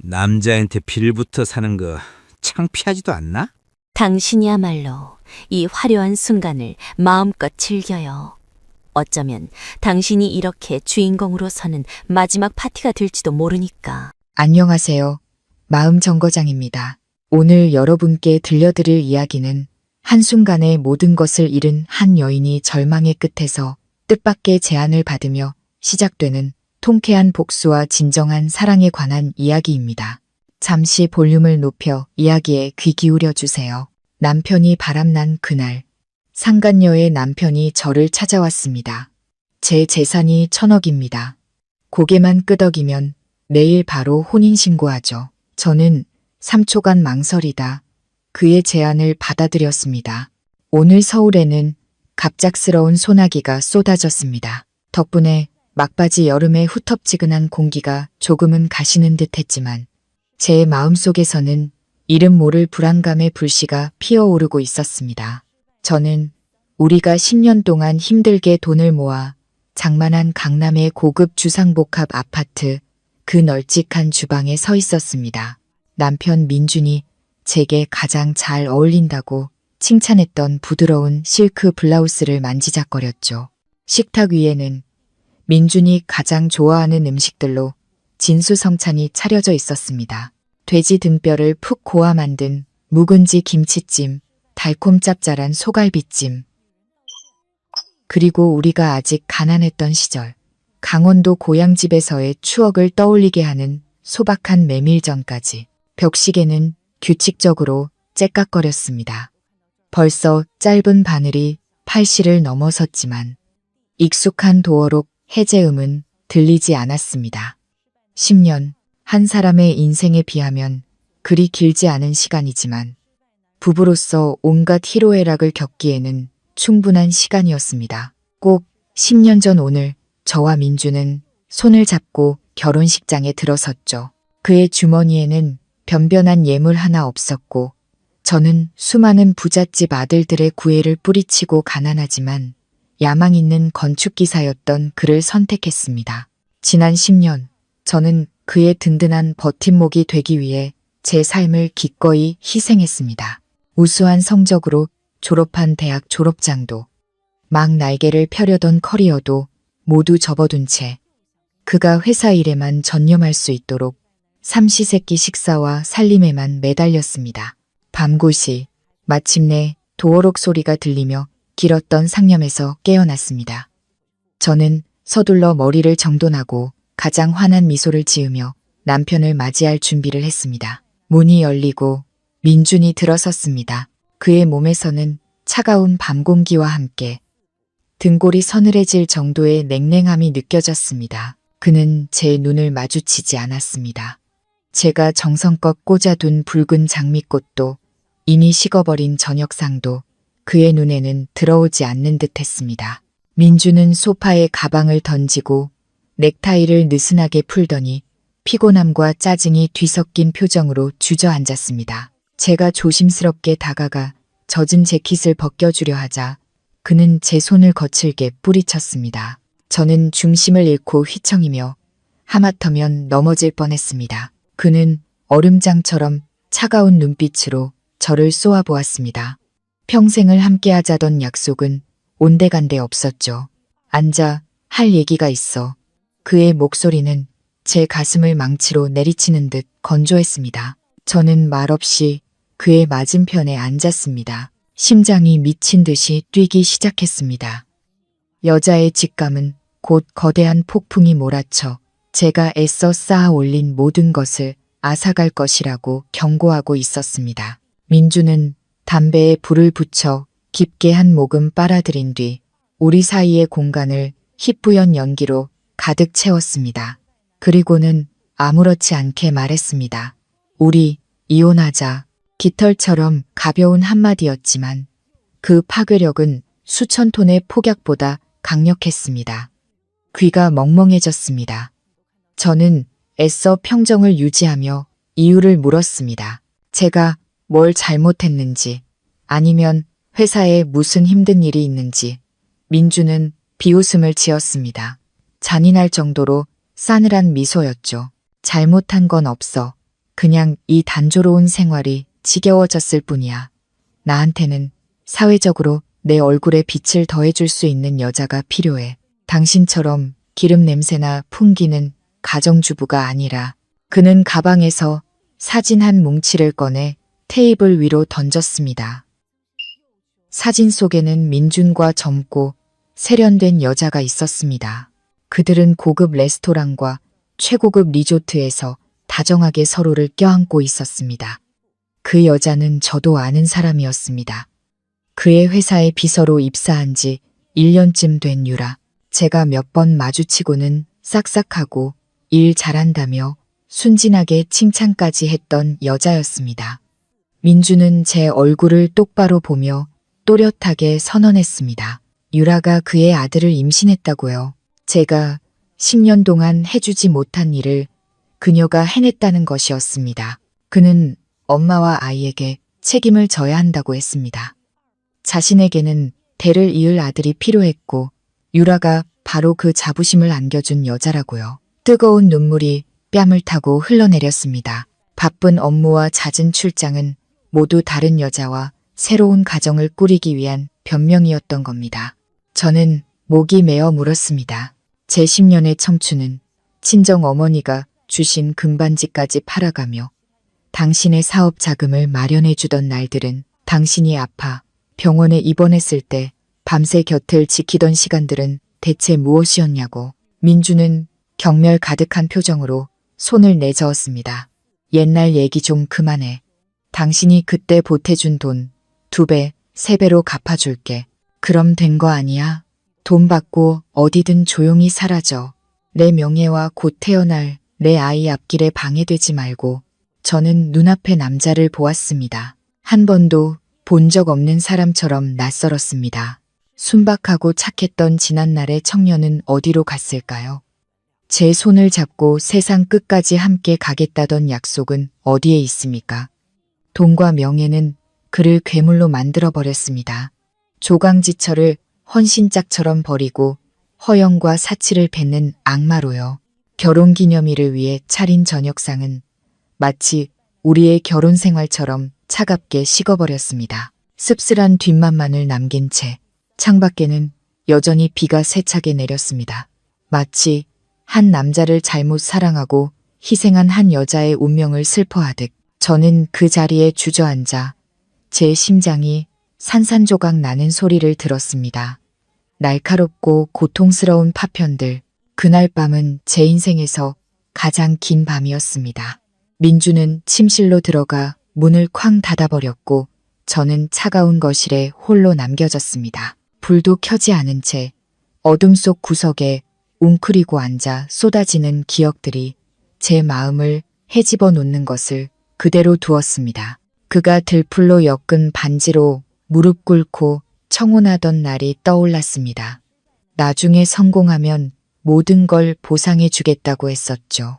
남자한테 빌부터 사는 거 창피하지도 않나? 당신이야말로 이 화려한 순간을 마음껏 즐겨요. 어쩌면 당신이 이렇게 주인공으로 서는 마지막 파티가 될지도 모르니까. 안녕하세요. 마음정거장입니다. 오늘 여러분께 들려드릴 이야기는 한순간에 모든 것을 잃은 한 여인이 절망의 끝에서 뜻밖의 제안을 받으며 시작되는 통쾌한 복수와 진정한 사랑에 관한 이야기입니다. 잠시 볼륨을 높여 이야기에 귀 기울여 주세요. 남편이 바람난 그날, 상간녀의 남편이 저를 찾아왔습니다. 제 재산이 1,000억입니다. 고개만 끄덕이면 내일 바로 혼인신고하죠. 저는 3초간 망설이다 그의 제안을 받아들였습니다. 오늘 서울에는 갑작스러운 소나기가 쏟아졌습니다. 덕분에 막바지 여름의 후텁지근한 공기가 조금은 가시는 듯 했지만 제 마음속에서는 이름 모를 불안감의 불씨가 피어오르고 있었습니다. 저는 우리가 10년 동안 힘들게 돈을 모아 장만한 강남의 고급 주상복합 아파트 그 널찍한 주방에 서 있었습니다. 남편 민준이 제게 가장 잘 어울린다고 칭찬했던 부드러운 실크 블라우스를 만지작거렸죠. 식탁 위에는 민준이 가장 좋아하는 음식들로 진수성찬이 차려져 있었습니다. 돼지 등뼈를 푹 고아 만든 묵은지 김치찜, 달콤 짭짤한 소갈비찜, 그리고 우리가 아직 가난했던 시절, 강원도 고향집에서의 추억을 떠올리게 하는 소박한 메밀전까지. 벽시계는 규칙적으로 째깍거렸습니다. 벌써 짧은 바늘이 팔씨를 넘어섰지만 익숙한 도어록 해제음은 들리지 않았습니다. 10년, 한 사람의 인생에 비하면 그리 길지 않은 시간이지만 부부로서 온갖 희로애락을 겪기에는 충분한 시간이었습니다. 꼭 10년 전 오늘 저와 민주는 손을 잡고 결혼식장에 들어섰죠. 그의 주머니에는 변변한 예물 하나 없었고 저는 수많은 부잣집 아들들의 구애를 뿌리치고 가난하지만 야망 있는 건축기사였던 그를 선택했습니다. 지난 10년 저는 그의 든든한 버팀목이 되기 위해 제 삶을 기꺼이 희생했습니다. 우수한 성적으로 졸업한 대학 졸업장도 막 날개를 펴려던 커리어도 모두 접어둔 채 그가 회사 일에만 전념할 수 있도록 삼시세끼 식사와 살림에만 매달렸습니다. 밤굿이 마침내 도어록 소리가 들리며 길었던 상념에서 깨어났습니다. 저는 서둘러 머리를 정돈하고 가장 환한 미소를 지으며 남편을 맞이할 준비를 했습니다. 문이 열리고 민준이 들어섰습니다. 그의 몸에서는 차가운 밤 공기와 함께 등골이 서늘해질 정도의 냉랭함이 느껴졌습니다. 그는 제 눈을 마주치지 않았습니다. 제가 정성껏 꽂아둔 붉은 장미꽃도 이미 식어버린 저녁상도 그의 눈에는 들어오지 않는 듯 했습니다. 민주는 소파에 가방을 던지고 넥타이를 느슨하게 풀더니 피곤함과 짜증이 뒤섞인 표정으로 주저앉았습니다. 제가 조심스럽게 다가가 젖은 재킷을 벗겨주려 하자 그는 제 손을 거칠게 뿌리쳤습니다. 저는 중심을 잃고 휘청이며 하마터면 넘어질 뻔했습니다. 그는 얼음장처럼 차가운 눈빛으로 저를 쏘아보았습니다. 평생을 함께하자던 약속은 온데간데 없었죠. 앉아 할 얘기가 있어. 그의 목소리는 제 가슴을 망치로 내리치는 듯 건조했습니다. 저는 말없이 그의 맞은편에 앉았습니다. 심장이 미친 듯이 뛰기 시작했습니다. 여자의 직감은 곧 거대한 폭풍이 몰아쳐 제가 애써 쌓아 올린 모든 것을 앗아갈 것이라고 경고하고 있었습니다. 민주는 담배에 불을 붙여 깊게 한 모금 빨아들인 뒤 우리 사이의 공간을 희뿌연 연기로 가득 채웠습니다. 그리고는 아무렇지 않게 말했습니다. 우리 이혼하자. 깃털처럼 가벼운 한마디였지만 그 파괴력은 수천 톤의 폭약보다 강력했습니다. 귀가 멍멍해졌습니다. 저는 애써 평정을 유지하며 이유를 물었습니다. 제가 뭘 잘못했는지 아니면 회사에 무슨 힘든 일이 있는지. 민주는 비웃음을 지었습니다. 잔인할 정도로 싸늘한 미소였죠. 잘못한 건 없어. 그냥 이 단조로운 생활이 지겨워졌을 뿐이야. 나한테는 사회적으로 내 얼굴에 빛을 더해줄 수 있는 여자가 필요해. 당신처럼 기름 냄새나 풍기는 가정주부가 아니라. 그는 가방에서 사진 한 뭉치를 꺼내 테이블 위로 던졌습니다. 사진 속에는 민준과 젊고 세련된 여자가 있었습니다. 그들은 고급 레스토랑과 최고급 리조트에서 다정하게 서로를 껴안고 있었습니다. 그 여자는 저도 아는 사람이었습니다. 그의 회사에 비서로 입사한 지 1년쯤 된 유라. 제가 몇 번 마주치고는 싹싹하고 일 잘한다며 순진하게 칭찬까지 했던 여자였습니다. 민주는 제 얼굴을 똑바로 보며 또렷하게 선언했습니다. 유라가 그의 아들을 임신했다고요. 제가 10년 동안 해주지 못한 일을 그녀가 해냈다는 것이었습니다. 그는 엄마와 아이에게 책임을 져야 한다고 했습니다. 자신에게는 대를 이을 아들이 필요했고 유라가 바로 그 자부심을 안겨준 여자라고요. 뜨거운 눈물이 뺨을 타고 흘러내렸습니다. 바쁜 업무와 잦은 출장은 모두 다른 여자와 새로운 가정을 꾸리기 위한 변명이었던 겁니다. 저는 목이 메어 물었습니다. 제 10년의 청춘은 친정 어머니가 주신 금반지까지 팔아가며 당신의 사업 자금을 마련해 주던 날들은 당신이 아파 병원에 입원했을 때 밤새 곁을 지키던 시간들은 대체 무엇이었냐고. 민주는 경멸 가득한 표정으로 손을 내저었습니다. 옛날 얘기 좀 그만해. 당신이 그때 보태준 돈 2배, 3배로 갚아줄게. 그럼 된 거 아니야? 돈 받고 어디든 조용히 사라져. 내 명예와 곧 태어날 내 아이 앞길에 방해되지 말고. 저는 눈앞의 남자를 보았습니다. 한 번도 본 적 없는 사람처럼 낯설었습니다. 순박하고 착했던 지난날의 청년은 어디로 갔을까요? 제 손을 잡고 세상 끝까지 함께 가겠다던 약속은 어디에 있습니까? 돈과 명예는 그를 괴물로 만들어버렸습니다. 조강지처를 헌신짝처럼 버리고 허영과 사치를 뱉는 악마로요. 결혼기념일을 위해 차린 저녁상은 마치 우리의 결혼 생활처럼 차갑게 식어버렸습니다. 씁쓸한 뒷맛만을 남긴 채 창밖에는 여전히 비가 세차게 내렸습니다. 마치 한 남자를 잘못 사랑하고 희생한 한 여자의 운명을 슬퍼하듯 저는 그 자리에 주저앉아 제 심장이 산산조각 나는 소리를 들었습니다. 날카롭고 고통스러운 파편들. 그날 밤은 제 인생에서 가장 긴 밤이었습니다. 민주는 침실로 들어가 문을 쾅 닫아버렸고 저는 차가운 거실에 홀로 남겨졌습니다. 불도 켜지 않은 채 어둠 속 구석에 웅크리고 앉아 쏟아지는 기억들이 제 마음을 헤집어 놓는 것을 그대로 두었습니다. 그가 들풀로 엮은 반지로 무릎 꿇고 청혼하던 날이 떠올랐습니다. 나중에 성공하면 모든 걸 보상해 주겠다고 했었죠.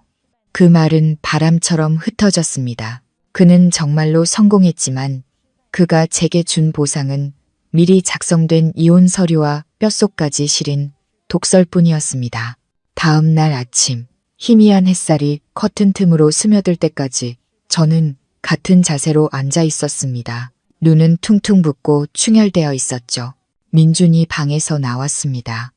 그 말은 바람처럼 흩어졌습니다. 그는 정말로 성공했지만 그가 제게 준 보상은 미리 작성된 이혼 서류와 뼛속까지 시린 독설뿐이었습니다. 다음 날 아침 희미한 햇살이 커튼 틈으로 스며들 때까지 저는 같은 자세로 앉아 있었습니다. 눈은 퉁퉁 붓고 충혈되어 있었죠. 민준이 방에서 나왔습니다.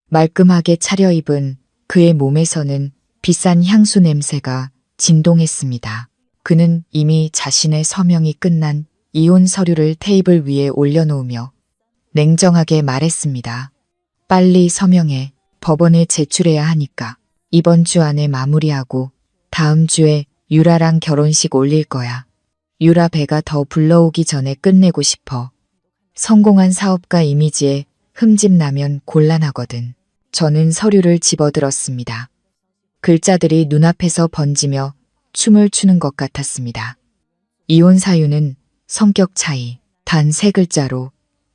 말끔하게 차려입은 그의 몸에서는 비싼 향수 냄새가 진동했습니다. 그는 이미 자신의 서명이 끝난 이혼 서류를 테이블 위에 올려놓으며 냉정하게 말했습니다. 빨리 서명해. 법원에 제출해야 하니까. 이번 주 안에 마무리하고 다음 주에 유라랑 결혼식 올릴 거야. 유라 배가 더 불러오기 전에 끝내고 싶어. 성공한 사업가 이미지에 흠집 나면 곤란하거든. 저는 서류를 집어들었습니다. 글자들이 눈앞에서 번지며 춤을 추는 것 같았습니다. 이혼 사유는 성격 차이, 단 3글자로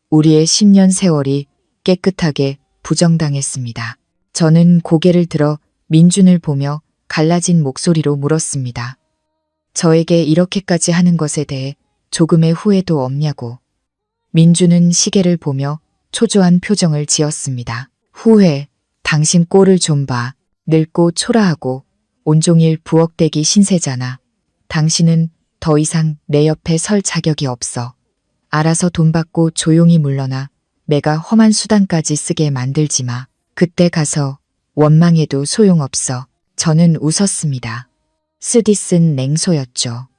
우리의 10년 세월이 깨끗하게 부정당했습니다. 저는 고개를 들어 민준을 보며 갈라진 목소리로 물었습니다. 저에게 이렇게까지 하는 것에 대해 조금의 후회도 없냐고. 민준은 시계를 보며 초조한 표정을 지었습니다. 후회, 당신 꼴을 좀 봐. 늙고 초라하고 온종일 부엌대기 신세잖아. 당신은 더 이상 내 옆에 설 자격이 없어. 알아서 돈 받고 조용히 물러나. 내가 험한 수단까지 쓰게 만들지 마. 그때 가서 원망해도 소용없어. 저는 웃었습니다. 쓰디쓴 냉소였죠.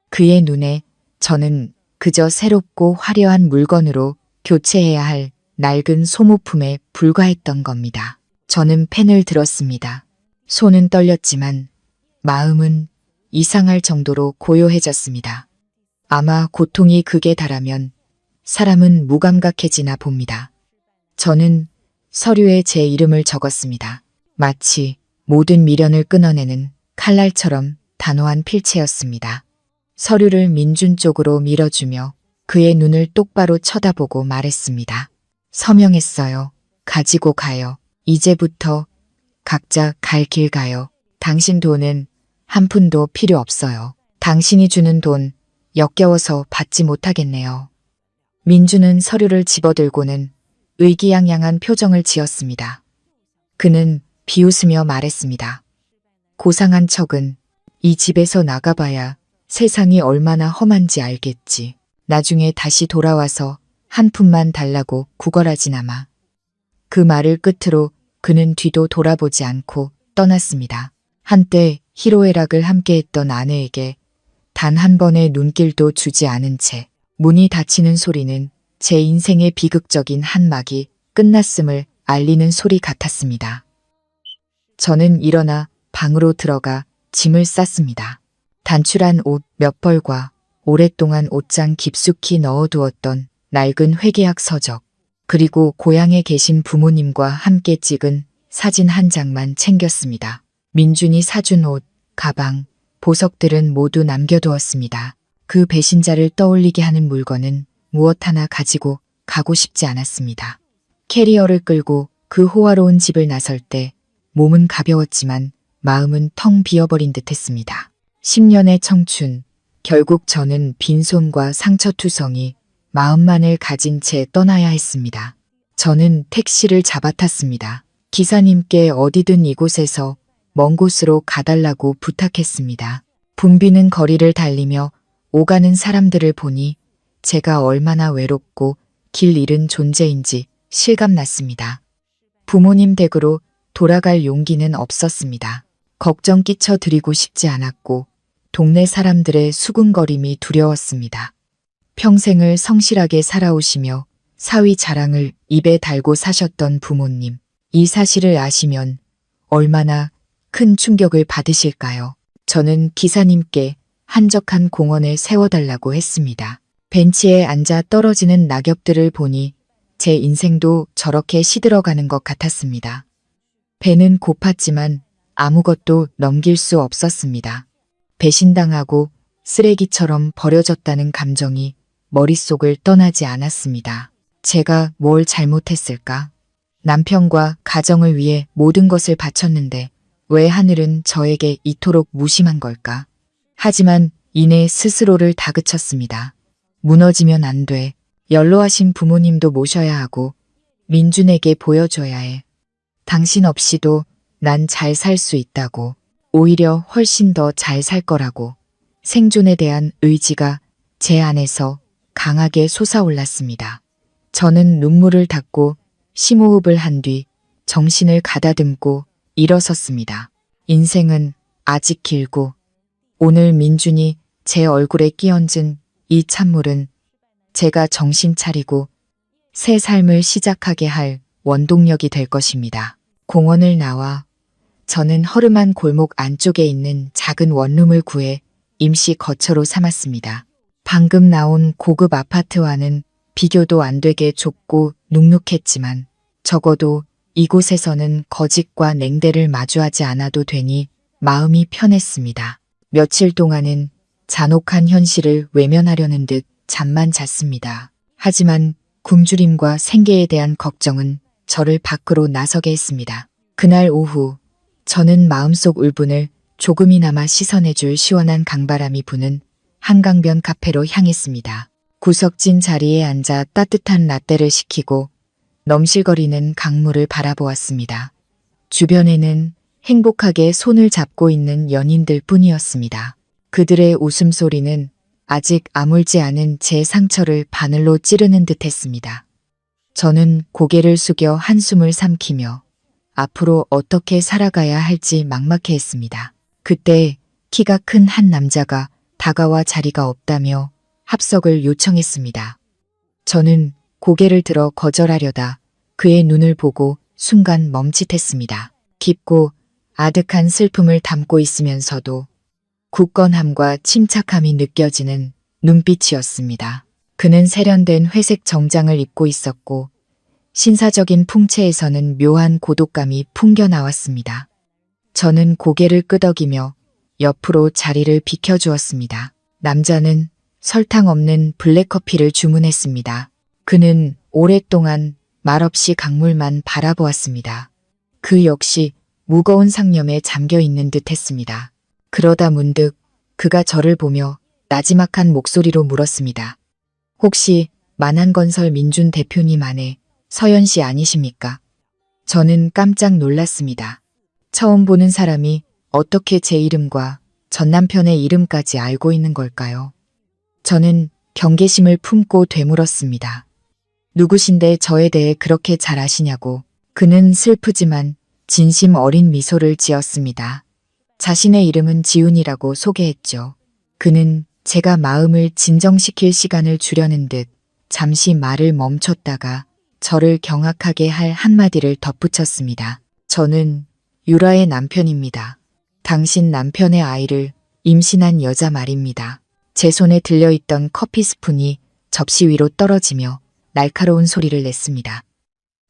그의 눈에 저는 그저 새롭고 화려한 물건으로 교체해야 할 낡은 소모품에 불과했던 겁니다. 저는 펜을 들었습니다. 손은 떨렸지만 마음은 이상할 정도로 고요해졌습니다. 아마 고통이 극에 달하면 사람은 무감각해지나 봅니다. 저는 서류에 제 이름을 적었습니다. 마치 모든 미련을 끊어내는 칼날처럼 단호한 필체였습니다. 서류를 민준 쪽으로 밀어주며 그의 눈을 똑바로 쳐다보고 말했습니다. 서명했어요. 가지고 가요. 이제부터 각자 갈 길 가요. 당신 돈은 한 푼도 필요 없어요. 당신이 주는 돈 역겨워서 받지 못하겠네요. 민주는 서류를 집어들고는 의기양양한 표정을 지었습니다. 그는 비웃으며 말했습니다. 고상한 척은 이 집에서 나가봐야 세상이 얼마나 험한지 알겠지. 나중에 다시 돌아와서 한 푼만 달라고 구걸하지나마. 그 말을 끝으로 그는 뒤도 돌아보지 않고 떠났습니다. 한때 희로애락을 함께했던 아내에게 단 한 번의 눈길도 주지 않은 채 문이 닫히는 소리는 제 인생의 비극적인 한 막이 끝났음을 알리는 소리 같았습니다. 저는 일어나 방으로 들어가 짐을 쌌습니다. 단출한 옷 몇 벌과 오랫동안 옷장 깊숙이 넣어두었던 낡은 회계약 서적, 그리고 고향에 계신 부모님과 함께 찍은 사진 한 장만 챙겼습니다. 민준이 사준 옷, 가방, 보석들은 모두 남겨두었습니다. 그 배신자를 떠올리게 하는 물건은 무엇 하나 가지고 가고 싶지 않았습니다. 캐리어를 끌고 그 호화로운 집을 나설 때 몸은 가벼웠지만 마음은 텅 비어버린 듯 했습니다. 10년의 청춘, 결국 저는 빈손과 상처투성이 마음만을 가진 채 떠나야 했습니다. 저는 택시를 잡아탔습니다. 기사님께 어디든 이곳에서 먼 곳으로 가달라고 부탁했습니다. 붐비는 거리를 달리며 오가는 사람들을 보니 제가 얼마나 외롭고 길 잃은 존재인지 실감났습니다. 부모님 댁으로 돌아갈 용기는 없었습니다. 걱정 끼쳐드리고 싶지 않았고 동네 사람들의 수군거림이 두려웠습니다. 평생을 성실하게 살아오시며 사위 자랑을 입에 달고 사셨던 부모님, 이 사실을 아시면 얼마나 큰 충격을 받으실까요? 저는 기사님께 한적한 공원에 세워달라고 했습니다. 벤치에 앉아 떨어지는 낙엽들을 보니 제 인생도 저렇게 시들어가는 것 같았습니다. 배는 고팠지만 아무것도 넘길 수 없었습니다. 배신당하고 쓰레기처럼 버려졌다는 감정이 머릿속을 떠나지 않았습니다. 제가 뭘 잘못했을까? 남편과 가정을 위해 모든 것을 바쳤는데 왜 하늘은 저에게 이토록 무심한 걸까? 하지만 이내 스스로를 다그쳤습니다. 무너지면 안 돼. 연로하신 부모님도 모셔야 하고 민준에게 보여줘야 해. 당신 없이도 난 잘 살 수 있다고. 오히려 훨씬 더 잘 살 거라고. 생존에 대한 의지가 제 안에서 강하게 솟아올랐습니다. 저는 눈물을 닦고 심호흡을 한 뒤 정신을 가다듬고 일어섰습니다. 인생은 아직 길고 오늘 민준이 제 얼굴에 끼얹은 이 찬물은 제가 정신 차리고 새 삶을 시작하게 할 원동력이 될 것입니다. 공원을 나와 저는 허름한 골목 안쪽에 있는 작은 원룸을 구해 임시 거처로 삼았습니다. 방금 나온 고급 아파트와는 비교도 안 되게 좁고 눅눅했지만 적어도 이곳에서는 거짓과 냉대를 마주하지 않아도 되니 마음이 편했습니다. 며칠 동안은 잔혹한 현실을 외면하려는 듯 잠만 잤습니다. 하지만 굶주림과 생계에 대한 걱정은 저를 밖으로 나서게 했습니다. 그날 오후 저는 마음속 울분을 조금이나마 씻어내줄 시원한 강바람이 부는 한강변 카페로 향했습니다. 구석진 자리에 앉아 따뜻한 라떼를 시키고 넘실거리는 강물을 바라보았습니다. 주변에는 행복하게 손을 잡고 있는 연인들 뿐이었습니다. 그들의 웃음소리는 아직 아물지 않은 제 상처를 바늘로 찌르는 듯 했습니다. 저는 고개를 숙여 한숨을 삼키며 앞으로 어떻게 살아가야 할지 막막해했습니다. 그때 키가 큰 한 남자가 다가와 자리가 없다며 합석을 요청했습니다. 저는 고개를 들어 거절하려다 그의 눈을 보고 순간 멈칫했습니다. 깊고 아득한 슬픔을 담고 있으면서도 굳건함과 침착함이 느껴지는 눈빛이었습니다. 그는 세련된 회색 정장을 입고 있었고 신사적인 풍채에서는 묘한 고독감이 풍겨 나왔습니다. 저는 고개를 끄덕이며 옆으로 자리를 비켜주었습니다. 남자는 설탕 없는 블랙커피를 주문했습니다. 그는 오랫동안 말없이 강물만 바라보았습니다. 그 역시 무거운 상념에 잠겨 있는 듯 했습니다. 그러다 문득 그가 저를 보며 나지막한 목소리로 물었습니다. 혹시 만한건설 민준 대표님 아내 서연 씨 아니십니까? 저는 깜짝 놀랐습니다. 처음 보는 사람이 어떻게 제 이름과 전 남편의 이름까지 알고 있는 걸까요? 저는 경계심을 품고 되물었습니다. 누구신데 저에 대해 그렇게 잘 아시냐고. 그는 슬프지만 진심 어린 미소를 지었습니다. 자신의 이름은 지훈이라고 소개했죠. 그는 제가 마음을 진정시킬 시간을 주려는 듯 잠시 말을 멈췄다가 저를 경악하게 할 한마디를 덧붙였습니다. 저는 유라의 남편입니다. 당신 남편의 아이를 임신한 여자 말입니다. 제 손에 들려있던 커피 스푼이 접시 위로 떨어지며 날카로운 소리를 냈습니다.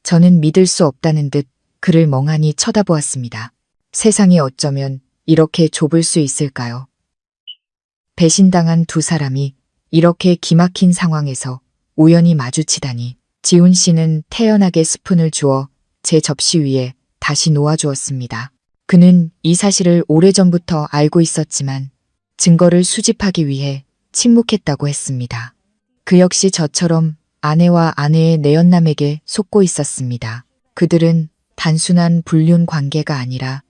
저는 믿을 수 없다는 듯 그를 멍하니 쳐다보았습니다. 세상이 어쩌면 이렇게 좁을 수 있을까요? 배신당한 두 사람이 이렇게 기막힌 상황에서 우연히 마주치다니. 지훈 씨는 태연하게 스푼을 주어 제 접시 위에 다시 놓아주었습니다. 그는 이 사실을 오래전부터 알고 있었지만 증거를 수집하기 위해 침묵했다고 했습니다. 그 역시 저처럼 아내와 아내의 내연남에게 속고 있었습니다. 그들은 단순한 불륜 관계가 아니라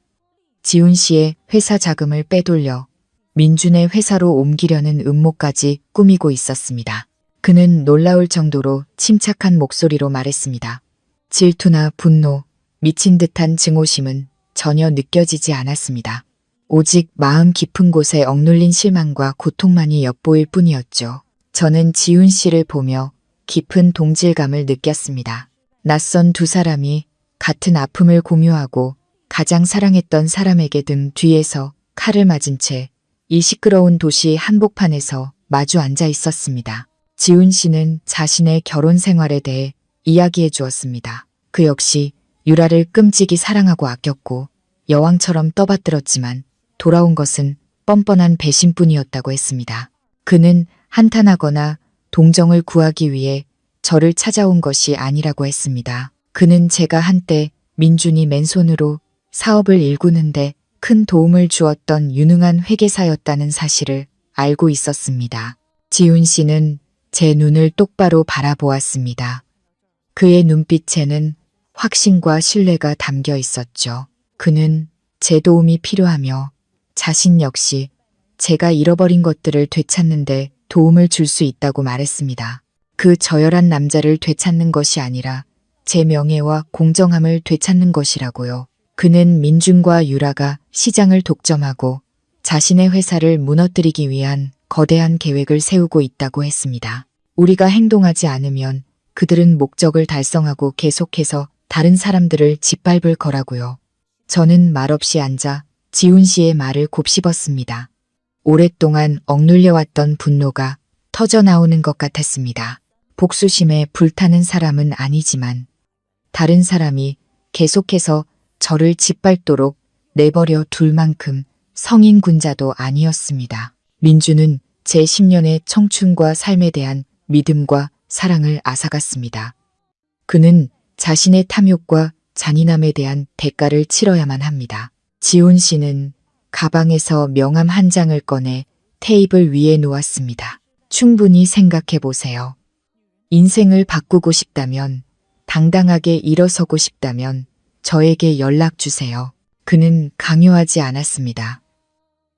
지훈 씨의 회사 자금을 빼돌려 민준의 회사로 옮기려는 음모까지 꾸미고 있었습니다. 그는 놀라울 정도로 침착한 목소리로 말했습니다. 질투나 분노, 미친 듯한 증오심은 전혀 느껴지지 않았습니다. 오직 마음 깊은 곳에 억눌린 실망과 고통만이 엿보일 뿐이었죠. 저는 지훈 씨를 보며 깊은 동질감을 느꼈습니다. 낯선 두 사람이 같은 아픔을 공유하고 가장 사랑했던 사람에게 등 뒤에서 칼을 맞은 채 이 시끄러운 도시 한복판에서 마주 앉아 있었습니다. 지훈 씨는 자신의 결혼 생활에 대해 이야기해 주었습니다. 그 역시 유라를 끔찍이 사랑하고 아꼈고 여왕처럼 떠받들었지만 돌아온 것은 뻔뻔한 배신뿐이었다고 했습니다. 그는 한탄하거나 동정을 구하기 위해 저를 찾아온 것이 아니라고 했습니다. 그는 제가 한때 민준이 맨손으로 사업을 일구는데 큰 도움을 주었던 유능한 회계사였다는 사실을 알고 있었습니다. 지훈 씨는 제 눈을 똑바로 바라보았습니다. 그의 눈빛에는 확신과 신뢰가 담겨 있었죠. 그는 제 도움이 필요하며 자신 역시 제가 잃어버린 것들을 되찾는데 도움을 줄 수 있다고 말했습니다. 그 저열한 남자를 되찾는 것이 아니라 제 명예와 공정함을 되찾는 것이라고요. 그는 민준과 유라가 시장을 독점하고 자신의 회사를 무너뜨리기 위한 거대한 계획을 세우고 있다고 했습니다. 우리가 행동하지 않으면 그들은 목적을 달성하고 계속해서 다른 사람들을 짓밟을 거라고요. 저는 말없이 앉아 지훈 씨의 말을 곱씹었습니다. 오랫동안 억눌려왔던 분노가 터져나오는 것 같았습니다. 복수심에 불타는 사람은 아니지만 다른 사람이 계속해서 저를 짓밟도록 내버려 둘 만큼 성인 군자도 아니었습니다. 민주는 제 10년의 청춘과 삶에 대한 믿음과 사랑을 앗아갔습니다. 그는 자신의 탐욕과 잔인함에 대한 대가를 치러야만 합니다. 지훈 씨는 가방에서 명함 한 장을 꺼내 테이블 위에 놓았습니다. 충분히 생각해 보세요. 인생을 바꾸고 싶다면, 당당하게 일어서고 싶다면 저에게 연락 주세요. 그는 강요하지 않았습니다.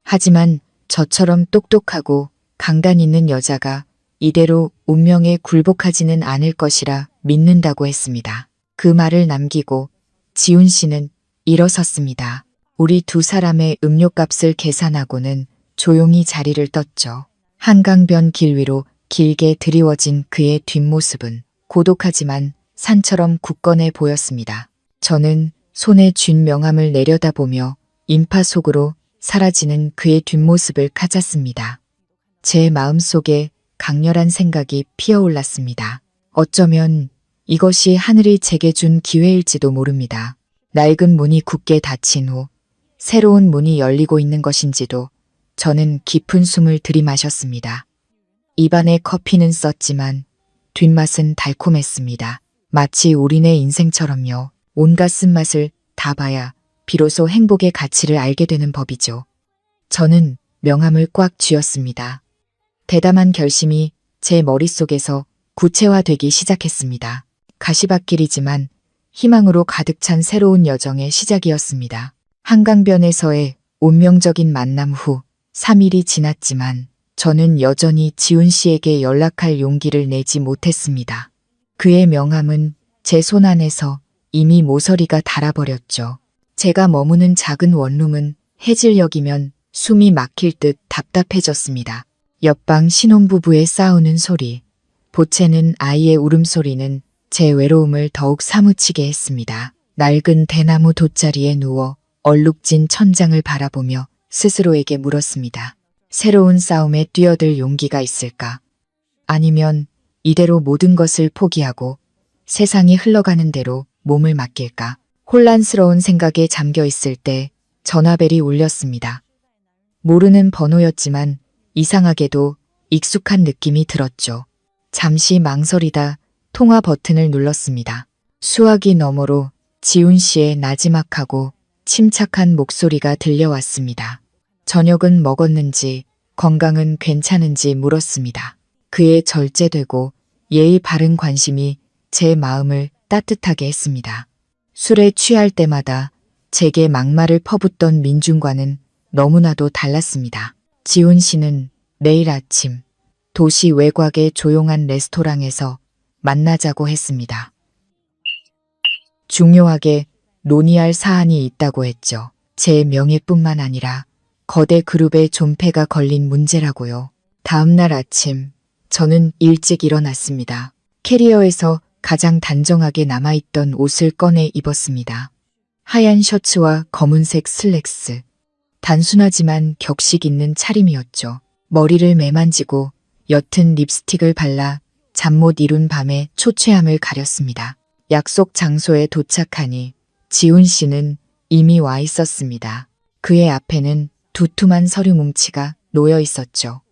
하지만 저처럼 똑똑하고 강단 있는 여자가 이대로 운명에 굴복하지는 않을 것이라 믿는다고 했습니다. 그 말을 남기고 지훈 씨는 일어섰습니다. 우리 두 사람의 음료값을 계산하고는 조용히 자리를 떴죠. 한강변 길 위로 길게 드리워진 그의 뒷모습은 고독하지만 산처럼 굳건해 보였습니다. 저는 손에 쥔 명함을 내려다보며 인파 속으로 사라지는 그의 뒷모습을 가졌습니다. 제 마음속에 강렬한 생각이 피어올랐습니다. 어쩌면 이것이 하늘이 제게 준 기회일지도 모릅니다. 낡은 문이 굳게 닫힌 후 새로운 문이 열리고 있는 것인지도 저는 깊은 숨을 들이마셨습니다. 입안에 커피는 썼지만 뒷맛은 달콤했습니다. 마치 우리네 인생처럼요. 온갖 쓴맛을 다 봐야 비로소 행복의 가치를 알게 되는 법이죠. 저는 명함을 꽉 쥐었습니다. 대담한 결심이 제 머릿속에서 구체화되기 시작했습니다. 가시밭길이지만 희망으로 가득 찬 새로운 여정의 시작이었습니다. 한강변에서의 운명적인 만남 후 3일이 지났지만 저는 여전히 지훈 씨에게 연락할 용기를 내지 못했습니다. 그의 명함은 제 손 안에서 이미 모서리가 닳아버렸죠. 제가 머무는 작은 원룸은 해질녘이면 숨이 막힐 듯 답답해졌습니다. 옆방 신혼부부의 싸우는 소리, 보채는 아이의 울음소리는 제 외로움을 더욱 사무치게 했습니다. 낡은 대나무 돗자리에 누워 얼룩진 천장을 바라보며 스스로에게 물었습니다. 새로운 싸움에 뛰어들 용기가 있을까? 아니면 이대로 모든 것을 포기하고 세상이 흘러가는 대로 몸을 맡길까? 혼란스러운 생각에 잠겨 있을 때 전화벨이 울렸습니다. 모르는 번호였지만 이상하게도 익숙한 느낌이 들었죠. 잠시 망설이다 통화 버튼을 눌렀습니다. 수화기 너머로 지훈 씨의 나지막하고 침착한 목소리가 들려왔습니다. 저녁은 먹었는지 건강은 괜찮은지 물었습니다. 그의 절제되고 예의 바른 관심이 제 마음을 따뜻하게 했습니다. 술에 취할 때마다 제게 막말을 퍼붓던 민준과는 너무나도 달랐습니다. 지훈 씨는 내일 아침 도시 외곽의 조용한 레스토랑에서 만나자고 했습니다. 중요하게 논의할 사안이 있다고 했죠. 제 명예뿐만 아니라 거대 그룹의 존폐가 걸린 문제라고요. 다음 날 아침 저는 일찍 일어났습니다. 캐리어에서 가장 단정하게 남아있던 옷을 꺼내 입었습니다. 하얀 셔츠와 검은색 슬랙스. 단순하지만 격식 있는 차림이었죠. 머리를 매만지고 옅은 립스틱을 발라 잠 못 이룬 밤의 초췌함을 가렸습니다. 약속 장소에 도착하니 지훈 씨는 이미 와 있었습니다. 그의 앞에는 두툼한 서류 뭉치가 놓여 있었죠.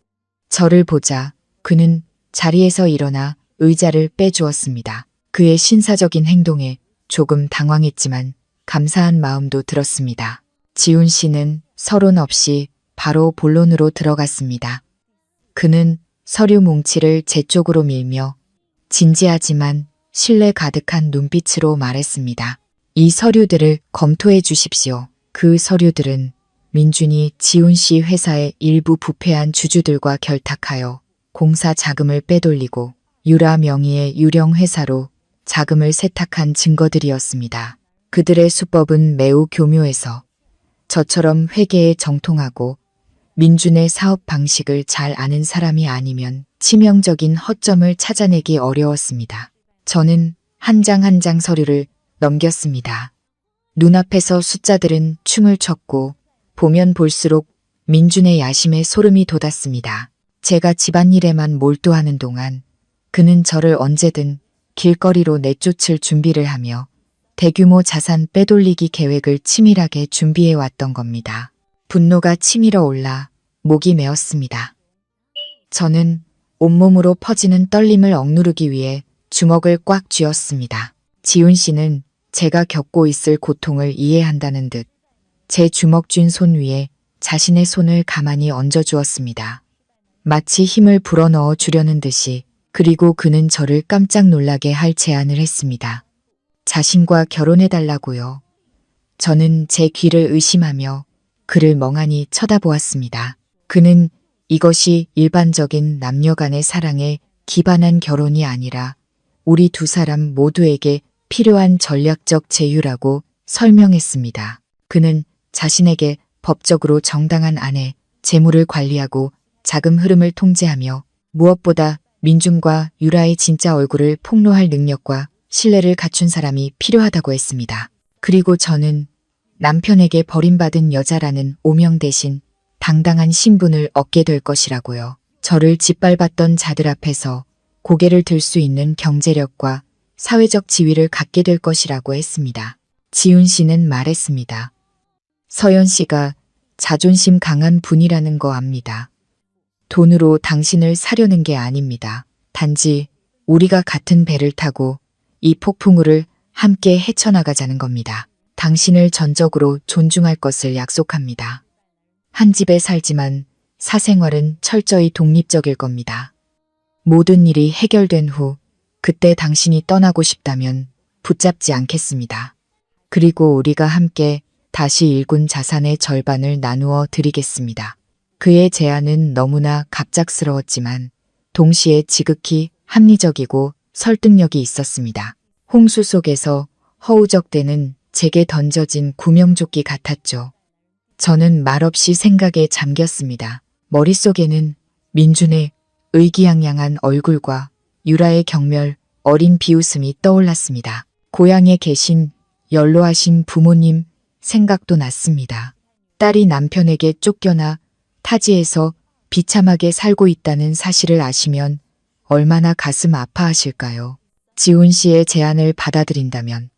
저를 보자 그는 자리에서 일어나 의자를 빼주었습니다. 그의 신사적인 행동에 조금 당황했지만 감사한 마음도 들었습니다. 지훈 씨는 서론 없이 바로 본론으로 들어갔습니다. 그는 서류 뭉치를 제 쪽으로 밀며 진지하지만 신뢰 가득한 눈빛으로 말했습니다. 이 서류들을 검토해 주십시오. 그 서류들은 민준이 지훈 씨 회사의 일부 부패한 주주들과 결탁하여 공사 자금을 빼돌리고 유라 명의의 유령 회사로 자금을 세탁한 증거들이었습니다. 그들의 수법은 매우 교묘해서 저처럼 회계에 정통하고 민준의 사업 방식을 잘 아는 사람이 아니면 치명적인 허점을 찾아내기 어려웠습니다. 저는 한 장 한 장 서류를 넘겼습니다. 눈앞에서 숫자들은 춤을 췄고 보면 볼수록 민준의 야심에 소름이 돋았습니다. 제가 집안일에만 몰두하는 동안 그는 저를 언제든 길거리로 내쫓을 준비를 하며 대규모 자산 빼돌리기 계획을 치밀하게 준비해 왔던 겁니다. 분노가 치밀어 올라 목이 메었습니다. 저는 온몸으로 퍼지는 떨림을 억누르기 위해 주먹을 꽉 쥐었습니다. 지훈 씨는 제가 겪고 있을 고통을 이해한다는 듯 제 주먹 쥔 손 위에 자신의 손을 가만히 얹어주었습니다. 마치 힘을 불어넣어 주려는 듯이. 그리고 그는 저를 깜짝 놀라게 할 제안을 했습니다. 자신과 결혼해달라고요. 저는 제 귀를 의심하며 그를 멍하니 쳐다보았습니다. 그는 이것이 일반적인 남녀 간의 사랑에 기반한 결혼이 아니라 우리 두 사람 모두에게 필요한 전략적 제휴라고 설명했습니다. 그는 자신에게 법적으로 정당한 아내, 재물을 관리하고 자금 흐름을 통제하며 무엇보다 민준과 유라의 진짜 얼굴을 폭로할 능력과 신뢰를 갖춘 사람이 필요하다고 했습니다. 그리고 저는 남편에게 버림받은 여자라는 오명 대신 당당한 신분을 얻게 될 것이라고요. 저를 짓밟았던 자들 앞에서 고개를 들 수 있는 경제력과 사회적 지위를 갖게 될 것이라고 했습니다. 지훈 씨는 말했습니다. 서연 씨가 자존심 강한 분이라는 거 압니다. 돈으로 당신을 사려는 게 아닙니다. 단지 우리가 같은 배를 타고 이 폭풍우를 함께 헤쳐나가자는 겁니다. 당신을 전적으로 존중할 것을 약속합니다. 한 집에 살지만 사생활은 철저히 독립적일 겁니다. 모든 일이 해결된 후 그때 당신이 떠나고 싶다면 붙잡지 않겠습니다. 그리고 우리가 함께 다시 일군 자산의 절반을 나누어 드리겠습니다. 그의 제안은 너무나 갑작스러웠지만 동시에 지극히 합리적이고 설득력이 있었습니다. 홍수 속에서 허우적대는 제게 던져진 구명조끼 같았죠. 저는 말없이 생각에 잠겼습니다. 머릿속에는 민준의 의기양양한 얼굴과 유라의 경멸, 어린 비웃음이 떠올랐습니다. 고향에 계신 연로하신 부모님 생각도 났습니다. 딸이 남편에게 쫓겨나 타지에서 비참하게 살고 있다는 사실을 아시면 얼마나 가슴 아파하실까요? 지훈 씨의 제안을 받아들인다면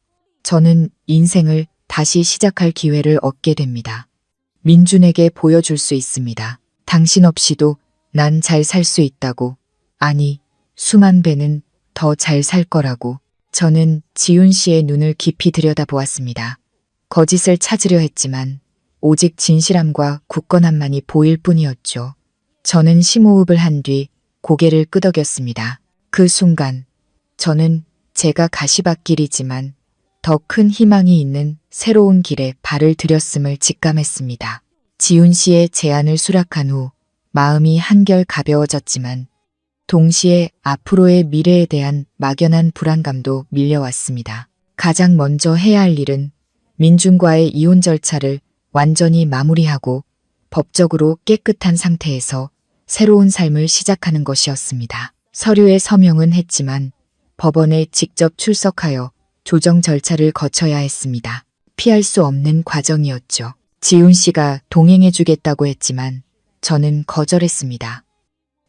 저는 인생을 다시 시작할 기회를 얻게 됩니다. 민준에게 보여줄 수 있습니다. 당신 없이도 난 잘 살 수 있다고. 아니, 수만 배는 더 잘 살 거라고. 저는 지훈 씨의 눈을 깊이 들여다보았습니다. 거짓을 찾으려 했지만 오직 진실함과 굳건함만이 보일 뿐이었죠. 저는 심호흡을 한 뒤 고개를 끄덕였습니다. 그 순간 저는 제가 가시밭길이지만 더 큰 희망이 있는 새로운 길에 발을 들였음을 직감했습니다. 지훈 씨의 제안을 수락한 후 마음이 한결 가벼워졌지만 동시에 앞으로의 미래에 대한 막연한 불안감도 밀려왔습니다. 가장 먼저 해야 할 일은 민준과의 이혼 절차를 완전히 마무리하고 법적으로 깨끗한 상태에서 새로운 삶을 시작하는 것이었습니다. 서류에 서명은 했지만 법원에 직접 출석하여 조정 절차를 거쳐야 했습니다. 피할 수 없는 과정이었죠. 지훈 씨가 동행해주겠다고 했지만 저는 거절했습니다.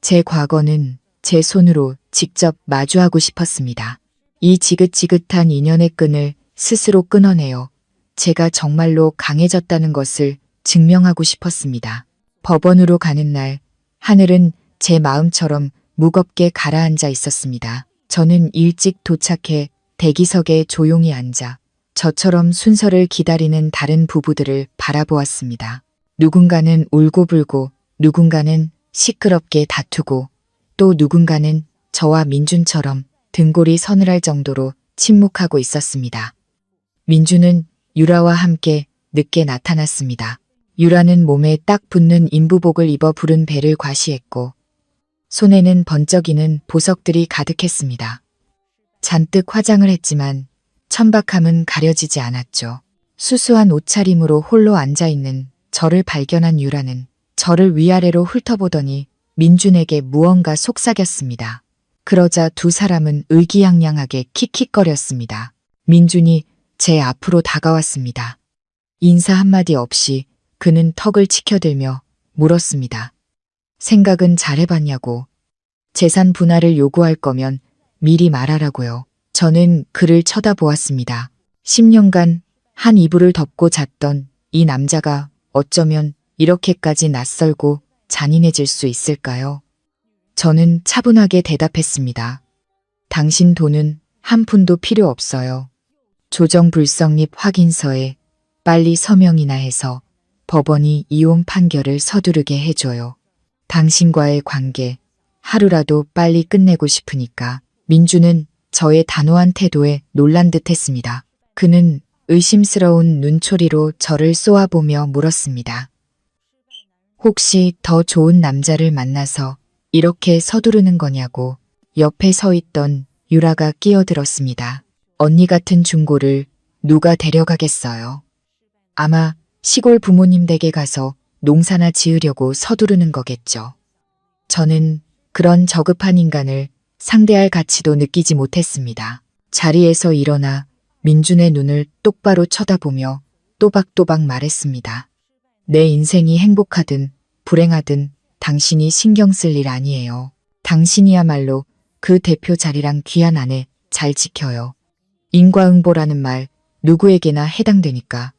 제 과거는 제 손으로 직접 마주하고 싶었습니다. 이 지긋지긋한 인연의 끈을 스스로 끊어내어 제가 정말로 강해졌다는 것을 증명하고 싶었습니다. 법원으로 가는 날 하늘은 제 마음처럼 무겁게 가라앉아 있었습니다. 저는 일찍 도착해 대기석에 조용히 앉아 저처럼 순서를 기다리는 다른 부부들을 바라보았습니다. 누군가는 울고불고 누군가는 시끄럽게 다투고 또 누군가는 저와 민준처럼 등골이 서늘할 정도로 침묵하고 있었습니다. 민준은 유라와 함께 늦게 나타났습니다. 유라는 몸에 딱 붙는 인부복을 입어 부른 배를 과시했고 손에는 번쩍이는 보석들이 가득했습니다. 잔뜩 화장을 했지만 천박함은 가려지지 않았죠. 수수한 옷차림으로 홀로 앉아있는 저를 발견한 유라는 저를 위아래로 훑어보더니 민준에게 무언가 속삭였습니다. 그러자 두 사람은 의기양양하게 킥킥거렸습니다. 민준이 제 앞으로 다가왔습니다. 인사 한마디 없이 그는 턱을 치켜들며 물었습니다. 생각은 잘해봤냐고. 재산 분할을 요구할 거면 미리 말하라고요. 저는 그를 쳐다보았습니다. 10년간 한 이불을 덮고 잤던 이 남자가 어쩌면 이렇게까지 낯설고 잔인해질 수 있을까요? 저는 차분하게 대답했습니다. 당신 돈은 한 푼도 필요 없어요. 조정 불성립 확인서에 빨리 서명이나 해서 법원이 이혼 판결을 서두르게 해줘요. 당신과의 관계 하루라도 빨리 끝내고 싶으니까. 민주는 저의 단호한 태도에 놀란 듯 했습니다. 그는 의심스러운 눈초리로 저를 쏘아보며 물었습니다. 혹시 더 좋은 남자를 만나서 이렇게 서두르는 거냐고. 옆에 서 있던 유라가 끼어들었습니다. 언니 같은 중고를 누가 데려가겠어요. 아마 시골 부모님 댁에 가서 농사나 지으려고 서두르는 거겠죠. 저는 그런 저급한 인간을 상대할 가치도 느끼지 못했습니다. 자리에서 일어나 민준의 눈을 똑바로 쳐다보며 또박또박 말했습니다. 내 인생이 행복하든 불행하든 당신이 신경 쓸 일 아니에요. 당신이야말로 그 대표 자리랑 귀한 아내 잘 지켜요. 인과응보라는 말 누구에게나 해당되니까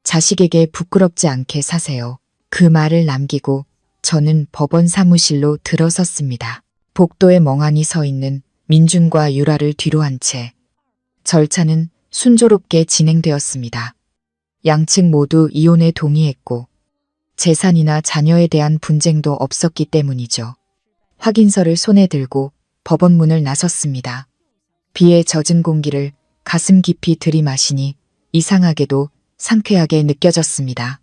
자식에게 부끄럽지 않게 사세요. 그 말을 남기고 저는 법원 사무실로 들어섰습니다. 복도에 멍하니 서 있는 민준과 유라를 뒤로 한 채 절차는 순조롭게 진행되었습니다. 양측 모두 이혼에 동의했고 재산이나 자녀에 대한 분쟁도 없었기 때문이죠. 확인서를 손에 들고 법원 문을 나섰습니다. 비에 젖은 공기를 가슴 깊이 들이마시니 이상하게도 상쾌하게 느껴졌습니다.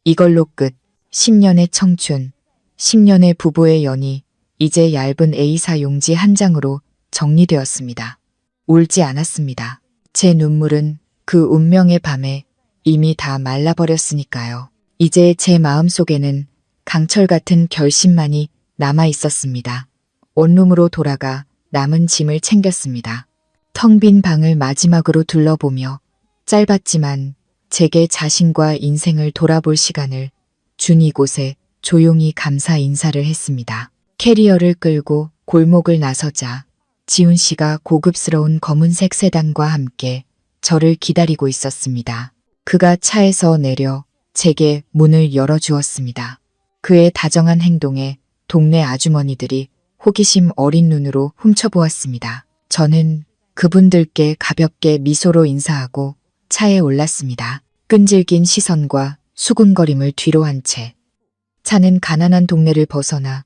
이걸로 끝. 10년의 청춘, 10년의 부부의 연이 이제 얇은 A사 용지 한 장으로 정리되었습니다. 울지 않았습니다. 제 눈물은 그 운명의 밤에 이미 다 말라버렸으니까요. 이제 제 마음속에는 강철 같은 결심만이 남아 있었습니다. 원룸으로 돌아가 남은 짐을 챙겼습니다. 텅 빈 방을 마지막으로 둘러보며 짧았지만 제게 자신과 인생을 돌아볼 시간을 준 이곳에 조용히 감사 인사를 했습니다. 캐리어를 끌고 골목을 나서자 지훈 씨가 고급스러운 검은색 세단과 함께 저를 기다리고 있었습니다. 그가 차에서 내려 제게 문을 열어주었습니다. 그의 다정한 행동에 동네 아주머니들이 호기심 어린 눈으로 훔쳐보았습니다. 저는 그분들께 가볍게 미소로 인사하고 차에 올랐습니다. 끈질긴 시선과 수군거림을 뒤로 한 채 차는 가난한 동네를 벗어나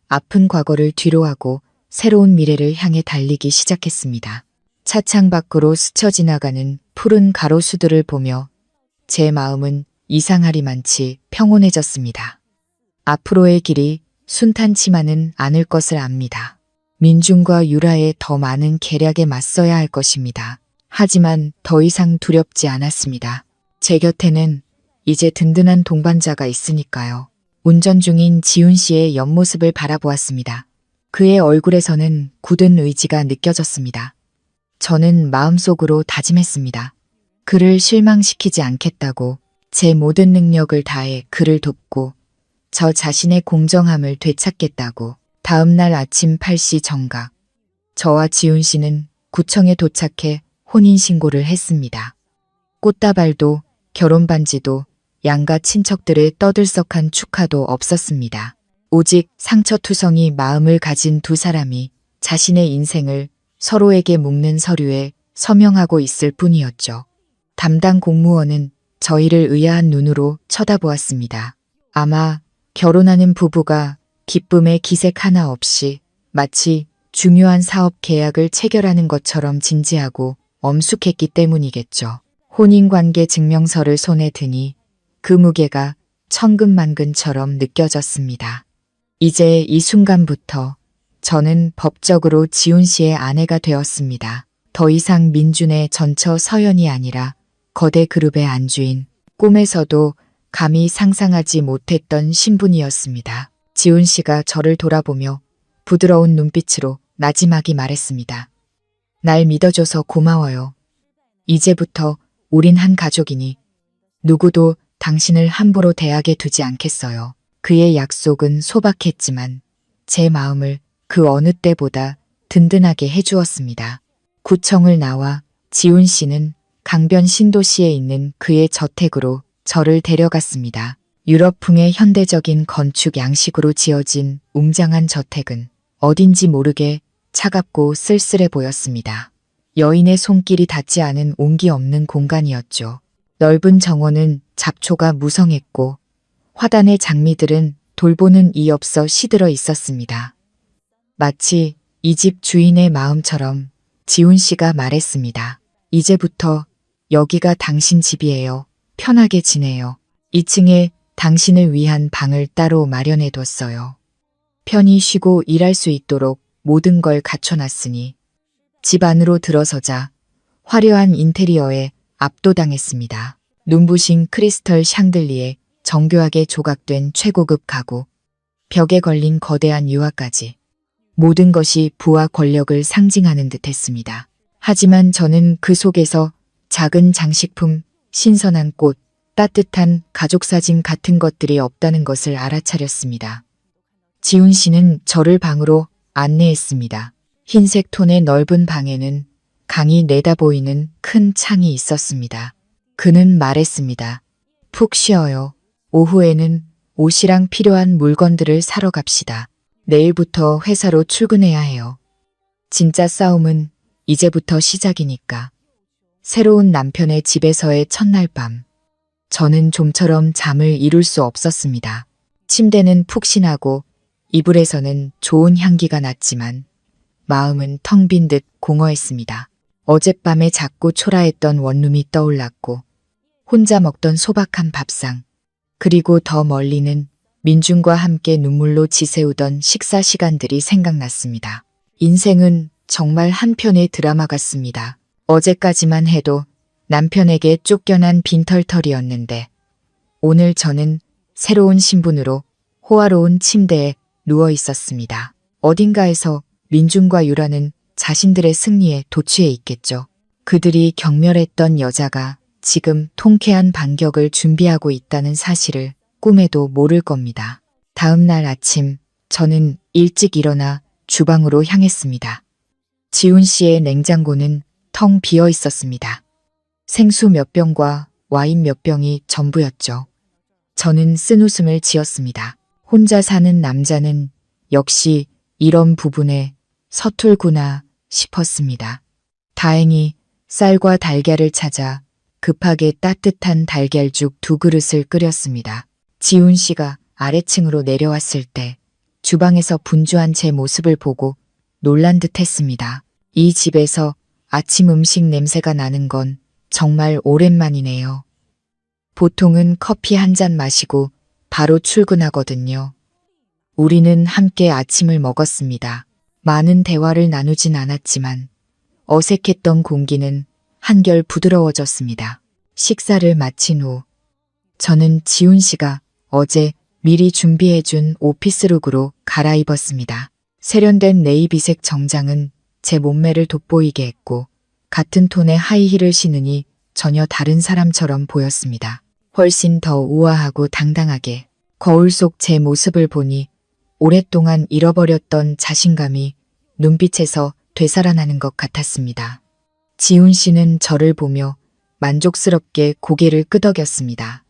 아픈 과거를 뒤로하고 새로운 미래를 향해 달리기 시작했습니다. 차창 밖으로 스쳐 지나가는 푸른 가로수들을 보며 제 마음은 이상하리만치 평온해졌습니다. 앞으로의 길이 순탄치만은 않을 것을 압니다. 민준과 유라의 더 많은 계략에 맞서야 할 것입니다. 하지만 더 이상 두렵지 않았습니다. 제 곁에는 이제 든든한 동반자가 있으니까요. 운전 중인 지훈 씨의 옆모습을 바라보았습니다. 그의 얼굴에서는 굳은 의지가 느껴졌습니다. 저는 마음속으로 다짐했습니다. 그를 실망시키지 않겠다고, 제 모든 능력을 다해 그를 돕고 저 자신의 공정함을 되찾겠다고. 다음 날 아침 8시 정각, 저와 지훈 씨는 구청에 도착해 혼인신고를 했습니다. 꽃다발도 결혼 반지도 양가 친척들의 떠들썩한 축하도 없었습니다. 오직 상처투성이 마음을 가진 두 사람이 자신의 인생을 서로에게 묻는 서류에 서명하고 있을 뿐이었죠. 담당 공무원은 저희를 의아한 눈으로 쳐다보았습니다. 아마 결혼하는 부부가 기쁨의 기색 하나 없이 마치 중요한 사업 계약을 체결하는 것처럼 진지하고 엄숙했기 때문이겠죠. 혼인관계 증명서를 손에 드니 그 무게가 천근만근처럼 느껴졌습니다. 이제 이 순간부터 저는 법적으로 지훈 씨의 아내가 되었습니다. 더 이상 민준의 전처 서연이 아니라 거대 그룹의 안주인, 꿈에서도 감히 상상하지 못했던 신분이었습니다. 지훈 씨가 저를 돌아보며 부드러운 눈빛으로 나지막이 말했습니다. 날 믿어줘서 고마워요. 이제부터 우린 한 가족이니 누구도 당신을 함부로 대하게 두지 않겠어요. 그의 약속은 소박했지만 제 마음을 그 어느 때보다 든든하게 해주었습니다. 구청을 나와 지훈 씨는 강변 신도시에 있는 그의 저택으로 저를 데려갔습니다. 유럽풍의 현대적인 건축 양식으로 지어진 웅장한 저택은 어딘지 모르게 차갑고 쓸쓸해 보였습니다. 여인의 손길이 닿지 않은 온기 없는 공간이었죠. 넓은 정원은 잡초가 무성했고 화단의 장미들은 돌보는 이 없어 시들어 있었습니다. 마치 이 집 주인의 마음처럼 지훈 씨가 말했습니다. 이제부터 여기가 당신 집이에요. 편하게 지내요. 2층에 당신을 위한 방을 따로 마련해뒀어요. 편히 쉬고 일할 수 있도록 모든 걸 갖춰놨으니 집 안으로 들어서자 화려한 인테리어에 압도당했습니다. 눈부신 크리스털 샹들리에 정교하게 조각된 최고급 가구, 벽에 걸린 거대한 유화까지 모든 것이 부와 권력을 상징하는 듯했습니다. 하지만 저는 그 속에서 작은 장식품, 신선한 꽃, 따뜻한 가족사진 같은 것들이 없다는 것을 알아차렸습니다. 지훈 씨는 저를 방으로 안내했습니다. 흰색 톤의 넓은 방에는 강이 내다보이는 큰 창이 있었습니다. 그는 말했습니다. 푹 쉬어요. 오후에는 옷이랑 필요한 물건들을 사러 갑시다. 내일부터 회사로 출근해야 해요. 진짜 싸움은 이제부터 시작이니까. 새로운 남편의 집에서의 첫날 밤. 저는 좀처럼 잠을 이룰 수 없었습니다. 침대는 푹신하고 이불에서는 좋은 향기가 났지만 마음은 텅 빈 듯 공허했습니다. 어젯밤에 자꾸 초라했던 원룸이 떠올랐고 혼자 먹던 소박한 밥상, 그리고 더 멀리는 민준과 함께 눈물로 지새우던 식사 시간들이 생각났습니다. 인생은 정말 한 편의 드라마 같습니다. 어제까지만 해도 남편에게 쫓겨난 빈털털이었는데 오늘 저는 새로운 신분으로 호화로운 침대에 누워 있었습니다. 어딘가에서 민준과 유라는 자신들의 승리에 도취해 있겠죠. 그들이 경멸했던 여자가 지금 통쾌한 반격을 준비하고 있다는 사실을 꿈에도 모를 겁니다. 다음 날 아침 저는 일찍 일어나 주방으로 향했습니다. 지훈 씨의 냉장고는 텅 비어 있었습니다. 생수 몇 병과 와인 몇 병이 전부였죠. 저는 쓴웃음을 지었습니다. 혼자 사는 남자는 역시 이런 부분에 서툴구나 싶었습니다. 다행히 쌀과 달걀을 찾아 급하게 따뜻한 달걀죽 2그릇을 끓였습니다. 지훈 씨가 아래층으로 내려왔을 때 주방에서 분주한 제 모습을 보고 놀란 듯 했습니다. 이 집에서 아침 음식 냄새가 나는 건 정말 오랜만이네요. 보통은 커피 한 잔 마시고 바로 출근하거든요. 우리는 함께 아침을 먹었습니다. 많은 대화를 나누진 않았지만 어색했던 공기는 한결 부드러워졌습니다. 식사를 마친 후 저는 지훈 씨가 어제 미리 준비해준 오피스룩으로 갈아입었습니다. 세련된 네이비색 정장은 제 몸매를 돋보이게 했고 같은 톤의 하이힐을 신으니 전혀 다른 사람처럼 보였습니다. 훨씬 더 우아하고 당당하게 거울 속 제 모습을 보니 오랫동안 잃어버렸던 자신감이 눈빛에서 되살아나는 것 같았습니다. 지훈 씨는 저를 보며 만족스럽게 고개를 끄덕였습니다.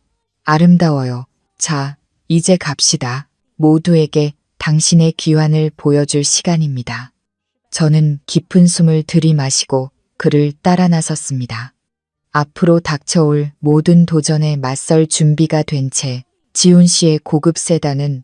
아름다워요. 자, 이제 갑시다. 모두에게 당신의 귀환을 보여줄 시간입니다. 저는 깊은 숨을 들이마시고 그를 따라 나섰습니다. 앞으로 닥쳐올 모든 도전에 맞설 준비가 된 채 지훈 씨의 고급 세단은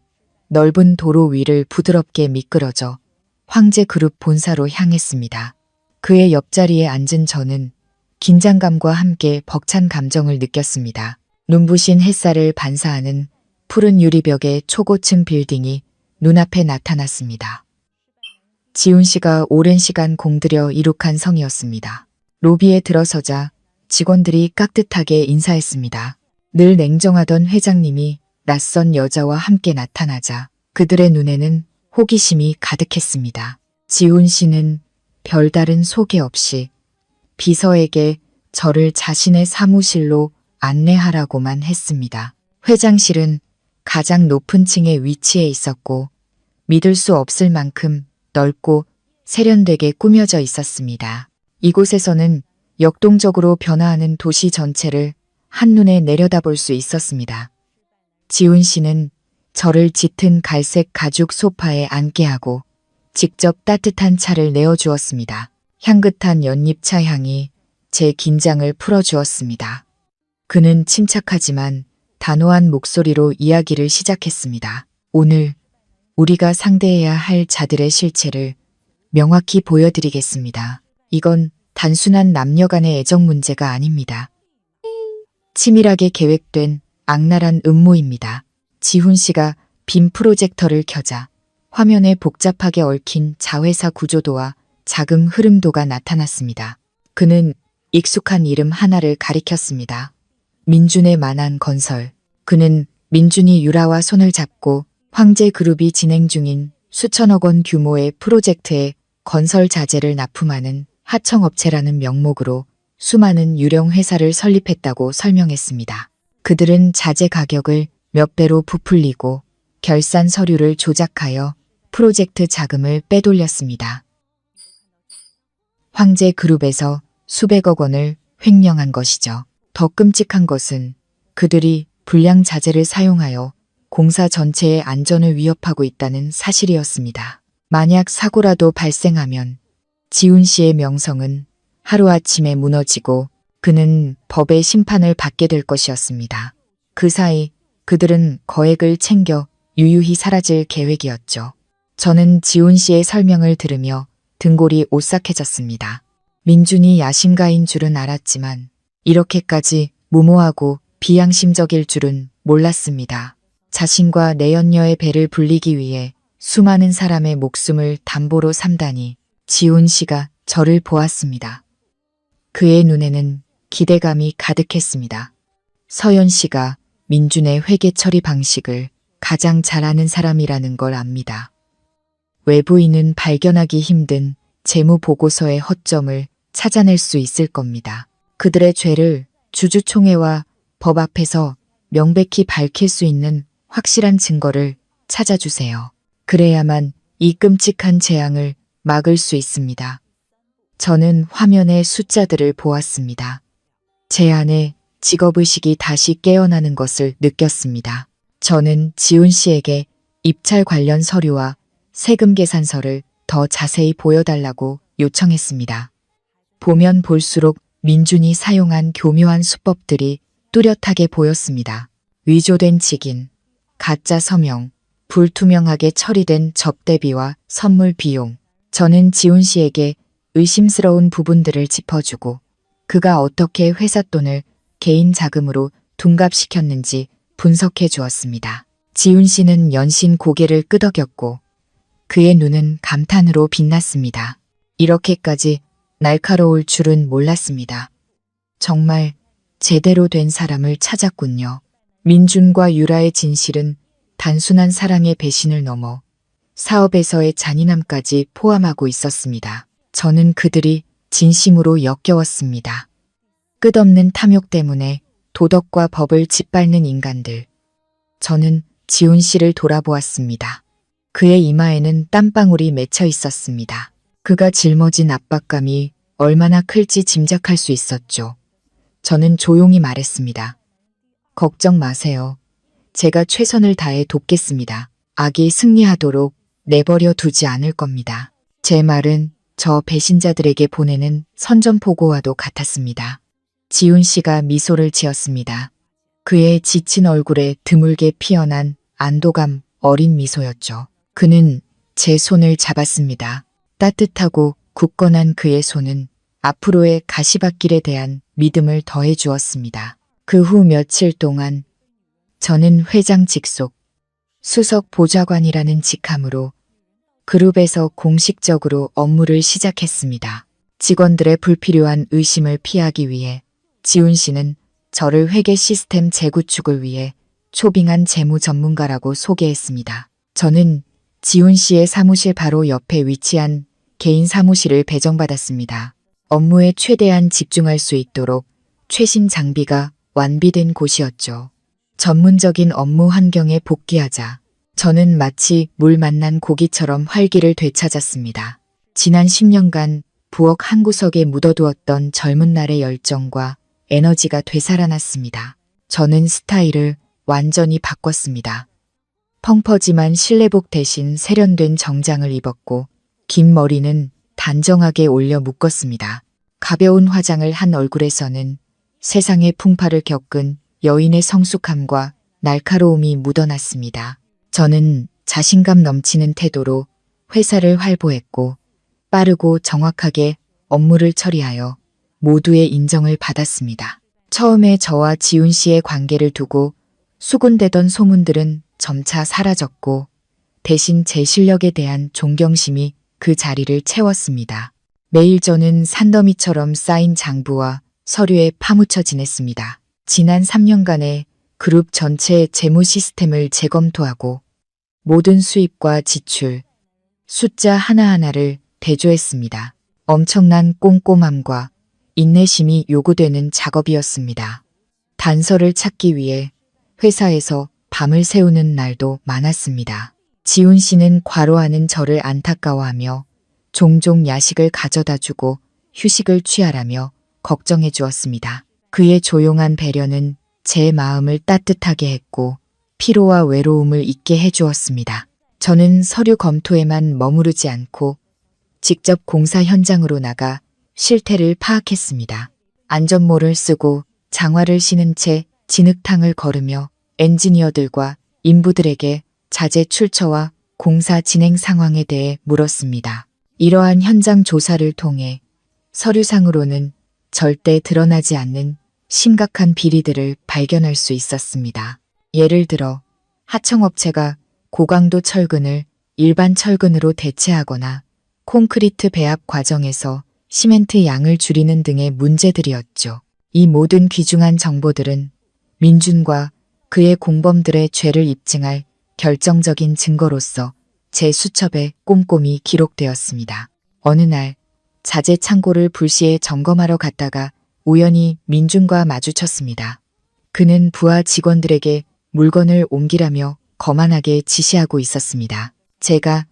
넓은 도로 위를 부드럽게 미끄러져 황제그룹 본사로 향했습니다. 그의 옆자리에 앉은 저는 긴장감과 함께 벅찬 감정을 느꼈습니다. 눈부신 햇살을 반사하는 푸른 유리벽의 초고층 빌딩이 눈앞에 나타났습니다. 지훈 씨가 오랜 시간 공들여 이룩한 성이었습니다. 로비에 들어서자 직원들이 깍듯하게 인사했습니다. 늘 냉정하던 회장님이 낯선 여자와 함께 나타나자 그들의 눈에는 호기심이 가득했습니다. 지훈 씨는 별다른 소개 없이 비서에게 저를 자신의 사무실로 안내하라고만 했습니다. 회장실은 가장 높은 층에 위치해 있었고 믿을 수 없을 만큼 넓고 세련되게 꾸며져 있었습니다. 이곳에서는 역동적으로 변화하는 도시 전체를 한눈에 내려다볼 수 있었습니다. 지훈 씨는 저를 짙은 갈색 가죽 소파에 앉게 하고 직접 따뜻한 차를 내어주었습니다. 향긋한 연잎차 향이 제 긴장을 풀어주었습니다. 그는 침착하지만 단호한 목소리로 이야기를 시작했습니다. 오늘 우리가 상대해야 할 자들의 실체를 명확히 보여드리겠습니다. 이건 단순한 남녀 간의 애정 문제가 아닙니다. 치밀하게 계획된 악랄한 음모입니다. 지훈 씨가 빔 프로젝터를 켜자 화면에 복잡하게 얽힌 자회사 구조도와 자금 흐름도가 나타났습니다. 그는 익숙한 이름 하나를 가리켰습니다. 민준의 만한 건설. 그는 민준이 유라와 손을 잡고 황제그룹이 진행 중인 수천억 원 규모의 프로젝트에 건설 자재를 납품하는 하청업체라는 명목으로 수많은 유령 회사를 설립했다고 설명했습니다. 그들은 자재 가격을 몇 배로 부풀리고 결산 서류를 조작하여 프로젝트 자금을 빼돌렸습니다. 황제그룹에서 수백억 원을 횡령한 것이죠. 더 끔찍한 것은 그들이 불량 자재를 사용하여 공사 전체의 안전을 위협하고 있다는 사실이었습니다. 만약 사고라도 발생하면 지훈 씨의 명성은 하루아침에 무너지고 그는 법의 심판을 받게 될 것이었습니다. 그 사이 그들은 거액을 챙겨 유유히 사라질 계획이었죠. 저는 지훈 씨의 설명을 들으며 등골이 오싹해졌습니다. 민준이 야심가인 줄은 알았지만 이렇게까지 무모하고 비양심적일 줄은 몰랐습니다. 자신과 내연녀의 배를 불리기 위해 수많은 사람의 목숨을 담보로 삼다니 지훈 씨가 저를 보았습니다. 그의 눈에는 기대감이 가득했습니다. 서연 씨가 민준의 회계 처리 방식을 가장 잘 아는 사람이라는 걸 압니다. 외부인은 발견하기 힘든 재무 보고서의 허점을 찾아낼 수 있을 겁니다. 그들의 죄를 주주총회와 법 앞에서 명백히 밝힐 수 있는 확실한 증거를 찾아주세요. 그래야만 이 끔찍한 재앙을 막을 수 있습니다. 저는 화면의 숫자들을 보았습니다. 제 안에 직업의식이 다시 깨어나는 것을 느꼈습니다. 저는 지훈 씨에게 입찰 관련 서류와 세금 계산서를 더 자세히 보여달라고 요청했습니다. 보면 볼수록 민준이 사용한 교묘한 수법들이 뚜렷하게 보였습니다. 위조된 직인, 가짜 서명, 불투명하게 처리된 접대비와 선물 비용. 저는 지훈 씨에게 의심스러운 부분들을 짚어주고 그가 어떻게 회사 돈을 개인 자금으로 둔갑시켰는지 분석해 주었습니다. 지훈 씨는 연신 고개를 끄덕였고 그의 눈은 감탄으로 빛났습니다. 이렇게까지 날카로울 줄은 몰랐습니다. 정말 제대로 된 사람을 찾았군요. 민준과 유라의 진실은 단순한 사랑의 배신을 넘어 사업에서의 잔인함까지 포함하고 있었습니다. 저는 그들이 진심으로 역겨웠습니다. 끝없는 탐욕 때문에 도덕과 법을 짓밟는 인간들. 저는 지훈 씨를 돌아보았습니다. 그의 이마에는 땀방울이 맺혀 있었습니다. 그가 짊어진 압박감이 얼마나 클지 짐작할 수 있었죠. 저는 조용히 말했습니다. 걱정 마세요. 제가 최선을 다해 돕겠습니다. 악이 승리하도록 내버려 두지 않을 겁니다. 제 말은 저 배신자들에게 보내는 선전포고와도 같았습니다. 지훈 씨가 미소를 지었습니다. 그의 지친 얼굴에 드물게 피어난 안도감 어린 미소였죠. 그는 제 손을 잡았습니다. 따뜻하고 굳건한 그의 손은 앞으로의 가시밭길에 대한 믿음을 더해 주었습니다. 그 후 며칠 동안 저는 회장 직속, 수석 보좌관이라는 직함으로 그룹에서 공식적으로 업무를 시작했습니다. 직원들의 불필요한 의심을 피하기 위해 지훈 씨는 저를 회계 시스템 재구축을 위해 초빙한 재무 전문가라고 소개했습니다. 저는 지훈 씨의 사무실 바로 옆에 위치한 개인 사무실을 배정받았습니다. 업무에 최대한 집중할 수 있도록 최신 장비가 완비된 곳이었죠. 전문적인 업무 환경에 복귀하자 저는 마치 물 만난 고기처럼 활기를 되찾았습니다. 지난 10년간 부엌 한 구석에 묻어두었던 젊은 날의 열정과 에너지가 되살아났습니다. 저는 스타일을 완전히 바꿨습니다. 펑퍼짐한 실내복 대신 세련된 정장을 입었고 긴 머리는 단정하게 올려 묶었습니다. 가벼운 화장을 한 얼굴에서는 세상의 풍파를 겪은 여인의 성숙함과 날카로움이 묻어났습니다. 저는 자신감 넘치는 태도로 회사를 활보했고 빠르고 정확하게 업무를 처리하여 모두의 인정을 받았습니다. 처음에 저와 지훈 씨의 관계를 두고 수군대던 소문들은 점차 사라졌고 대신 제 실력에 대한 존경심이 그 자리를 채웠습니다. 매일 저는 산더미처럼 쌓인 장부와 서류에 파묻혀 지냈습니다. 지난 3년간의 그룹 전체의 재무 시스템을 재검토하고 모든 수입과 지출, 숫자 하나하나를 대조했습니다. 엄청난 꼼꼼함과 인내심이 요구되는 작업이었습니다. 단서를 찾기 위해 회사에서 밤을 새우는 날도 많았습니다. 지훈 씨는 과로하는 저를 안타까워하며 종종 야식을 가져다 주고 휴식을 취하라며 걱정해 주었습니다. 그의 조용한 배려는 제 마음을 따뜻하게 했고 피로와 외로움을 잊게 해주었습니다. 저는 서류 검토에만 머무르지 않고 직접 공사 현장으로 나가 실태를 파악했습니다. 안전모를 쓰고 장화를 신은 채 진흙탕을 걸으며 엔지니어들과 인부들에게 자재 출처와 공사 진행 상황에 대해 물었습니다. 이러한 현장 조사를 통해 서류상으로는 절대 드러나지 않는 심각한 비리들을 발견할 수 있었습니다. 예를 들어 하청업체가 고강도 철근을 일반 철근으로 대체하거나 콘크리트 배합 과정에서 시멘트 양을 줄이는 등의 문제들이었죠. 이 모든 귀중한 정보들은 민준과 그의 공범들의 죄를 입증할 결정적인 증거로서 제 수첩에 꼼꼼히 기록되었습니다. 어느 날 자재 창고를 불시에 점검하러 갔다가 우연히 민준과 마주쳤습니다. 그는 부하 직원들에게 물건을 옮기라며 거만하게 지시하고 있었습니다. 제가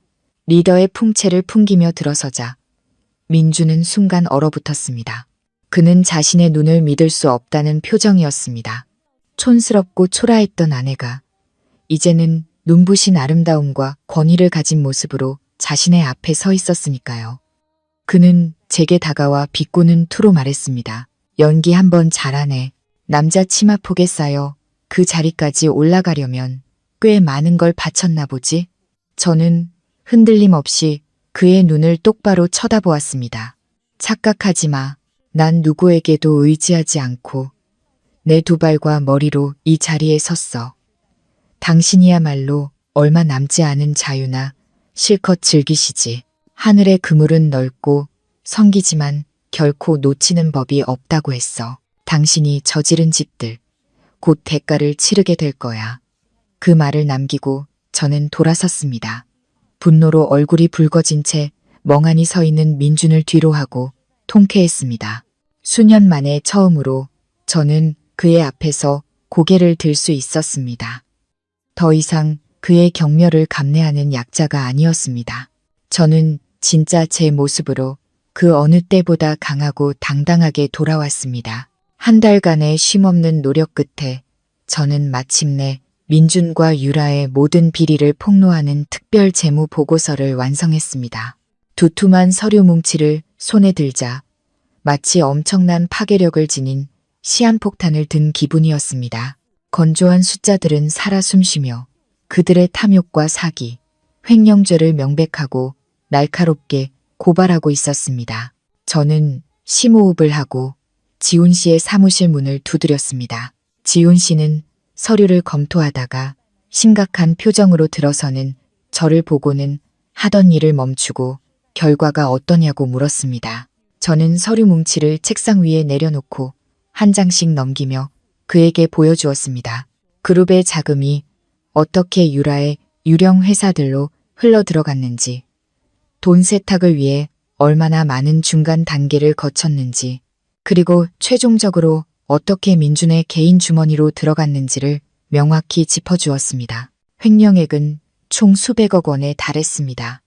리더의 풍채를 풍기며 들어서자 민준은 순간 얼어붙었습니다. 그는 자신의 눈을 믿을 수 없다는 표정이었습니다. 촌스럽고 초라했던 아내가 이제는 눈부신 아름다움과 권위를 가진 모습으로 자신의 앞에 서 있었으니까요. 그는 제게 다가와 비꼬는 투로 말했습니다. 연기 한번 잘하네. 남자 치마폭에 쌓여 그 자리까지 올라가려면 꽤 많은 걸 바쳤나 보지? 저는 흔들림 없이 그의 눈을 똑바로 쳐다보았습니다. 착각하지 마. 난 누구에게도 의지하지 않고 내 두 발과 머리로 이 자리에 섰어. 당신이야말로 얼마 남지 않은 자유나 실컷 즐기시지. 하늘의 그물은 넓고 성기지만 결코 놓치는 법이 없다고 했어. 당신이 저지른 짓들, 곧 대가를 치르게 될 거야. 그 말을 남기고 저는 돌아섰습니다. 분노로 얼굴이 붉어진 채 멍하니 서 있는 민준을 뒤로하고 통쾌했습니다. 수년 만에 처음으로 저는 그의 앞에서 고개를 들 수 있었습니다. 더 이상 그의 경멸을 감내하는 약자가 아니었습니다. 저는 진짜 제 모습으로 그 어느 때보다 강하고 당당하게 돌아왔습니다. 한 달간의 쉼없는 노력 끝에 저는 마침내 민준과 유라의 모든 비리를 폭로하는 특별 재무 보고서를 완성했습니다. 두툼한 서류 뭉치를 손에 들자 마치 엄청난 파괴력을 지닌 시한폭탄을 든 기분이었습니다. 건조한 숫자들은 살아 숨쉬며 그들의 탐욕과 사기, 횡령죄를 명백하고 날카롭게 고발하고 있었습니다. 저는 심호흡을 하고 지훈 씨의 사무실 문을 두드렸습니다. 지훈 씨는 서류를 검토하다가 심각한 표정으로 들어서는 저를 보고는 하던 일을 멈추고 결과가 어떠냐고 물었습니다. 저는 서류 뭉치를 책상 위에 내려놓고 한 장씩 넘기며 그에게 보여주었습니다. 그룹의 자금이 어떻게 유라의 유령 회사들로 흘러 들어갔는지, 돈 세탁을 위해 얼마나 많은 중간 단계를 거쳤는지, 그리고 최종적으로 어떻게 민준의 개인 주머니로 들어갔는지를 명확히 짚어주었습니다. 횡령액은 총 수백억 원에 달했습니다.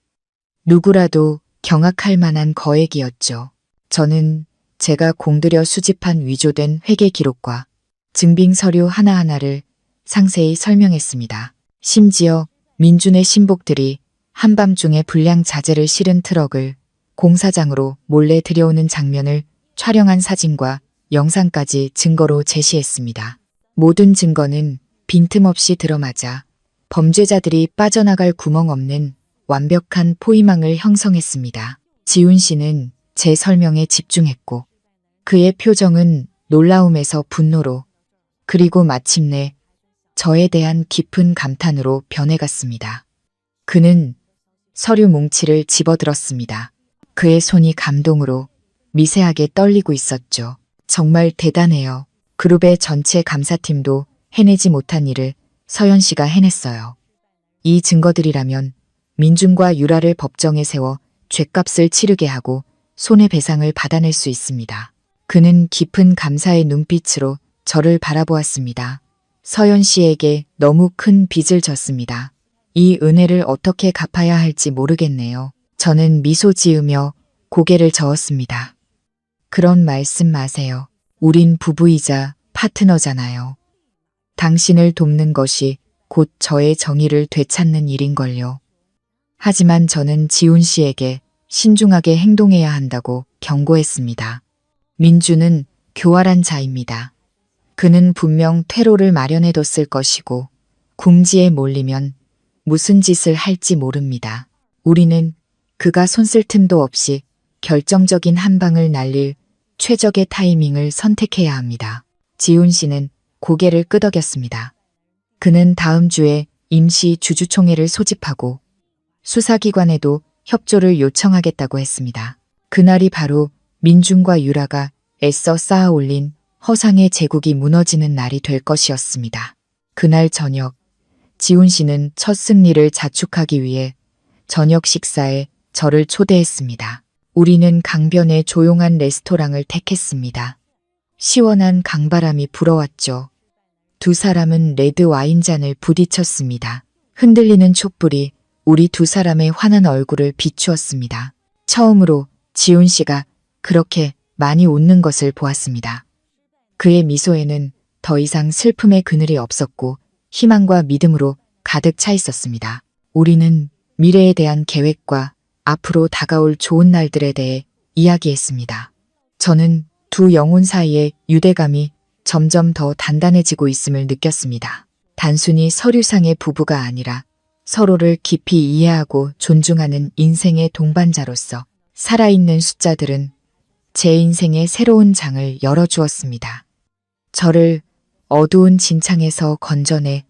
누구라도 경악할 만한 거액이었죠. 저는 제가 공들여 수집한 위조된 회계 기록과 증빙 서류 하나하나를 상세히 설명했습니다. 심지어 민준의 신복들이 한밤중에 불량 자재를 실은 트럭을 공사장으로 몰래 들여오는 장면을 촬영한 사진과 영상까지 증거로 제시했습니다. 모든 증거는 빈틈없이 들어맞아 범죄자들이 빠져나갈 구멍 없는 완벽한 포위망을 형성했습니다. 지훈 씨는 제 설명에 집중했고 그의 표정은 놀라움에서 분노로 그리고 마침내 저에 대한 깊은 감탄으로 변해갔습니다. 그는 서류 뭉치를 집어들었습니다. 그의 손이 감동으로 미세하게 떨리고 있었죠. 정말 대단해요. 그룹의 전체 감사팀도 해내지 못한 일을 서연 씨가 해냈어요. 이 증거들이라면 민준과 유라를 법정에 세워 죗값을 치르게 하고 손해배상을 받아낼 수 있습니다. 그는 깊은 감사의 눈빛으로 저를 바라보았습니다. 서연 씨에게 너무 큰 빚을 졌습니다. 이 은혜를 어떻게 갚아야 할지 모르겠네요. 저는 미소 지으며 고개를 저었습니다. 그런 말씀 마세요. 우린 부부이자 파트너잖아요. 당신을 돕는 것이 곧 저의 정의를 되찾는 일인걸요. 하지만 저는 지훈 씨에게 신중하게 행동해야 한다고 경고했습니다. 민주는 교활한 자입니다. 그는 분명 퇴로를 마련해뒀을 것이고 궁지에 몰리면 무슨 짓을 할지 모릅니다. 우리는 그가 손쓸 틈도 없이 결정적인 한 방을 날릴 최적의 타이밍을 선택해야 합니다. 지훈 씨는 고개를 끄덕였습니다. 그는 다음 주에 임시 주주총회를 소집하고 수사기관에도 협조를 요청하겠다고 했습니다. 그날이 바로 민준과 유라가 애써 쌓아 올린 허상의 제국이 무너지는 날이 될 것이었습니다. 그날 저녁, 지훈 씨는 첫 승리를 자축하기 위해 저녁 식사에 저를 초대했습니다. 우리는 강변의 조용한 레스토랑을 택했습니다. 시원한 강바람이 불어왔죠. 두 사람은 레드 와인잔을 부딪혔습니다. 흔들리는 촛불이 우리 두 사람의 환한 얼굴을 비추었습니다. 처음으로 지훈 씨가 그렇게 많이 웃는 것을 보았습니다. 그의 미소에는 더 이상 슬픔의 그늘이 없었고 희망과 믿음으로 가득 차 있었습니다. 우리는 미래에 대한 계획과 앞으로 다가올 좋은 날들에 대해 이야기했습니다. 저는 두 영혼 사이의 유대감이 점점 더 단단해지고 있음을 느꼈습니다. 단순히 서류상의 부부가 아니라 서로를 깊이 이해하고 존중하는 인생의 동반자로서 살아있는 숫자들은 제 인생의 새로운 장을 열어주었습니다. 저를 어두운 진창에서 건져내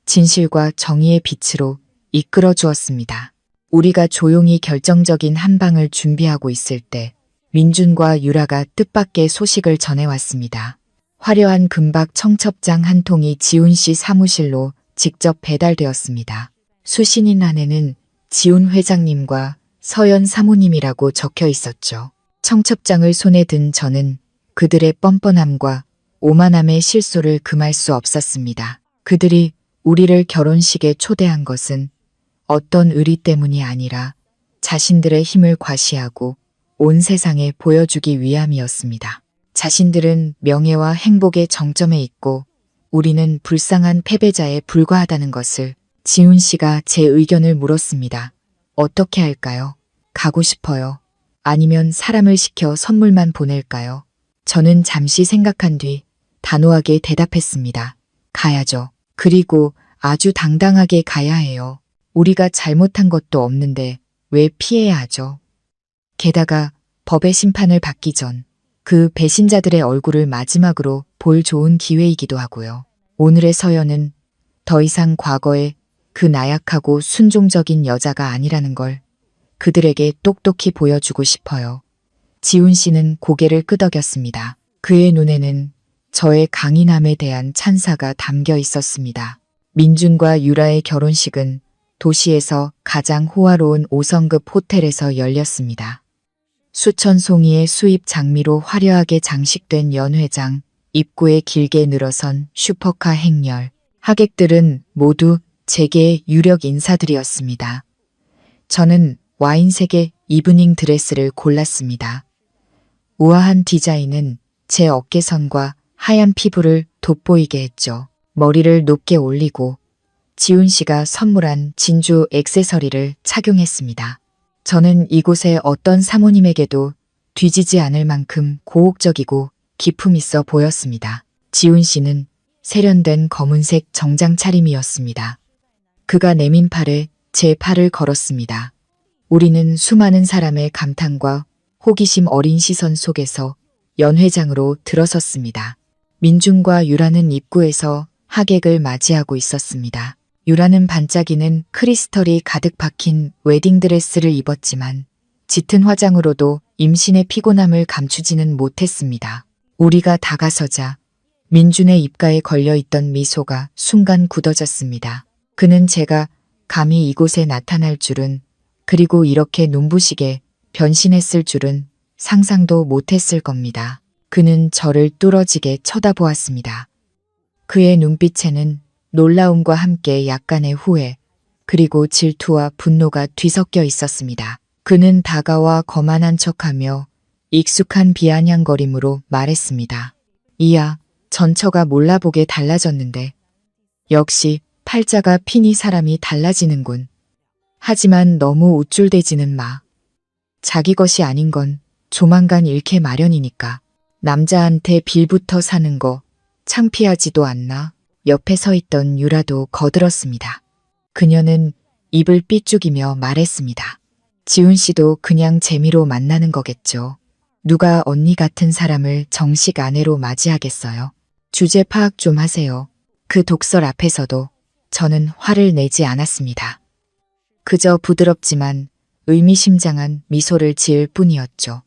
진실과 정의의 빛으로 이끌어 주었습니다. 우리가 조용히 결정적인 한 방을 준비하고 있을 때 민준과 유라가 뜻밖의 소식을 전해왔습니다. 화려한 금박 청첩장 한 통이 지훈 씨 사무실로 직접 배달되었습니다. 수신인 안에는 지훈 회장님과 서연 사모님이라고 적혀 있었죠. 청첩장을 손에 든 저는 그들의 뻔뻔함과 오만함의 실소를 금할 수 없었습니다. 그들이 우리를 결혼식에 초대한 것은 어떤 의리 때문이 아니라 자신들의 힘을 과시하고 온 세상에 보여주기 위함이었습니다. 자신들은 명예와 행복의 정점에 있고 우리는 불쌍한 패배자에 불과하다는 것을. 지훈 씨가 제 의견을 물었습니다. 어떻게 할까요? 가고 싶어요. 아니면 사람을 시켜 선물만 보낼까요? 저는 잠시 생각한 뒤 단호하게 대답했습니다. 가야죠. 그리고 아주 당당하게 가야 해요. 우리가 잘못한 것도 없는데 왜 피해야 하죠? 게다가 법의 심판을 받기 전 그 배신자들의 얼굴을 마지막으로 볼 좋은 기회이기도 하고요. 오늘의 서연은 더 이상 과거의 그 나약하고 순종적인 여자가 아니라는 걸 그들에게 똑똑히 보여주고 싶어요. 지훈 씨는 고개를 끄덕였습니다. 그의 눈에는 저의 강인함에 대한 찬사가 담겨 있었습니다. 민준과 유라의 결혼식은 도시에서 가장 호화로운 5성급 호텔에서 열렸습니다. 수천 송이의 수입 장미로 화려하게 장식된 연회장, 입구에 길게 늘어선 슈퍼카 행렬, 하객들은 모두 제게 유력 인사들이었습니다. 저는 와인색의 이브닝 드레스를 골랐습니다. 우아한 디자인은 제 어깨선과 하얀 피부를 돋보이게 했죠. 머리를 높게 올리고 지훈 씨가 선물한 진주 액세서리를 착용했습니다. 저는 이곳의 어떤 사모님에게도 뒤지지 않을 만큼 고혹적이고 기품 있어 보였습니다. 지훈 씨는 세련된 검은색 정장 차림이었습니다. 그가 내민 팔에 제 팔을 걸었습니다. 우리는 수많은 사람의 감탄과 호기심 어린 시선 속에서 연 회장으로 들어섰습니다. 민준과 유라는 입구에서 하객을 맞이하고 있었습니다. 유라는 반짝이는 크리스털이 가득 박힌 웨딩드레스를 입었지만 짙은 화장으로도 임신의 피곤함을 감추지는 못했습니다. 우리가 다가서자 민준의 입가에 걸려있던 미소가 순간 굳어졌습니다. 그는 제가 감히 이곳에 나타날 줄은, 그리고 이렇게 눈부시게 변신했을 줄은 상상도 못했을 겁니다. 그는 저를 뚫어지게 쳐다보았습니다. 그의 눈빛에는 놀라움과 함께 약간의 후회, 그리고 질투와 분노가 뒤섞여 있었습니다. 그는 다가와 거만한 척하며 익숙한 비아냥거림으로 말했습니다. 이야, 전처가 몰라보게 달라졌는데. 역시 팔자가 피니 사람이 달라지는군. 하지만 너무 우쭐대지는 마. 자기 것이 아닌 건 조만간 잃게 마련이니까. 남자한테 빌부터 사는 거 창피하지도 않나? 옆에 서 있던 유라도 거들었습니다. 그녀는 입을 삐죽이며 말했습니다. 지훈 씨도 그냥 재미로 만나는 거겠죠. 누가 언니 같은 사람을 정식 아내로 맞이하겠어요. 주제 파악 좀 하세요. 그 독설 앞에서도 저는 화를 내지 않았습니다. 그저 부드럽지만 의미심장한 미소를 지을 뿐이었죠.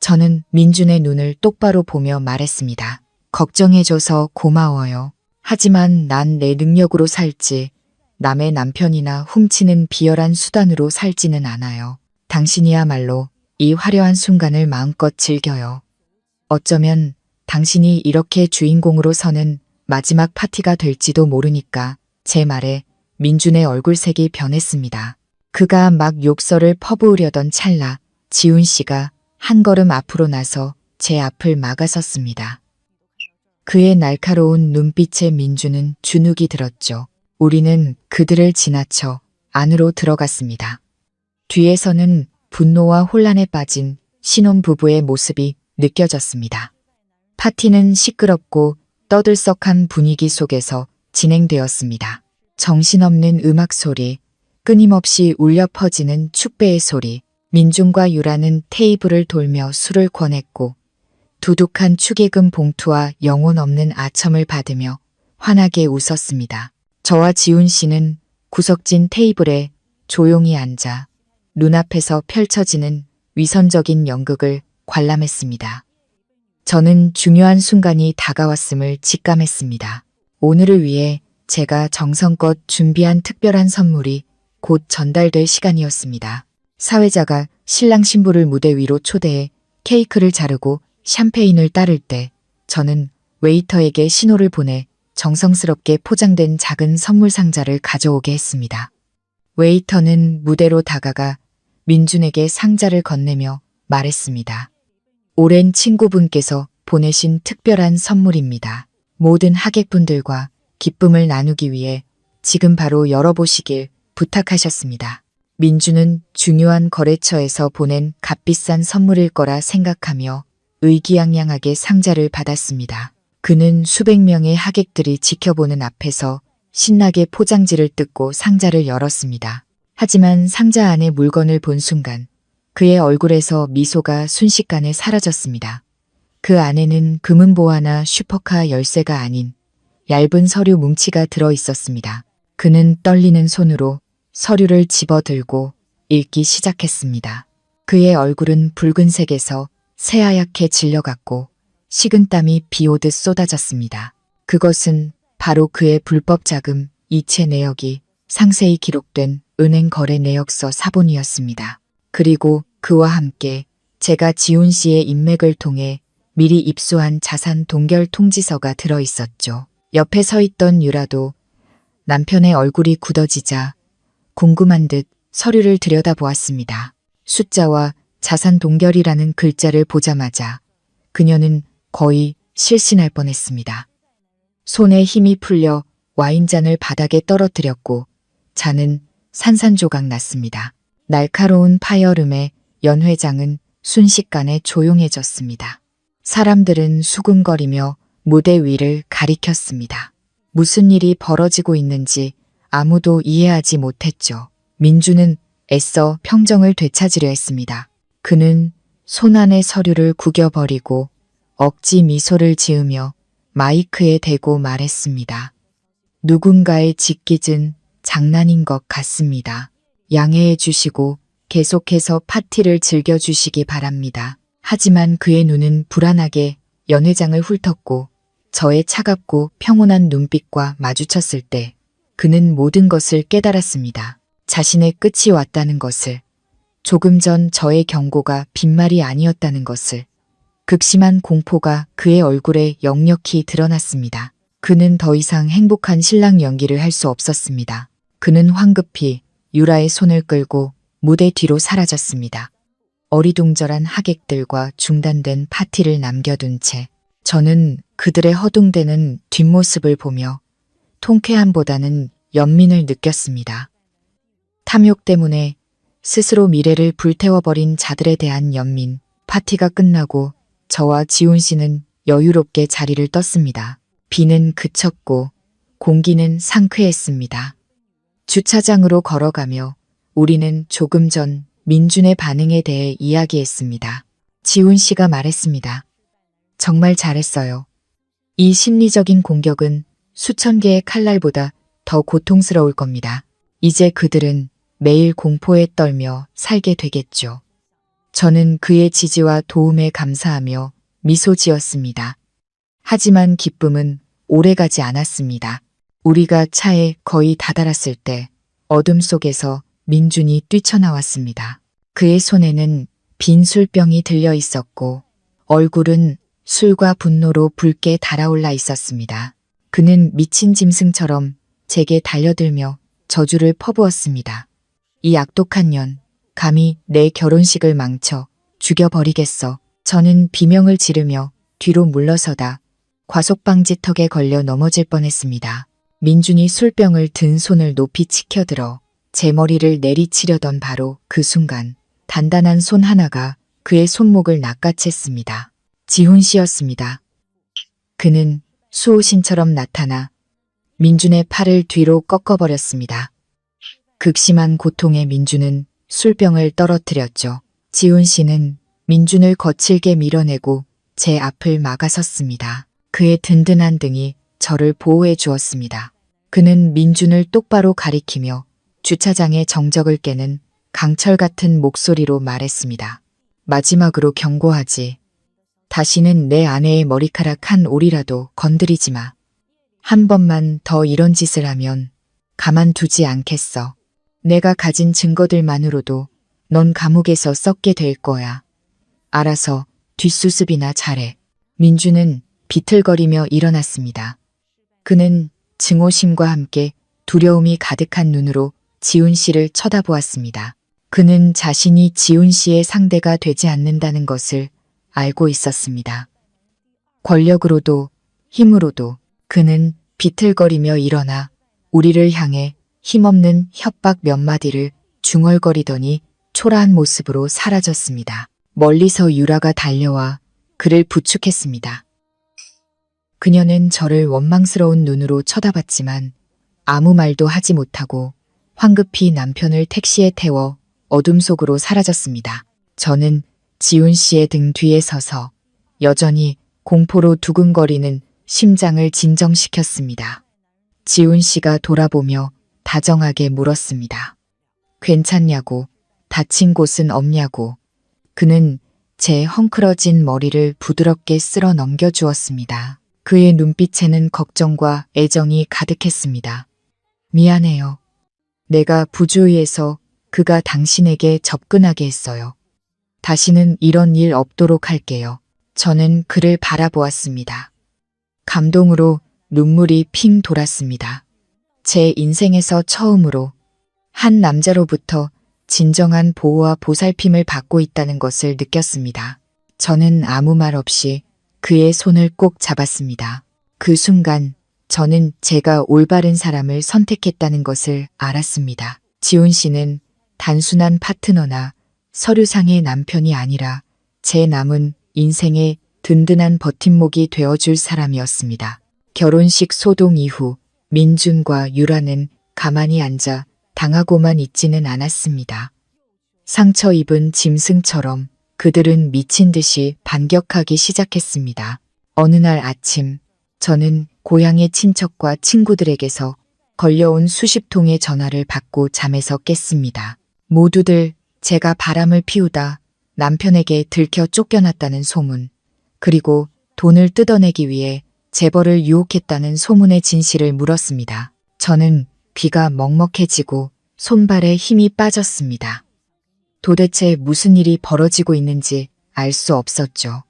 저는 민준의 눈을 똑바로 보며 말했습니다. 걱정해줘서 고마워요. 하지만 난 내 능력으로 살지 남의 남편이나 훔치는 비열한 수단으로 살지는 않아요. 당신이야말로 이 화려한 순간을 마음껏 즐겨요. 어쩌면 당신이 이렇게 주인공으로 서는 마지막 파티가 될지도 모르니까. 제 말에 민준의 얼굴색이 변했습니다. 그가 막 욕설을 퍼부으려던 찰나 지훈 씨가 한 걸음 앞으로 나서 제 앞을 막아섰습니다. 그의 날카로운 눈빛에 민준은 주눅이 들었죠. 우리는 그들을 지나쳐 안으로 들어갔습니다. 뒤에서는 분노와 혼란에 빠진 신혼부부의 모습이 느껴졌습니다. 파티는 시끄럽고 떠들썩한 분위기 속에서 진행되었습니다. 정신없는 음악 소리, 끊임없이 울려 퍼지는 축배의 소리, 민준과 유라는 테이블을 돌며 술을 권했고 두둑한 축의금 봉투와 영혼 없는 아첨을 받으며 환하게 웃었습니다. 저와 지훈 씨는 구석진 테이블에 조용히 앉아 눈앞에서 펼쳐지는 위선적인 연극을 관람했습니다. 저는 중요한 순간이 다가왔음을 직감했습니다. 오늘을 위해 제가 정성껏 준비한 특별한 선물이 곧 전달될 시간이었습니다. 사회자가 신랑 신부를 무대 위로 초대해 케이크를 자르고 샴페인을 따를 때 저는 웨이터에게 신호를 보내 정성스럽게 포장된 작은 선물 상자를 가져오게 했습니다. 웨이터는 무대로 다가가 민준에게 상자를 건네며 말했습니다. 오랜 친구분께서 보내신 특별한 선물입니다. 모든 하객분들과 기쁨을 나누기 위해 지금 바로 열어보시길 부탁하셨습니다. 민준은 중요한 거래처에서 보낸 값비싼 선물일 거라 생각하며 의기양양하게 상자를 받았습니다. 그는 수백 명의 하객들이 지켜보는 앞에서 신나게 포장지를 뜯고 상자를 열었습니다. 하지만 상자 안의 물건을 본 순간 그의 얼굴에서 미소가 순식간에 사라졌습니다. 그 안에는 금은보화나 슈퍼카 열쇠가 아닌 얇은 서류 뭉치가 들어 있었습니다. 그는 떨리는 손으로 서류를 집어들고 읽기 시작했습니다. 그의 얼굴은 붉은색에서 새하얗게 질려갔고 식은땀이 비오듯 쏟아졌습니다. 그것은 바로 그의 불법 자금 이체 내역이 상세히 기록된 은행 거래 내역서 사본이었습니다. 그리고 그와 함께 제가 지훈 씨의 인맥을 통해 미리 입수한 자산 동결 통지서가 들어 있었죠. 옆에 서 있던 유라도 남편의 얼굴이 굳어지자 궁금한 듯 서류를 들여다보았습니다. 숫자와 자산 동결이라는 글자를 보자마자 그녀는 거의 실신할 뻔했습니다. 손에 힘이 풀려 와인잔을 바닥에 떨어뜨렸고 잔은 산산조각 났습니다. 날카로운 파열음에 연 회장은 순식간에 조용해졌습니다. 사람들은 수군거리며 무대 위를 가리켰습니다. 무슨 일이 벌어지고 있는지 아무도 이해하지 못했죠. 민준은 애써 평정을 되찾으려 했습니다. 그는 손안의 서류를 구겨버리고 억지 미소를 지으며 마이크에 대고 말했습니다. 누군가의 짓궂은 장난인 것 같습니다. 양해해 주시고 계속해서 파티를 즐겨주시기 바랍니다. 하지만 그의 눈은 불안하게 연회장을 훑었고 저의 차갑고 평온한 눈빛과 마주쳤을 때 그는 모든 것을 깨달았습니다. 자신의 끝이 왔다는 것을, 조금 전 저의 경고가 빈말이 아니었다는 것을, 극심한 공포가 그의 얼굴에 역력히 드러났습니다. 그는 더 이상 행복한 신랑 연기를 할 수 없었습니다. 그는 황급히 유라의 손을 끌고 무대 뒤로 사라졌습니다. 어리둥절한 하객들과 중단된 파티를 남겨둔 채 저는 그들의 허둥대는 뒷모습을 보며 통쾌함보다는 연민을 느꼈습니다. 탐욕 때문에 스스로 미래를 불태워버린 자들에 대한 연민. 파티가 끝나고 저와 지훈 씨는 여유롭게 자리를 떴습니다. 비는 그쳤고 공기는 상쾌했습니다. 주차장으로 걸어가며 우리는 조금 전 민준의 반응에 대해 이야기했습니다. 지훈 씨가 말했습니다. 정말 잘했어요. 이 심리적인 공격은 수천 개의 칼날보다 더 고통스러울 겁니다. 이제 그들은 매일 공포에 떨며 살게 되겠죠. 저는 그의 지지와 도움에 감사하며 미소 지었습니다. 하지만 기쁨은 오래가지 않았습니다. 우리가 차에 거의 다다랐을 때 어둠 속에서 민준이 뛰쳐나왔습니다. 그의 손에는 빈 술병이 들려 있었고 얼굴은 술과 분노로 붉게 달아올라 있었습니다. 그는 미친 짐승처럼 제게 달려들며 저주를 퍼부었습니다. 이 악독한 년, 감히 내 결혼식을 망쳐 죽여버리겠어. 저는 비명을 지르며 뒤로 물러서다 과속방지턱에 걸려 넘어질 뻔했습니다. 민준이 술병을 든 손을 높이 치켜들어 제 머리를 내리치려던 바로 그 순간 단단한 손 하나가 그의 손목을 낚아챘습니다. 지훈 씨였습니다. 그는 수호신처럼 나타나 민준의 팔을 뒤로 꺾어버렸습니다. 극심한 고통에 민준은 술병을 떨어뜨렸죠. 지훈 씨는 민준을 거칠게 밀어내고 제 앞을 막아섰습니다. 그의 든든한 등이 저를 보호해 주었습니다. 그는 민준을 똑바로 가리키며 주차장의 정적을 깨는 강철 같은 목소리로 말했습니다. 마지막으로 경고하지. 다시는 내 아내의 머리카락 한 올이라도 건드리지 마. 한 번만 더 이런 짓을 하면 가만두지 않겠어. 내가 가진 증거들만으로도 넌 감옥에서 썩게 될 거야. 알아서 뒷수습이나 잘해. 민준은 비틀거리며 일어났습니다. 그는 증오심과 함께 두려움이 가득한 눈으로 지훈 씨를 쳐다보았습니다. 그는 자신이 지훈 씨의 상대가 되지 않는다는 것을 알고 있었습니다. 권력으로도 힘으로도 그는 비틀거리며 일어나 우리를 향해 힘없는 협박 몇 마디를 중얼거리더니 초라한 모습으로 사라졌습니다. 멀리서 유라가 달려와 그를 부축했습니다. 그녀는 저를 원망스러운 눈으로 쳐다봤지만 아무 말도 하지 못하고 황급히 남편을 택시에 태워 어둠 속으로 사라졌습니다. 저는 지훈 씨의 등 뒤에 서서 여전히 공포로 두근거리는 심장을 진정시켰습니다. 지훈 씨가 돌아보며 다정하게 물었습니다. 괜찮냐고, 다친 곳은 없냐고. 그는 제 헝클어진 머리를 부드럽게 쓸어 넘겨주었습니다. 그의 눈빛에는 걱정과 애정이 가득했습니다. 미안해요. 내가 부주의해서 그가 당신에게 접근하게 했어요. 다시는 이런 일 없도록 할게요. 저는 그를 바라보았습니다. 감동으로 눈물이 핑 돌았습니다. 제 인생에서 처음으로 한 남자로부터 진정한 보호와 보살핌을 받고 있다는 것을 느꼈습니다. 저는 아무 말 없이 그의 손을 꼭 잡았습니다. 그 순간 저는 제가 올바른 사람을 선택했다는 것을 알았습니다. 지훈 씨는 단순한 파트너나 서류상의 남편이 아니라 제 남은 인생의 든든한 버팀목이 되어줄 사람이었습니다. 결혼식 소동 이후 민준과 유라는 가만히 앉아 당하고만 있지는 않았습니다. 상처 입은 짐승처럼 그들은 미친 듯이 반격하기 시작했습니다. 어느 날 아침, 저는 고향의 친척과 친구들에게서 걸려온 수십 통의 전화를 받고 잠에서 깼습니다. 모두들 제가 바람을 피우다 남편에게 들켜 쫓겨났다는 소문, 그리고 돈을 뜯어내기 위해 재벌을 유혹했다는 소문의 진실을 물었습니다. 저는 귀가 먹먹해지고 손발에 힘이 빠졌습니다. 도대체 무슨 일이 벌어지고 있는지 알 수 없었죠.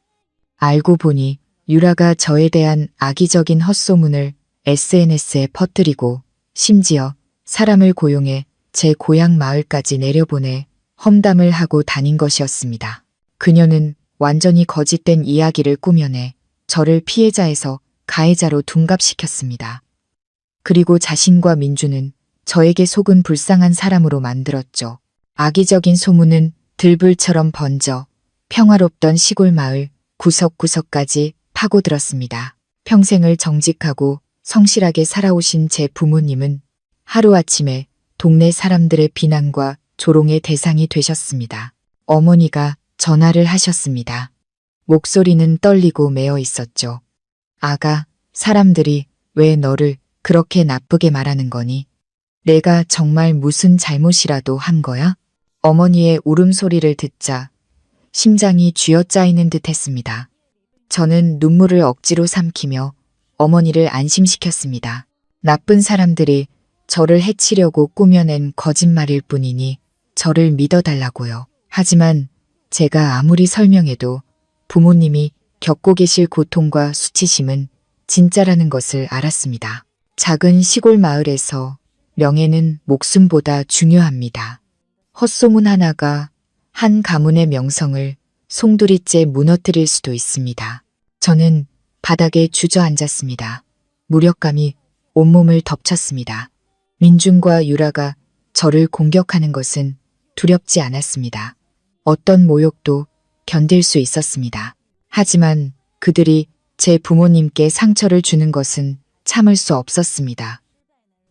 알고 보니 유라가 저에 대한 악의적인 헛소문을 SNS에 퍼뜨리고 심지어 사람을 고용해 제 고향 마을까지 내려보내 험담을 하고 다닌 것이었습니다. 그녀는 완전히 거짓된 이야기를 꾸며내 저를 피해자에서 가해자로 둔갑시켰습니다. 그리고 자신과 민주는 저에게 속은 불쌍한 사람으로 만들었죠. 악의적인 소문은 들불처럼 번져 평화롭던 시골 마을 구석구석까지 파고들었습니다. 평생을 정직하고 성실하게 살아오신 제 부모님은 하루아침에 동네 사람들의 비난과 조롱의 대상이 되셨습니다. 어머니가 전화를 하셨습니다. 목소리는 떨리고 매어 있었죠. 아가, 사람들이 왜 너를 그렇게 나쁘게 말하는 거니? 내가 정말 무슨 잘못이라도 한 거야? 어머니의 울음소리를 듣자 심장이 쥐어짜이는 듯 했습니다. 저는 눈물을 억지로 삼키며 어머니를 안심시켰습니다. 나쁜 사람들이 저를 해치려고 꾸며낸 거짓말일 뿐이니 저를 믿어달라고요. 하지만 제가 아무리 설명해도 부모님이 겪고 계실 고통과 수치심은 진짜라는 것을 알았습니다. 작은 시골 마을에서 명예는 목숨보다 중요합니다. 헛소문 하나가 한 가문의 명성을 송두리째 무너뜨릴 수도 있습니다. 저는 바닥에 주저앉았습니다. 무력감이 온몸을 덮쳤습니다. 민준과 유라가 저를 공격하는 것은 두렵지 않았습니다. 어떤 모욕도 견딜 수 있었습니다. 하지만 그들이 제 부모님께 상처를 주는 것은 참을 수 없었습니다.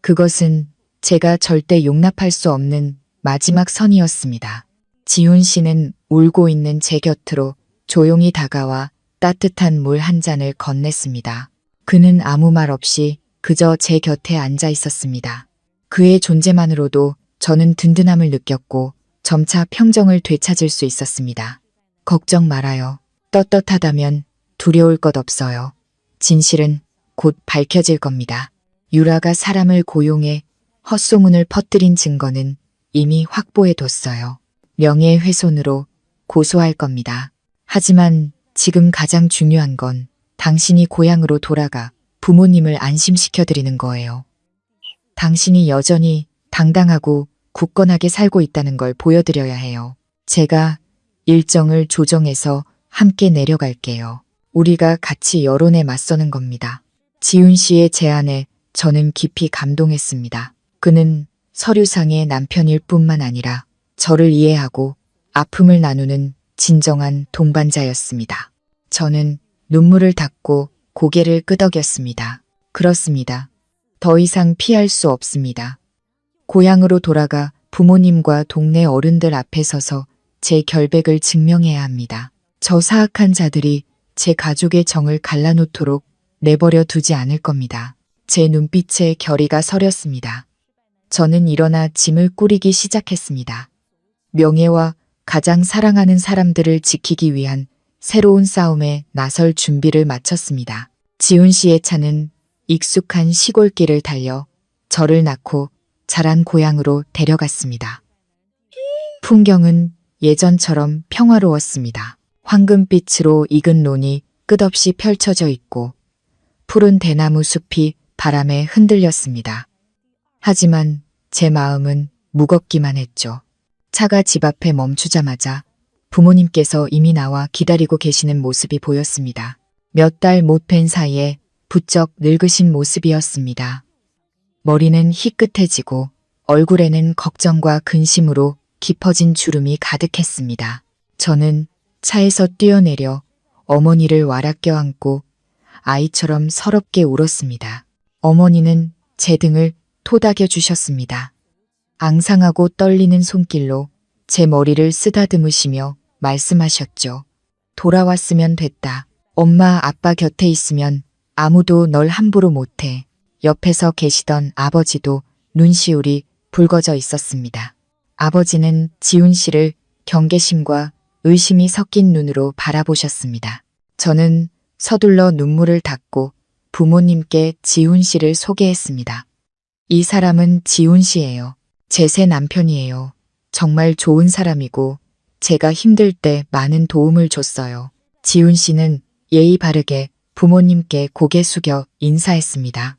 그것은 제가 절대 용납할 수 없는 마지막 선이었습니다. 지훈 씨는 울고 있는 제 곁으로 조용히 다가와 따뜻한 물 한 잔을 건넸습니다. 그는 아무 말 없이 그저 제 곁에 앉아 있었습니다. 그의 존재만으로도 저는 든든함을 느꼈고 점차 평정을 되찾을 수 있었습니다. 걱정 말아요. 떳떳하다면 두려울 것 없어요. 진실은 곧 밝혀질 겁니다. 유라가 사람을 고용해 헛소문을 퍼뜨린 증거는 이미 확보해뒀어요. 명예훼손으로 고소할 겁니다. 하지만 지금 가장 중요한 건 당신이 고향으로 돌아가 부모님을 안심시켜드리는 거예요. 당신이 여전히 당당하고 굳건하게 살고 있다는 걸 보여드려야 해요. 제가 일정을 조정해서 함께 내려갈게요. 우리가 같이 여론에 맞서는 겁니다. 지훈 씨의 제안에 저는 깊이 감동했습니다. 그는 서류상의 남편일 뿐만 아니라 저를 이해하고 아픔을 나누는 진정한 동반자였습니다. 저는 눈물을 닦고 고개를 끄덕였습니다. 그렇습니다. 더 이상 피할 수 없습니다. 고향으로 돌아가 부모님과 동네 어른들 앞에 서서 제 결백을 증명해야 합니다. 저 사악한 자들이 제 가족의 정을 갈라놓도록 내버려 두지 않을 겁니다. 제 눈빛에 결의가 서렸습니다. 저는 일어나 짐을 꾸리기 시작했습니다. 명예와 가장 사랑하는 사람들을 지키기 위한 새로운 싸움에 나설 준비를 마쳤습니다. 지훈 씨의 차는 익숙한 시골길을 달려 저를 낳고 자란 고향으로 데려갔습니다. 풍경은 예전처럼 평화로웠습니다. 황금빛으로 익은 논이 끝없이 펼쳐져 있고 푸른 대나무 숲이 바람에 흔들렸습니다. 하지만 제 마음은 무겁기만 했죠. 차가 집 앞에 멈추자마자 부모님께서 이미 나와 기다리고 계시는 모습이 보였습니다. 몇 달 못 뵌 사이에 부쩍 늙으신 모습이었습니다. 머리는 희끗해지고 얼굴에는 걱정과 근심으로 깊어진 주름이 가득했습니다. 저는 차에서 뛰어내려 어머니를 와락 껴안고 아이처럼 서럽게 울었습니다. 어머니는 제 등을 토닥여 주셨습니다. 앙상하고 떨리는 손길로 제 머리를 쓰다듬으시며 말씀하셨죠. 돌아왔으면 됐다. 엄마, 아빠 곁에 있으면 아무도 널 함부로 못해. 옆에서 계시던 아버지도 눈시울이 붉어져 있었습니다. 아버지는 지훈 씨를 경계심과 의심이 섞인 눈으로 바라보셨습니다. 저는 서둘러 눈물을 닦고 부모님께 지훈 씨를 소개했습니다. 이 사람은 지훈 씨예요. 제 새 남편이에요. 정말 좋은 사람이고 제가 힘들 때 많은 도움을 줬어요. 지훈 씨는 예의 바르게 부모님께 고개 숙여 인사했습니다.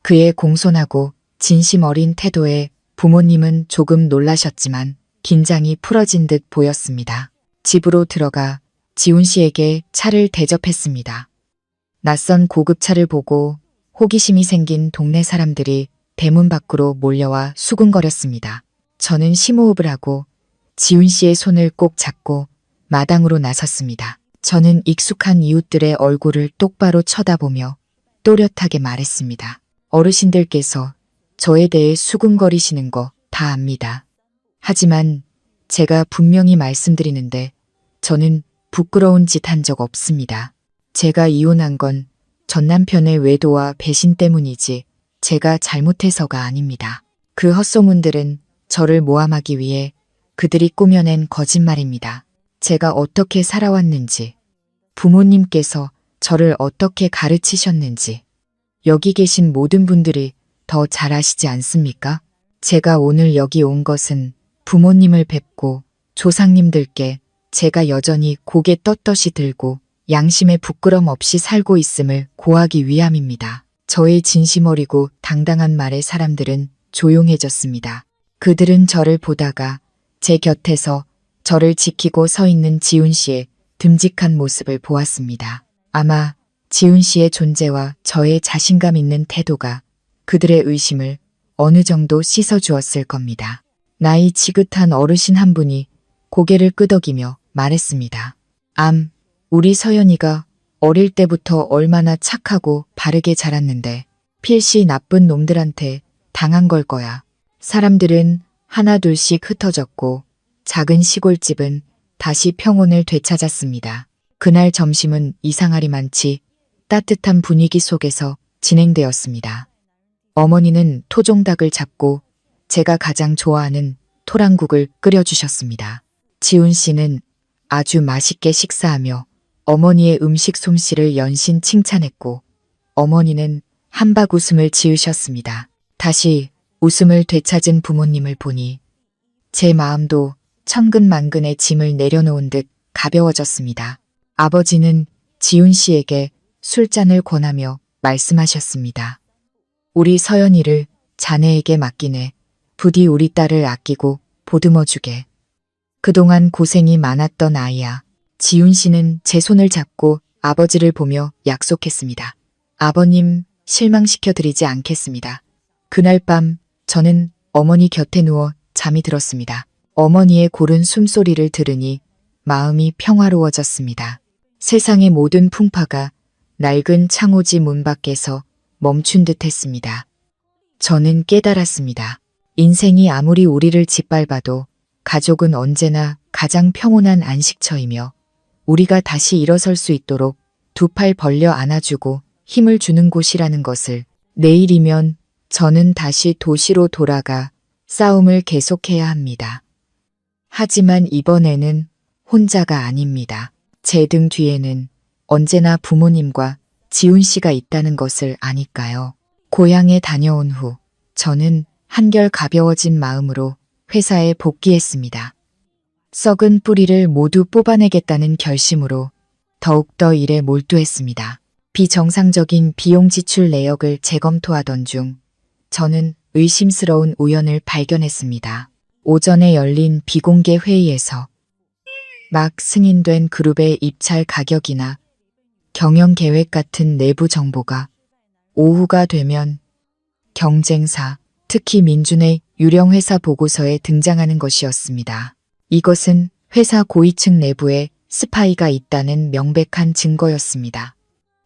그의 공손하고 진심 어린 태도에 부모님은 조금 놀라셨지만 긴장이 풀어진 듯 보였습니다. 집으로 들어가 지훈 씨에게 차를 대접했습니다. 낯선 고급차를 보고 호기심이 생긴 동네 사람들이 대문 밖으로 몰려와 수군거렸습니다. 저는 심호흡을 하고 지훈 씨의 손을 꼭 잡고 마당으로 나섰습니다. 저는 익숙한 이웃들의 얼굴을 똑바로 쳐다보며 또렷하게 말했습니다. 어르신들께서 저에 대해 수군거리시는 거 다 압니다. 하지만 제가 분명히 말씀드리는데 저는 부끄러운 짓 한 적 없습니다. 제가 이혼한 건 전 남편의 외도와 배신 때문이지 제가 잘못해서가 아닙니다. 그 헛소문들은 저를 모함하기 위해 그들이 꾸며낸 거짓말입니다. 제가 어떻게 살아왔는지, 부모님께서 저를 어떻게 가르치셨는지, 여기 계신 모든 분들이 더 잘 아시지 않습니까? 제가 오늘 여기 온 것은 부모님을 뵙고 조상님들께 제가 여전히 고개 떳떳이 들고 양심의 부끄럼 없이 살고 있음을 고하기 위함입니다. 저의 진심 어리고 당당한 말에 사람들은 조용해졌습니다. 그들은 저를 보다가 제 곁에서 저를 지키고 서 있는 지훈 씨의 듬직한 모습을 보았습니다. 아마 지훈 씨의 존재와 저의 자신감 있는 태도가 그들의 의심을 어느 정도 씻어주었을 겁니다. 나이 지긋한 어르신 한 분이 고개를 끄덕이며 말했습니다. 우리 서연이가 어릴 때부터 얼마나 착하고 바르게 자랐는데 필시 나쁜 놈들한테 당한 걸 거야. 사람들은 하나둘씩 흩어졌고 작은 시골집은 다시 평온을 되찾았습니다. 그날 점심은 이상하리만치 따뜻한 분위기 속에서 진행되었습니다. 어머니는 토종닭을 잡고 제가 가장 좋아하는 토랑국을 끓여주셨습니다. 지훈 씨는 아주 맛있게 식사하며 어머니의 음식 솜씨를 연신 칭찬했고 어머니는 한박 웃음을 지으셨습니다. 다시 웃음을 되찾은 부모님을 보니 제 마음도 천근만근의 짐을 내려놓은 듯 가벼워졌습니다. 아버지는 지훈 씨에게 술잔을 권하며 말씀하셨습니다. 우리 서연이를 자네에게 맡기네. 부디 우리 딸을 아끼고 보듬어주게. 그동안 고생이 많았던 아이야. 지훈 씨는 제 손을 잡고 아버지를 보며 약속했습니다. 아버님, 실망시켜드리지 않겠습니다. 그날 밤 저는 어머니 곁에 누워 잠이 들었습니다. 어머니의 고른 숨소리를 들으니 마음이 평화로워졌습니다. 세상의 모든 풍파가 낡은 창호지 문 밖에서 멈춘 듯 했습니다. 저는 깨달았습니다. 인생이 아무리 우리를 짓밟아도 가족은 언제나 가장 평온한 안식처이며 우리가 다시 일어설 수 있도록 두 팔 벌려 안아주고 힘을 주는 곳이라는 것을 내일이면 저는 다시 도시로 돌아가 싸움을 계속해야 합니다. 하지만 이번에는 혼자가 아닙니다. 제 등 뒤에는 언제나 부모님과 지훈 씨가 있다는 것을 아니까요. 고향에 다녀온 후 저는 한결 가벼워진 마음으로 회사에 복귀했습니다. 썩은 뿌리를 모두 뽑아내겠다는 결심으로 더욱더 일에 몰두했습니다. 비정상적인 비용 지출 내역을 재검토하던 중 저는 의심스러운 우연을 발견했습니다. 오전에 열린 비공개 회의에서 막 승인된 그룹의 입찰 가격이나 경영 계획 같은 내부 정보가 오후가 되면 경쟁사, 특히 민준의 유령 회사 보고서에 등장하는 것이었습니다. 이것은 회사 고위층 내부에 스파이가 있다는 명백한 증거였습니다.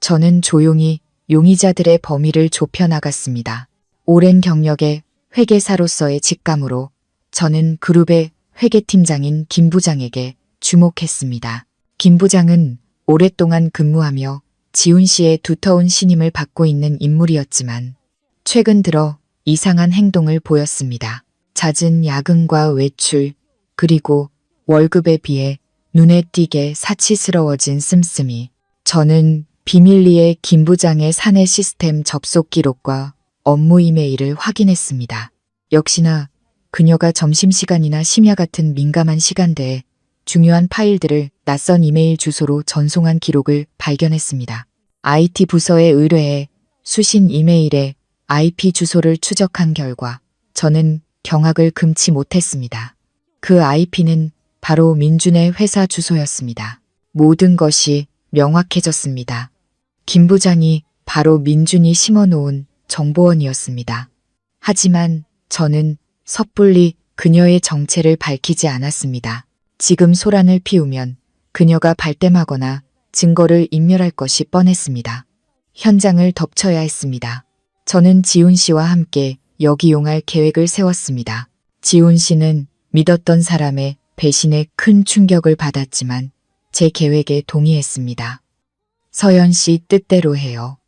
저는 조용히 용의자들의 범위를 좁혀나갔습니다. 오랜 경력의 회계사로서의 직감으로 저는 그룹의 회계팀장인 김 부장에게 주목했습니다. 김 부장은 오랫동안 근무하며 지훈 씨의 두터운 신임을 받고 있는 인물이었지만 최근 들어 이상한 행동을 보였습니다. 잦은 야근과 외출, 그리고 월급에 비해 눈에 띄게 사치스러워진 씀씀이. 저는 비밀리에 김 부장의 사내 시스템 접속 기록과 업무 이메일을 확인했습니다. 역시나 그녀가 점심시간이나 심야 같은 민감한 시간대에 중요한 파일들을 낯선 이메일 주소로 전송한 기록을 발견했습니다. IT 부서에 의뢰해 수신 이메일에 IP 주소를 추적한 결과 저는 경악을 금치 못했습니다. 그 IP는 바로 민준의 회사 주소였습니다. 모든 것이 명확해졌습니다. 김 부장이 바로 민준이 심어놓은 정보원이었습니다. 하지만 저는 섣불리 그녀의 정체를 밝히지 않았습니다. 지금 소란을 피우면 그녀가 발뺌하거나 증거를 인멸할 것이 뻔했습니다. 현장을 덮쳐야 했습니다. 저는 지훈 씨와 함께 역이용할 계획을 세웠습니다. 지훈 씨는 믿었던 사람의 배신에 큰 충격을 받았지만 제 계획에 동의했습니다. 서연 씨 뜻대로 해요.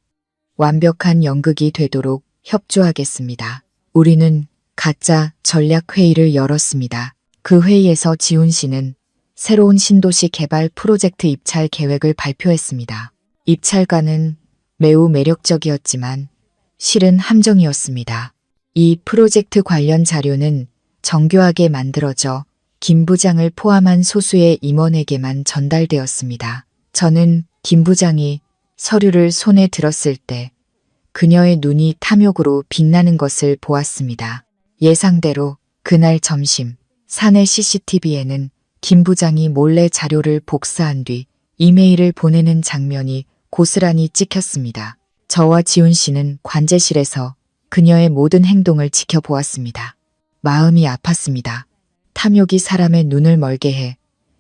완벽한 연극이 되도록 협조하겠습니다. 우리는 가짜 전략 회의를 열었습니다. 그 회의에서 지훈 씨는 새로운 신도시 개발 프로젝트 입찰 계획을 발표했습니다. 입찰가는 매우 매력적이었지만 실은 함정이었습니다. 이 프로젝트 관련 자료는 정교하게 만들어져 김 부장을 포함한 소수의 임원에게만 전달되었습니다. 저는 김 부장이 서류를 손에 들었을 때 그녀의 눈이 탐욕으로 빛나는 것을 보았습니다. 예상대로 그날 점심 사내 CCTV에는 김 부장이 몰래 자료를 복사한 뒤 이메일을 보내는 장면이 고스란히 찍혔습니다. 저와 지훈 씨는 관제실에서 그녀의 모든 행동을 지켜보았습니다. 마음이 아팠습니다. 탐욕이 사람의 눈을 멀게 해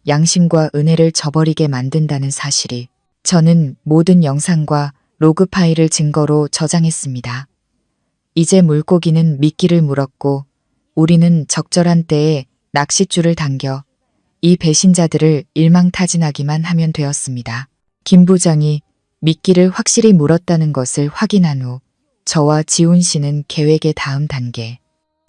양심과 은혜를 저버리게 만든다는 사실이. 저는 모든 영상과 로그 파일을 증거로 저장했습니다. 이제 물고기는 미끼를 물었고 우리는 적절한 때에 낚싯줄을 당겨 이 배신자들을 일망타진하기만 하면 되었습니다. 김 부장이 미끼를 확실히 물었다는 것을 확인한 후 저와 지훈 씨는 계획의 다음 단계,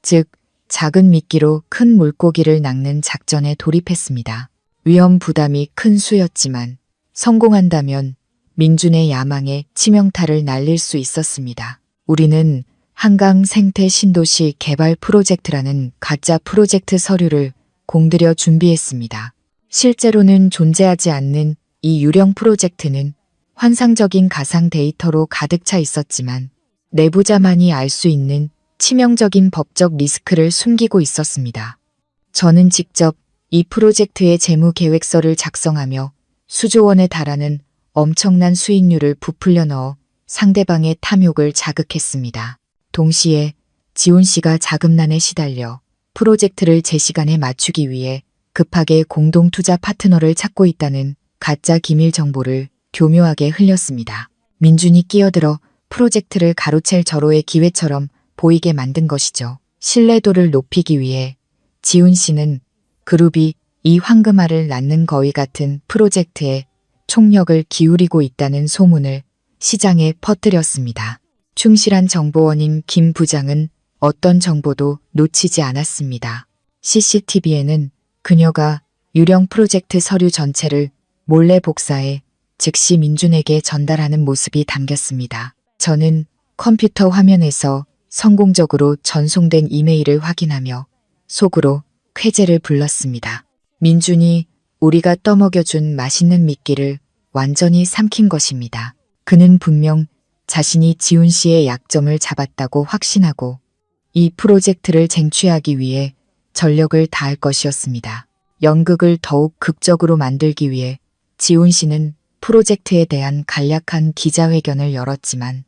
즉 작은 미끼로 큰 물고기를 낚는 작전에 돌입했습니다. 위험 부담이 큰 수였지만 성공한다면 민준의 야망에 치명타를 날릴 수 있었습니다. 우리는 한강 생태 신도시 개발 프로젝트라는 가짜 프로젝트 서류를 공들여 준비했습니다. 실제로는 존재하지 않는 이 유령 프로젝트는 환상적인 가상 데이터로 가득 차 있었지만 내부자만이 알 수 있는 치명적인 법적 리스크를 숨기고 있었습니다. 저는 직접 이 프로젝트의 재무 계획서를 작성하며 수조 원에 달하는 엄청난 수익률을 부풀려 넣어 상대방의 탐욕을 자극했습니다. 동시에 지훈 씨가 자금난에 시달려 프로젝트를 제 시간에 맞추기 위해 급하게 공동투자 파트너를 찾고 있다는 가짜 기밀 정보를 교묘하게 흘렸습니다. 민준이 끼어들어 프로젝트를 가로챌 절호의 기회처럼 보이게 만든 것이죠. 신뢰도를 높이기 위해 지훈 씨는 그룹이 이 황금알을 낳는 거위 같은 프로젝트에 총력을 기울이고 있다는 소문을 시장에 퍼뜨렸습니다. 충실한 정보원인 김 부장은 어떤 정보도 놓치지 않았습니다. CCTV에는 그녀가 유령 프로젝트 서류 전체를 몰래 복사해 즉시 민준에게 전달하는 모습이 담겼습니다. 저는 컴퓨터 화면에서 성공적으로 전송된 이메일을 확인하며 속으로 쾌재를 불렀습니다. 민준이 우리가 떠먹여준 맛있는 미끼를 완전히 삼킨 것입니다. 그는 분명 자신이 지훈 씨의 약점을 잡았다고 확신하고 이 프로젝트를 쟁취하기 위해 전력을 다할 것이었습니다. 연극을 더욱 극적으로 만들기 위해 지훈 씨는 프로젝트에 대한 간략한 기자회견을 열었지만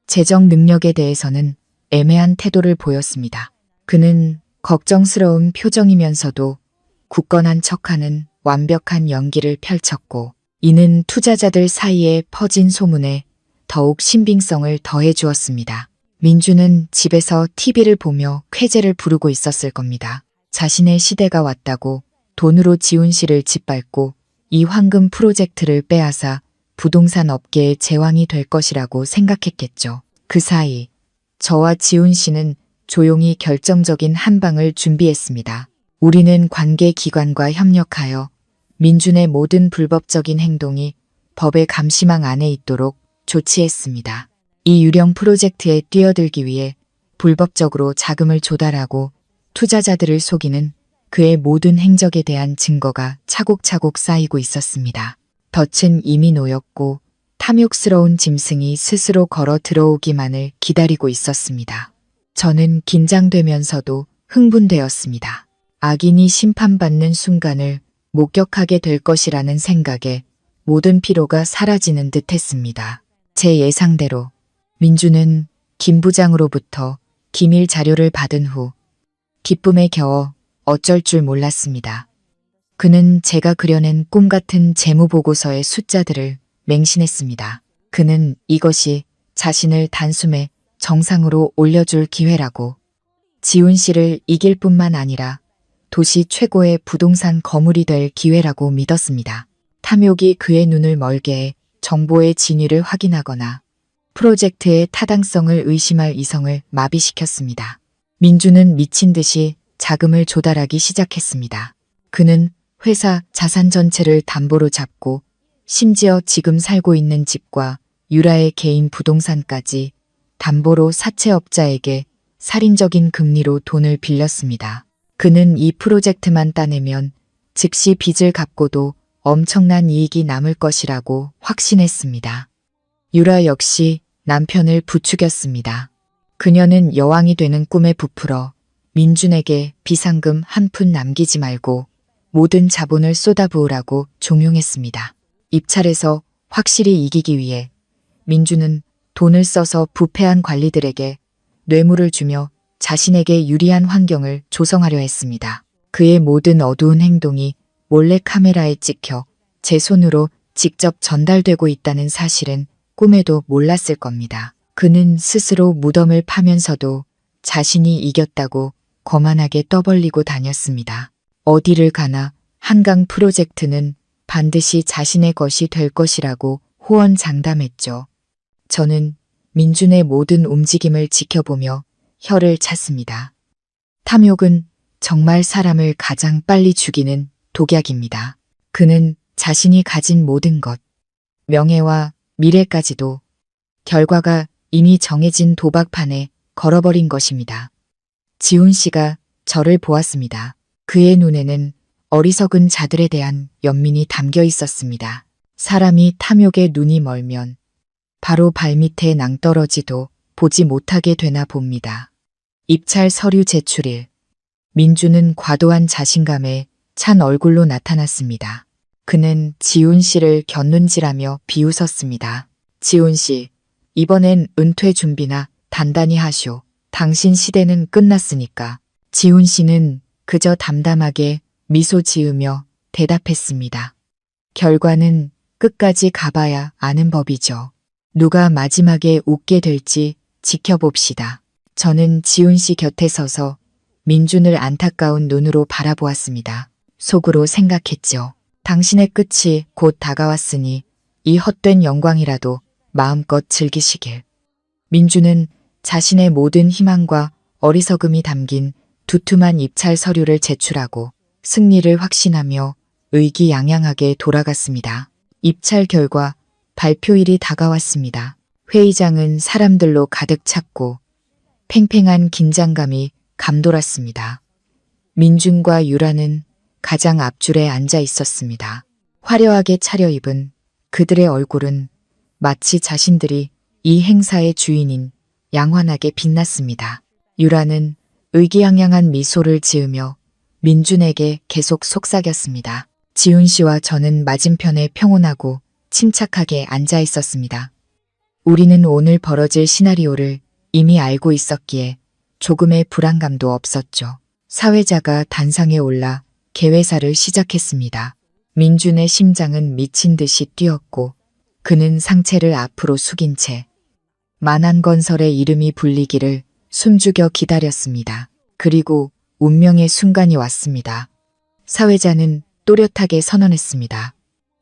재정 능력에 대해서는 애매한 태도를 보였습니다. 그는 걱정스러운 표정이면서도 굳건한 척하는 완벽한 연기를 펼쳤고 이는 투자자들 사이에 퍼진 소문에 더욱 신빙성을 더해 주었습니다. 민주는 집에서 TV를 보며 쾌재를 부르고 있었을 겁니다. 자신의 시대가 왔다고 돈으로 지훈 씨를 짓밟고 이 황금 프로젝트를 빼앗아 부동산 업계의 제왕이 될 것이라고 생각했겠죠. 그 사이 저와 지훈 씨는 조용히 결정적인 한 방을 준비했습니다. 우리는 관계기관과 협력하여 민준의 모든 불법적인 행동이 법의 감시망 안에 있도록 조치했습니다. 이 유령 프로젝트에 뛰어들기 위해 불법적으로 자금을 조달하고 투자자들을 속이는 그의 모든 행적에 대한 증거가 차곡차곡 쌓이고 있었습니다. 덫은 이미 놓였고 탐욕스러운 짐승이 스스로 걸어 들어오기만을 기다리고 있었습니다. 저는 긴장되면서도 흥분되었습니다. 악인이 심판받는 순간을 목격하게 될 것이라는 생각에 모든 피로가 사라지는 듯 했습니다. 제 예상대로 민주는 김 부장으로부터 기밀 자료를 받은 후 기쁨에 겨워 어쩔 줄 몰랐습니다. 그는 제가 그려낸 꿈 같은 재무보고서의 숫자들을 맹신했습니다. 그는 이것이 자신을 단숨에 정상으로 올려줄 기회라고, 지훈 씨를 이길 뿐만 아니라 도시 최고의 부동산 거물이 될 기회라고 믿었습니다. 탐욕이 그의 눈을 멀게 해 정보의 진위를 확인하거나 프로젝트의 타당성을 의심할 이성을 마비시켰습니다. 민주는 미친 듯이 자금을 조달하기 시작했습니다. 그는 회사 자산 전체를 담보로 잡고 심지어 지금 살고 있는 집과 유라의 개인 부동산까지 담보로 사채업자에게 살인적인 금리로 돈을 빌렸습니다. 그는 이 프로젝트만 따내면 즉시 빚을 갚고도 엄청난 이익이 남을 것이라고 확신했습니다. 유라 역시 남편을 부추겼습니다. 그녀는 여왕이 되는 꿈에 부풀어 민준에게 비상금 한 푼 남기지 말고 모든 자본을 쏟아부으라고 종용했습니다. 입찰에서 확실히 이기기 위해 민준은 돈을 써서 부패한 관리들에게 뇌물을 주며 자신에게 유리한 환경을 조성하려 했습니다. 그의 모든 어두운 행동이 몰래 카메라에 찍혀 제 손으로 직접 전달되고 있다는 사실은 꿈에도 몰랐을 겁니다. 그는 스스로 무덤을 파면서도 자신이 이겼다고 거만하게 떠벌리고 다녔습니다. 어디를 가나 한강 프로젝트는 반드시 자신의 것이 될 것이라고 호언장담했죠. 저는 민준의 모든 움직임을 지켜보며 혀를 찼습니다. 탐욕은 정말 사람을 가장 빨리 죽이는 독약입니다. 그는 자신이 가진 모든 것, 명예와 미래까지도 결과가 이미 정해진 도박판에 걸어버린 것입니다. 지훈 씨가 저를 보았습니다. 그의 눈에는 어리석은 자들에 대한 연민이 담겨 있었습니다. 사람이 탐욕에 눈이 멀면 바로 발밑에 낭떠러지도 보지 못하게 되나 봅니다. 입찰 서류 제출일. 민주는 과도한 자신감에 찬 얼굴로 나타났습니다. 그는 지훈 씨를 곁눈질하며 비웃었습니다. 지훈 씨, 이번엔 은퇴 준비나 단단히 하쇼. 당신 시대는 끝났으니까. 지훈 씨는 그저 담담하게 미소 지으며 대답했습니다. 결과는 끝까지 가봐야 아는 법이죠. 누가 마지막에 웃게 될지 지켜봅시다. 저는 지훈 씨 곁에 서서 민준을 안타까운 눈으로 바라보았습니다. 속으로 생각했죠. 당신의 끝이 곧 다가왔으니 이 헛된 영광이라도 마음껏 즐기시길. 민준은 자신의 모든 희망과 어리석음이 담긴 두툼한 입찰 서류를 제출하고 승리를 확신하며 의기양양하게 돌아갔습니다. 입찰 결과 발표일이 다가왔습니다. 회의장은 사람들로 가득 찼고 팽팽한 긴장감이 감돌았습니다. 민준과 유라는 가장 앞줄에 앉아 있었습니다. 화려하게 차려입은 그들의 얼굴은 마치 자신들이 이 행사의 주인인 양환하게 빛났습니다. 유라는 의기양양한 미소를 지으며 민준에게 계속 속삭였습니다. 지훈 씨와 저는 맞은편에 평온하고 침착하게 앉아 있었습니다. 우리는 오늘 벌어질 시나리오를 이미 알고 있었기에 조금의 불안감도 없었죠. 사회자가 단상에 올라 개회사를 시작했습니다. 민준의 심장은 미친 듯이 뛰었고 그는 상체를 앞으로 숙인 채 만한건설의 이름이 불리기를 숨죽여 기다렸습니다. 그리고 운명의 순간이 왔습니다. 사회자는 또렷하게 선언했습니다.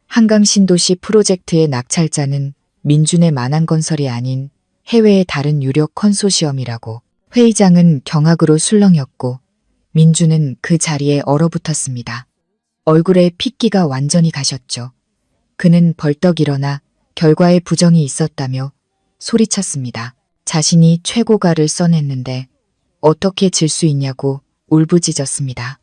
한강 신도시 프로젝트의 낙찰자는 민준의 만안건설이 아닌 해외의 다른 유력 컨소시엄이라고. 회의장은 경악으로 술렁였고 민준은 그 자리에 얼어붙었습니다. 얼굴에 핏기가 완전히 가셨죠. 그는 벌떡 일어나 결과에 부정이 있었다며 소리쳤습니다. 자신이 최고가를 써냈는데 어떻게 질 수 있냐고 울부짖었습니다.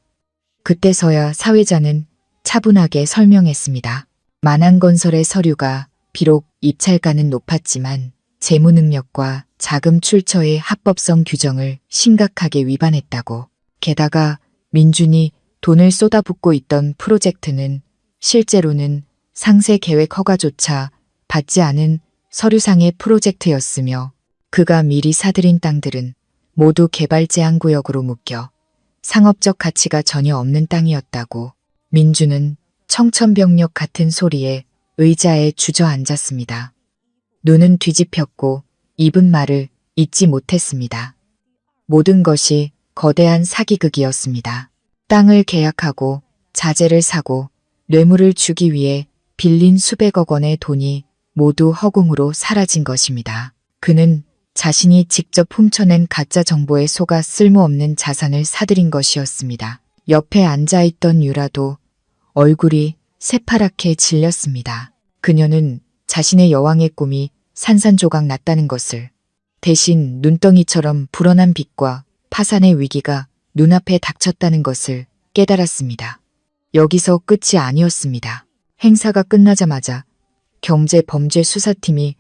그때서야 사회자는 차분하게 설명했습니다. 만안건설의 서류가 비록 입찰가는 높았지만 재무 능력과 자금 출처의 합법성 규정을 심각하게 위반했다고. 게다가 민준이 돈을 쏟아붓고 있던 프로젝트는 실제로는 상세 계획 허가조차 받지 않은 서류상의 프로젝트였으며 그가 미리 사들인 땅들은 모두 개발 제한 구역으로 묶여 상업적 가치가 전혀 없는 땅이었다고. 민준은 청천벽력 같은 소리에 의자에 주저앉았습니다. 눈은 뒤집혔고 입은 말을 잇지 못했습니다. 모든 것이 거대한 사기극이었습니다. 땅을 계약하고 자재를 사고 뇌물을 주기 위해 빌린 수백억 원의 돈이 모두 허공으로 사라진 것입니다. 그는 자신이 직접 훔쳐낸 가짜 정보에 속아 쓸모없는 자산을 사들인 것이었습니다. 옆에 앉아있던 유라도 얼굴이 새파랗게 질렸습니다. 그녀는 자신의 여왕의 꿈이 산산조각 났다는 것을, 대신 눈덩이처럼 불어난 빚과 파산의 위기가 눈앞에 닥쳤다는 것을 깨달았습니다. 여기서 끝이 아니었습니다. 행사가 끝나자마자 경제범죄수사팀이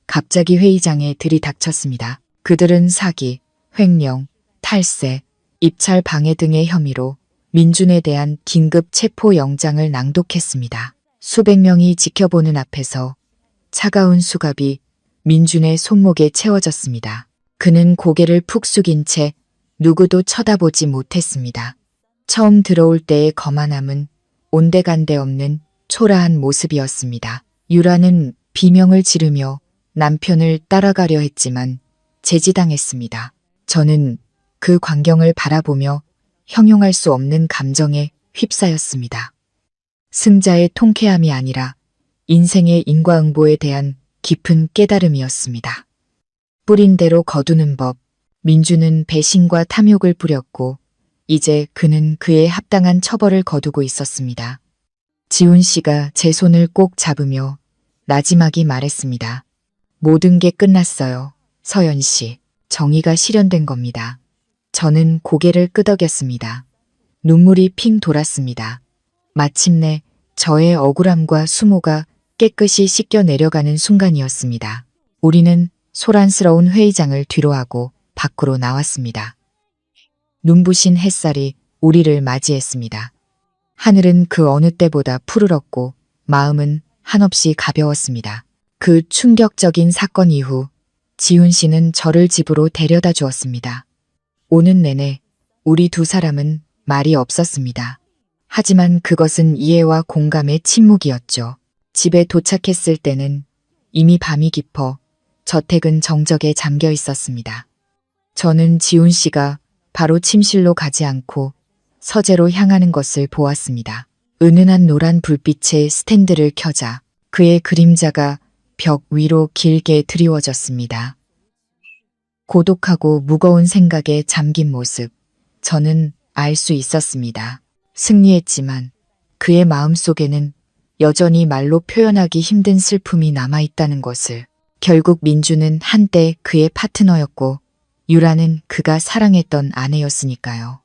갑자기 회의장에 들이닥쳤습니다. 그들은 사기, 횡령, 탈세, 입찰 방해 등의 혐의로 민준에 대한 긴급 체포영장을 낭독했습니다. 수백 명이 지켜보는 앞에서 차가운 수갑이 민준의 손목에 채워졌습니다. 그는 고개를 푹 숙인 채 누구도 쳐다보지 못했습니다. 처음 들어올 때의 거만함은 온데간데 없는 초라한 모습이었습니다. 유라는 비명을 지르며 남편을 따라가려 했지만 제지당했습니다. 저는 그 광경을 바라보며 형용할 수 없는 감정에 휩싸였습니다. 승자의 통쾌함이 아니라 인생의 인과응보에 대한 깊은 깨달음이었습니다. 뿌린 대로 거두는 법. 민준은 배신과 탐욕을 뿌렸고 이제 그는 그에 합당한 처벌을 거두고 있었습니다. 지훈 씨가 제 손을 꼭 잡으며 나지막이 말했습니다. 모든 게 끝났어요. 서연 씨, 정의가 실현된 겁니다. 저는 고개를 끄덕였습니다. 눈물이 핑 돌았습니다. 마침내 저의 억울함과 수모가 깨끗이 씻겨 내려가는 순간이었습니다. 우리는 소란스러운 회의장을 뒤로하고 밖으로 나왔습니다. 눈부신 햇살이 우리를 맞이했습니다. 하늘은 그 어느 때보다 푸르렀고 마음은 한없이 가벼웠습니다. 그 충격적인 사건 이후 지훈 씨는 저를 집으로 데려다 주었습니다. 오는 내내 우리 두 사람은 말이 없었습니다. 하지만 그것은 이해와 공감의 침묵이었죠. 집에 도착했을 때는 이미 밤이 깊어 저택은 정적에 잠겨 있었습니다. 저는 지훈 씨가 바로 침실로 가지 않고 서재로 향하는 것을 보았습니다. 은은한 노란 불빛의 스탠드를 켜자 그의 그림자가 벽 위로 길게 드리워졌습니다. 고독하고 무거운 생각에 잠긴 모습, 저는 알 수 있었습니다. 승리했지만 그의 마음속에는 여전히 말로 표현하기 힘든 슬픔이 남아있다는 것을. 결국 민주는 한때 그의 파트너였고 유라는 그가 사랑했던 아내였으니까요.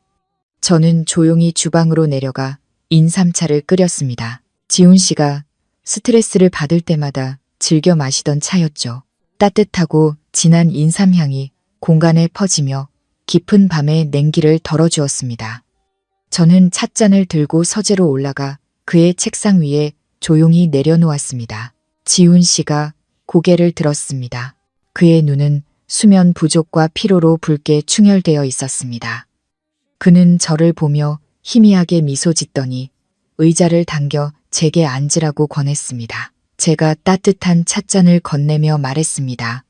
저는 조용히 주방으로 내려가 인삼차를 끓였습니다. 지훈 씨가 스트레스를 받을 때마다 즐겨 마시던 차였죠. 따뜻하고 진한 인삼향이 공간에 퍼지며 깊은 밤의 냉기를 덜어주었습니다. 저는 찻잔을 들고 서재로 올라가 그의 책상 위에 조용히 내려놓았습니다. 지훈 씨가 고개를 들었습니다. 그의 눈은 수면 부족과 피로로 붉게 충혈되어 있었습니다. 그는 저를 보며 희미하게 미소 짓더니 의자를 당겨 제게 앉으라고 권했습니다. 제가 따뜻한 찻잔을 건네며 말했습니다.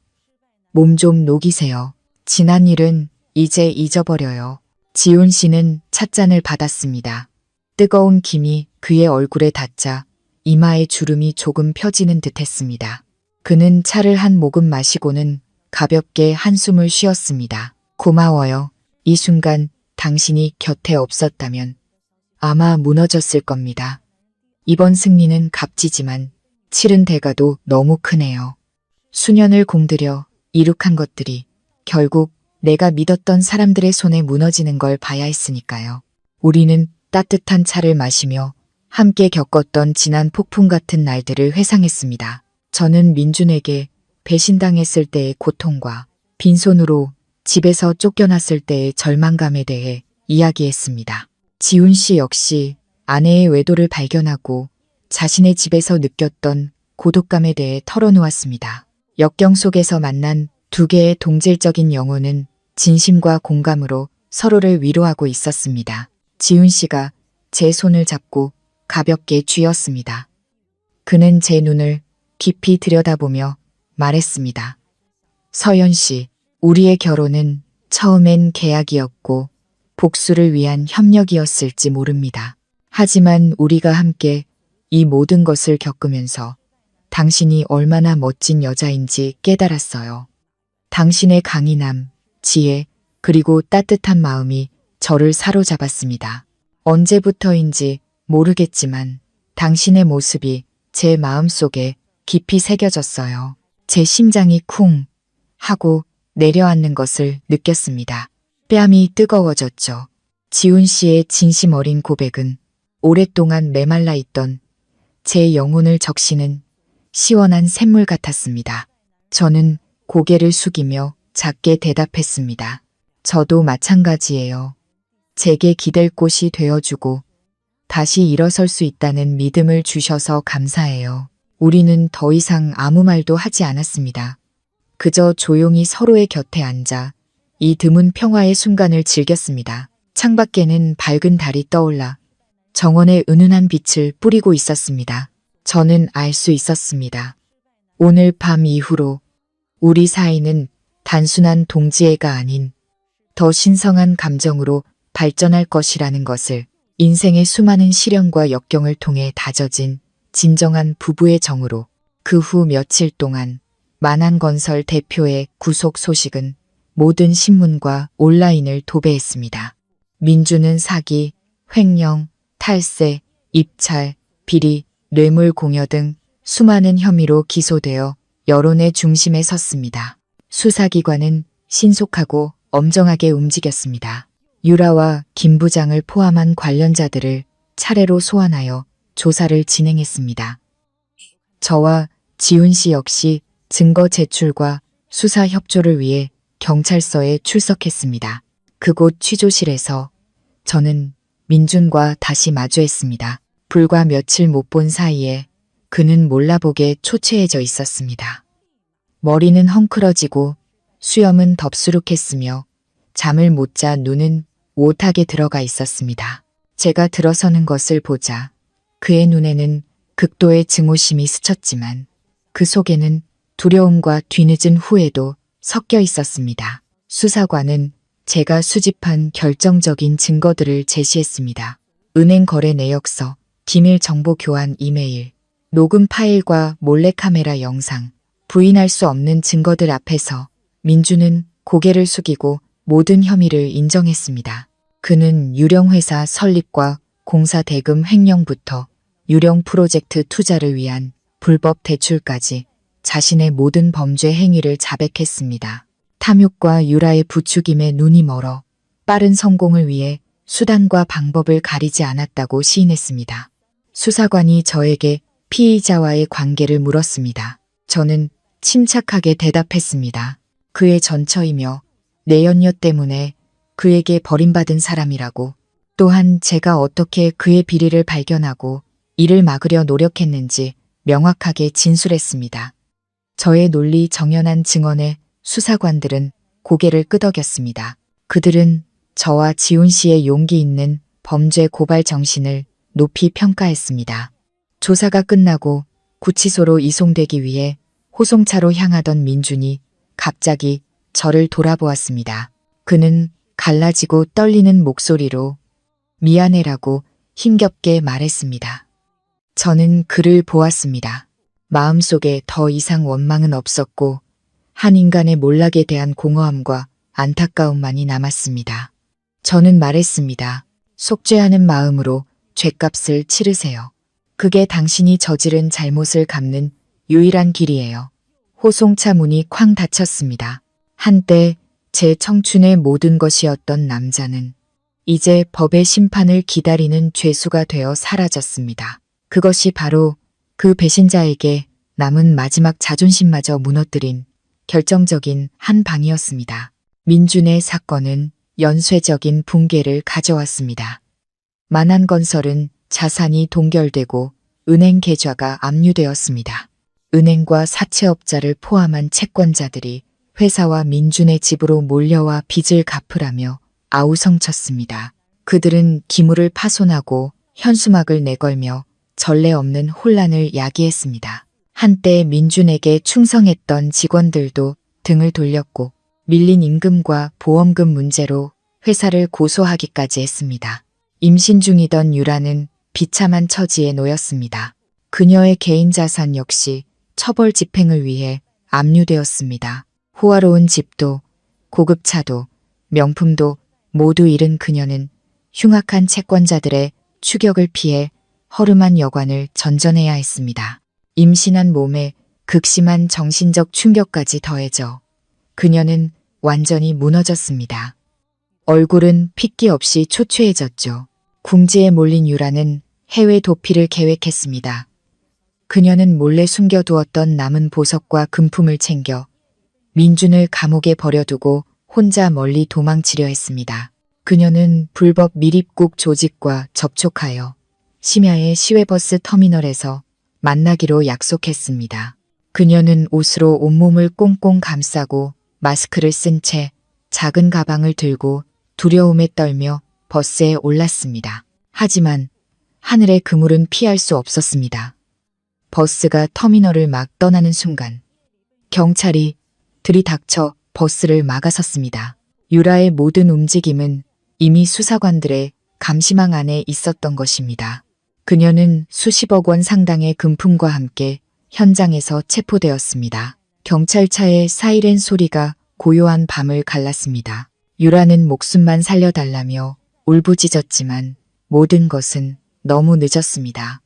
몸 좀 녹이세요. 지난 일은 이제 잊어버려요. 지훈 씨는 찻잔을 받았습니다. 뜨거운 김이 그의 얼굴에 닿자 이마에 주름이 조금 펴지는 듯 했습니다. 그는 차를 한 모금 마시고는 가볍게 한숨을 쉬었습니다. 고마워요. 이 순간 당신이 곁에 없었다면 아마 무너졌을 겁니다. 이번 승리는 값지지만 치른 대가도 너무 크네요. 수년을 공들여 이룩한 것들이 결국 내가 믿었던 사람들의 손에 무너지는 걸 봐야 했으니까요. 우리는 따뜻한 차를 마시며 함께 겪었던 지난 폭풍 같은 날들을 회상했습니다. 저는 민준에게 배신당했을 때의 고통과 빈손으로 집에서 쫓겨났을 때의 절망감에 대해 이야기했습니다. 지훈 씨 역시 아내의 외도를 발견하고 자신의 집에서 느꼈던 고독감에 대해 털어놓았습니다. 역경 속에서 만난 두 개의 동질적인 영혼은 진심과 공감으로 서로를 위로하고 있었습니다. 지훈 씨가 제 손을 잡고 가볍게 쥐었습니다. 그는 제 눈을 깊이 들여다보며 말했습니다. 서연 씨, 우리의 결혼은 처음엔 계약이었고 복수를 위한 협력이었을지 모릅니다. 하지만 우리가 함께 이 모든 것을 겪으면서 당신이 얼마나 멋진 여자인지 깨달았어요. 당신의 강인함, 지혜, 그리고 따뜻한 마음이 저를 사로잡았습니다. 언제부터인지 모르겠지만 당신의 모습이 제 마음속에 깊이 새겨졌어요. 제 심장이 쿵 하고 내려앉는 것을 느꼈습니다. 뺨이 뜨거워졌죠. 지훈 씨의 진심 어린 고백은 오랫동안 메말라 있던 제 영혼을 적시는 시원한 샘물 같았습니다. 저는 고개를 숙이며 작게 대답했습니다. 저도 마찬가지예요. 제게 기댈 곳이 되어주고 다시 일어설 수 있다는 믿음을 주셔서 감사해요. 우리는 더 이상 아무 말도 하지 않았습니다. 그저 조용히 서로의 곁에 앉아 이 드문 평화의 순간을 즐겼습니다. 창밖에는 밝은 달이 떠올라 정원에 은은한 빛을 뿌리고 있었습니다. 저는 알 수 있었습니다. 오늘 밤 이후로 우리 사이는 단순한 동지애가 아닌 더 신성한 감정으로 발전할 것이라는 것을, 인생의 수많은 시련과 역경을 통해 다져진 진정한 부부의 정으로. 그 후 며칠 동안 만한건설 대표의 구속 소식은 모든 신문과 온라인을 도배했습니다. 민주는 사기, 횡령, 탈세, 입찰, 비리, 뇌물 공여 등 수많은 혐의로 기소되어 여론의 중심에 섰습니다. 수사기관은 신속하고 엄정하게 움직였습니다. 유라와 김 부장을 포함한 관련자들을 차례로 소환하여 조사를 진행했습니다. 저와 지훈 씨 역시 증거 제출과 수사 협조를 위해 경찰서에 출석했습니다. 그곳 취조실에서 저는 민준과 다시 마주했습니다. 불과 며칠 못 본 사이에 그는 몰라보게 초췌해져 있었습니다. 머리는 헝클어지고 수염은 덥수룩했으며 잠을 못 자 눈은 오하게 들어가 있었습니다. 제가 들어서는 것을 보자 그의 눈에는 극도의 증오심이 스쳤지만 그 속에는 두려움과 뒤늦은 후회도 섞여 있었습니다. 수사관은 제가 수집한 결정적인 증거들을 제시했습니다. 은행 거래 내역서, 기밀 정보 교환 이메일, 녹음 파일과 몰래카메라 영상, 부인할 수 없는 증거들 앞에서 민주는 고개를 숙이고 모든 혐의를 인정했습니다. 그는 유령회사 설립과 공사 대금 횡령부터 유령 프로젝트 투자를 위한 불법 대출까지 자신의 모든 범죄 행위를 자백했습니다. 탐욕과 유라의 부추김에 눈이 멀어 빠른 성공을 위해 수단과 방법을 가리지 않았다고 시인했습니다. 수사관이 저에게 피의자와의 관계를 물었습니다. 저는 침착하게 대답했습니다. 그의 전처이며 내연녀 때문에 그에게 버림받은 사람이라고, 또한 제가 어떻게 그의 비리를 발견하고 이를 막으려 노력했는지 명확하게 진술했습니다. 저의 논리 정연한 증언에 수사관들은 고개를 끄덕였습니다. 그들은 저와 지훈 씨의 용기 있는 범죄 고발 정신을 높이 평가했습니다. 조사가 끝나고 구치소로 이송되기 위해 호송차로 향하던 민준이 갑자기 저를 돌아보았습니다. 그는 갈라지고 떨리는 목소리로 미안해라고 힘겹게 말했습니다. 저는 그를 보았습니다. 마음속에 더 이상 원망은 없었고 한 인간의 몰락에 대한 공허함과 안타까움만이 남았습니다. 저는 말했습니다. 속죄하는 마음으로 죗값을 치르세요. 그게 당신이 저지른 잘못을 갚는 유일한 길이에요. 호송차 문이 쾅 닫혔습니다. 한때 제 청춘의 모든 것이었던 남자는 이제 법의 심판을 기다리는 죄수가 되어 사라졌습니다. 그것이 바로 그 배신자에게 남은 마지막 자존심마저 무너뜨린 결정적인 한 방이었습니다. 민준의 사건은 연쇄적인 붕괴를 가져왔습니다. 만안건설은 자산이 동결되고 은행 계좌가 압류되었습니다. 은행과 사채업자를 포함한 채권자들이 회사와 민준의 집으로 몰려와 빚을 갚으라며 아우성쳤습니다. 그들은 기물을 파손하고 현수막을 내걸며 전례 없는 혼란을 야기했습니다. 한때 민준에게 충성했던 직원들도 등을 돌렸고 밀린 임금과 보험금 문제로 회사를 고소하기까지 했습니다. 임신 중이던 유라는 비참한 처지에 놓였습니다. 그녀의 개인 자산 역시 처벌 집행을 위해 압류되었습니다. 호화로운 집도 고급 차도 명품도 모두 잃은 그녀는 흉악한 채권자들의 추격을 피해 허름한 여관을 전전해야 했습니다. 임신한 몸에 극심한 정신적 충격까지 더해져 그녀는 완전히 무너졌습니다. 얼굴은 핏기 없이 초췌해졌죠. 궁지에 몰린 유라는 해외 도피를 계획했습니다. 그녀는 몰래 숨겨두었던 남은 보석과 금품을 챙겨 민준을 감옥에 버려두고 혼자 멀리 도망치려 했습니다. 그녀는 불법 미립국 조직과 접촉하여 심야의 시외버스 터미널에서 만나기로 약속했습니다. 그녀는 옷으로 온몸을 꽁꽁 감싸고 마스크를 쓴 채 작은 가방을 들고 두려움에 떨며 버스에 올랐습니다. 하지만 하늘의 그물은 피할 수 없었습니다. 버스가 터미널을 막 떠나는 순간 경찰이 들이닥쳐 버스를 막아섰습니다. 유라의 모든 움직임은 이미 수사관들의 감시망 안에 있었던 것입니다. 그녀는 수십억 원 상당의 금품과 함께 현장에서 체포되었습니다. 경찰차의 사이렌 소리가 고요한 밤을 갈랐습니다. 유라는 목숨만 살려달라며 울부짖었지만 모든 것은 너무 늦었습니다.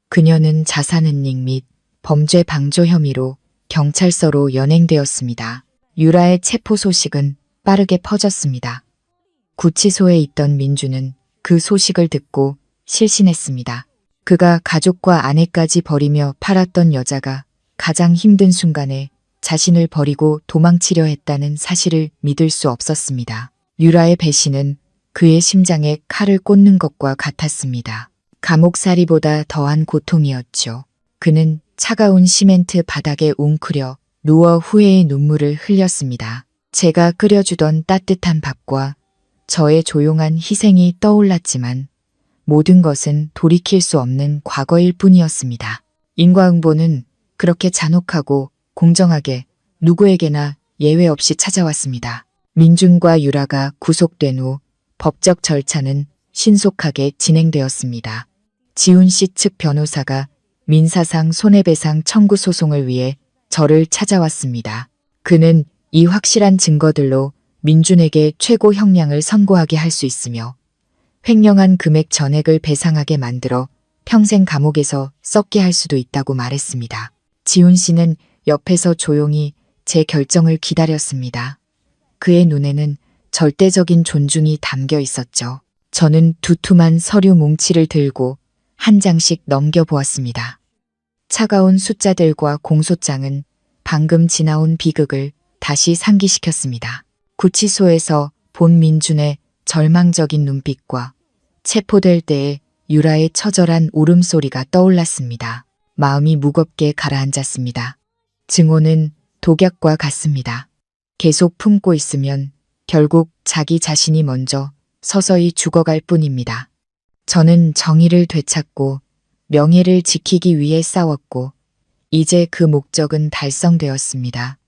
그녀는 자산은닉 및 범죄 방조 혐의로 경찰서로 연행되었습니다. 유라의 체포 소식은 빠르게 퍼졌습니다. 구치소에 있던 민주는 그 소식을 듣고 실신했습니다. 그가 가족과 아내까지 버리며 팔았던 여자가 가장 힘든 순간에 자신을 버리고 도망치려 했다는 사실을 믿을 수 없었습니다. 유라의 배신은 그의 심장에 칼을 꽂는 것과 같았습니다. 감옥살이보다 더한 고통이었죠. 그는 차가운 시멘트 바닥에 웅크려 누워 후회의 눈물을 흘렸습니다. 제가 끓여주던 따뜻한 밥과 저의 조용한 희생이 떠올랐지만 모든 것은 돌이킬 수 없는 과거일 뿐이었습니다. 인과응보는 그렇게 잔혹하고 공정하게 누구에게나 예외 없이 찾아왔습니다. 민준과 유라가 구속된 후 법적 절차는 신속하게 진행되었습니다. 지훈 씨 측 변호사가 민사상 손해배상 청구 소송을 위해 저를 찾아왔습니다. 그는 이 확실한 증거들로 민준에게 최고 형량을 선고하게 할 수 있으며 횡령한 금액 전액을 배상하게 만들어 평생 감옥에서 썩게 할 수도 있다고 말했습니다. 지훈 씨는 옆에서 조용히 제 결정을 기다렸습니다. 그의 눈에는 절대적인 존중이 담겨 있었죠. 저는 두툼한 서류 뭉치를 들고 한 장씩 넘겨보았습니다. 차가운 숫자들과 공소장은 방금 지나온 비극을 다시 상기시켰습니다. 구치소에서 본 민준의 절망적인 눈빛과 체포될 때의 유라의 처절한 울음소리가 떠올랐습니다. 마음이 무겁게 가라앉았습니다. 증오는 독약과 같습니다. 계속 품고 있으면 결국 자기 자신이 먼저 서서히 죽어갈 뿐입니다. 저는 정의를 되찾고 명예를 지키기 위해 싸웠고 이제 그 목적은 달성되었습니다.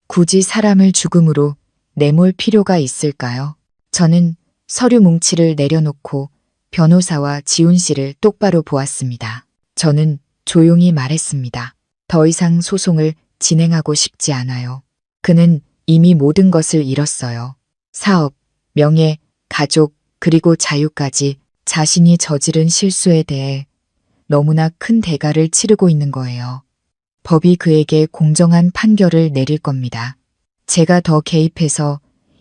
굳이 사람을 죽음으로 내몰 필요가 있을까요? 저는 서류 뭉치를 내려놓고 변호사와 지훈 씨를 똑바로 보았습니다. 저는 조용히 말했습니다. 더 이상 소송을 진행하고 싶지 않아요. 그는 이미 모든 것을 잃었어요. 사업, 명예, 가족, 그리고 자유까지 자신이 저지른 실수에 대해 너무나 큰 대가를 치르고 있는 거예요. 법이 그에게 공정한 판결을 내릴 겁니다. 제가 더 개입해서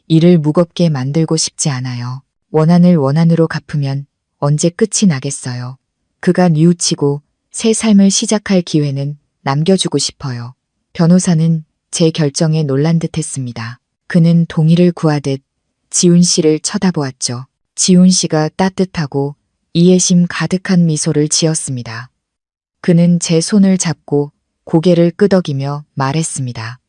일을 무겁게 만들고 싶지 않아요. 원한을 원한으로 갚으면 언제 끝이 나겠어요. 그가 뉘우치고 새 삶을 시작할 기회는 남겨주고 싶어요. 변호사는 제 결정에 놀란 듯 했습니다. 그는 동의를 구하듯 지훈 씨를 쳐다보았죠. 지훈 씨가 따뜻하고 이해심 가득한 미소를 지었습니다. 그는 제 손을 잡고 고개를 끄덕이며 말했습니다.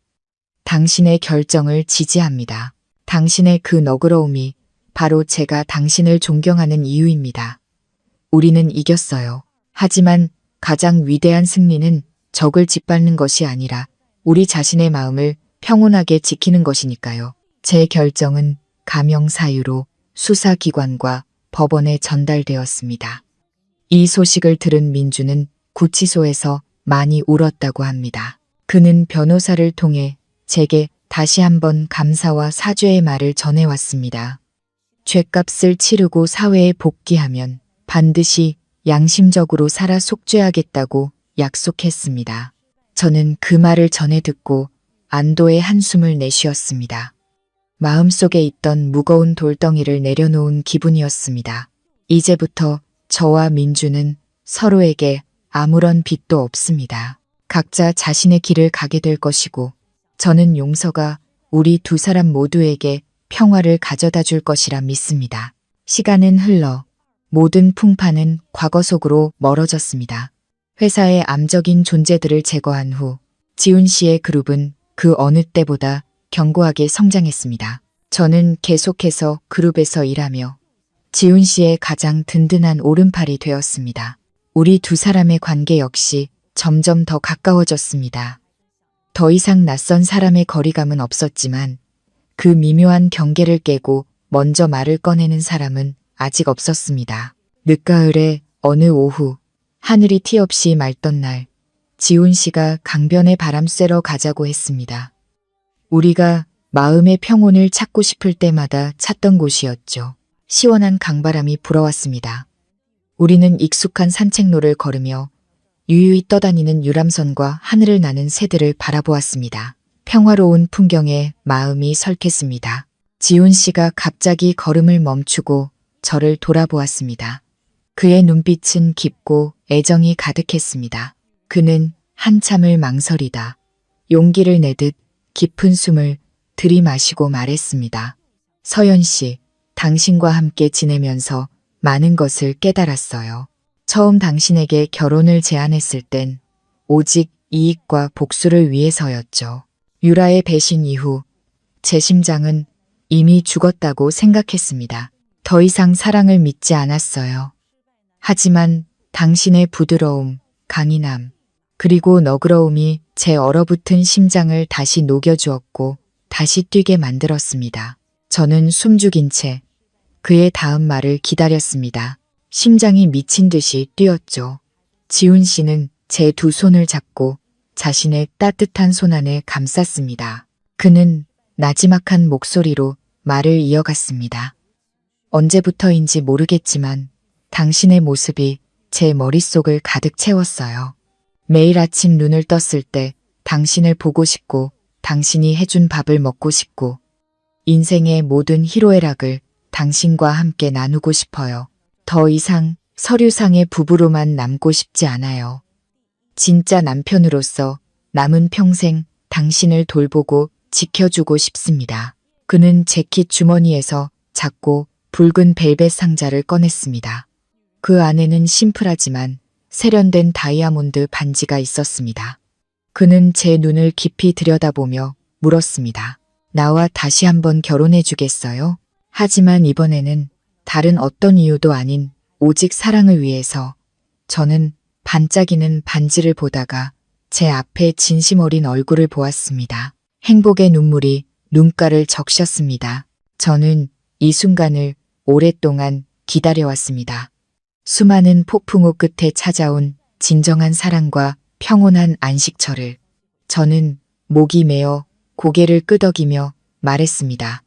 당신의 결정을 지지합니다. 당신의 그 너그러움이 바로 제가 당신을 존경하는 이유입니다. 우리는 이겼어요. 하지만 가장 위대한 승리는 적을 짓밟는 것이 아니라 우리 자신의 마음을 평온하게 지키는 것이니까요. 제 결정은 가명 사유로 수사기관과 법원에 전달되었습니다. 이 소식을 들은 민주는 구치소에서 많이 울었다고 합니다. 그는 변호사를 통해 제게 다시 한번 감사와 사죄의 말을 전해왔습니다. 죗값을 치르고 사회에 복귀하면 반드시 양심적으로 살아 속죄하겠다고 약속했습니다. 저는 그 말을 전해 듣고 안도의 한숨을 내쉬었습니다. 마음속에 있던 무거운 돌덩이를 내려놓은 기분이었습니다. 이제부터 저와 민주는 서로에게 아무런 빚도 없습니다. 각자 자신의 길을 가게 될 것이고 저는 용서가 우리 두 사람 모두에게 평화를 가져다 줄 것이라 믿습니다. 시간은 흘러 모든 풍파는 과거 속으로 멀어졌습니다. 회사의 암적인 존재들을 제거한 후 지훈 씨의 그룹은 그 어느 때보다 견고하게 성장했습니다. 저는 계속해서 그룹에서 일하며 지훈 씨의 가장 든든한 오른팔이 되었습니다. 우리 두 사람의 관계 역시 점점 더 가까워졌습니다. 더 이상 낯선 사람의 거리감은 없었지만 그 미묘한 경계를 깨고 먼저 말을 꺼내는 사람은 아직 없었습니다. 늦가을에 어느 오후 하늘이 티 없이 맑던 날 지훈 씨가 강변에 바람 쐬러 가자고 했습니다. 우리가 마음의 평온을 찾고 싶을 때마다 찾던 곳이었죠. 시원한 강바람이 불어왔습니다. 우리는 익숙한 산책로를 걸으며 유유히 떠다니는 유람선과 하늘을 나는 새들을 바라보았습니다. 평화로운 풍경에 마음이 설렜습니다. 지훈 씨가 갑자기 걸음을 멈추고 저를 돌아보았습니다. 그의 눈빛은 깊고 애정이 가득했습니다. 그는 한참을 망설이다 용기를 내듯 깊은 숨을 들이마시고 말했습니다. 서연 씨, 당신과 함께 지내면서 많은 것을 깨달았어요. 처음 당신에게 결혼을 제안했을 땐 오직 이익과 복수를 위해서였죠. 유라의 배신 이후 제 심장은 이미 죽었다고 생각했습니다. 더 이상 사랑을 믿지 않았어요. 하지만 당신의 부드러움, 강인함, 그리고 너그러움이 제 얼어붙은 심장을 다시 녹여주었고 다시 뛰게 만들었습니다. 저는 숨죽인 채 그의 다음 말을 기다렸습니다. 심장이 미친 듯이 뛰었죠. 지훈 씨는 제 두 손을 잡고 자신의 따뜻한 손 안에 감쌌습니다. 그는 나지막한 목소리로 말을 이어갔습니다. 언제부터인지 모르겠지만 당신의 모습이 제 머릿속을 가득 채웠어요. 매일 아침 눈을 떴을 때 당신을 보고 싶고 당신이 해준 밥을 먹고 싶고 인생의 모든 희로애락을 당신과 함께 나누고 싶어요. 더 이상 서류상의 부부로만 남고 싶지 않아요. 진짜 남편으로서 남은 평생 당신을 돌보고 지켜주고 싶습니다. 그는 재킷 주머니에서 작고 붉은 벨벳 상자를 꺼냈습니다. 그 안에는 심플하지만 세련된 다이아몬드 반지가 있었습니다. 그는 제 눈을 깊이 들여다보며 물었습니다. 나와 다시 한번 결혼해 주겠어요? 하지만 이번에는 다른 어떤 이유도 아닌 오직 사랑을 위해서. 저는 반짝이는 반지를 보다가 제 앞에 진심 어린 얼굴을 보았습니다. 행복의 눈물이 눈가를 적셨습니다. 저는 이 순간을 오랫동안 기다려왔습니다. 수많은 폭풍우 끝에 찾아온 진정한 사랑과 평온한 안식처를 저는 목이 메어 고개를 끄덕이며 말했습니다.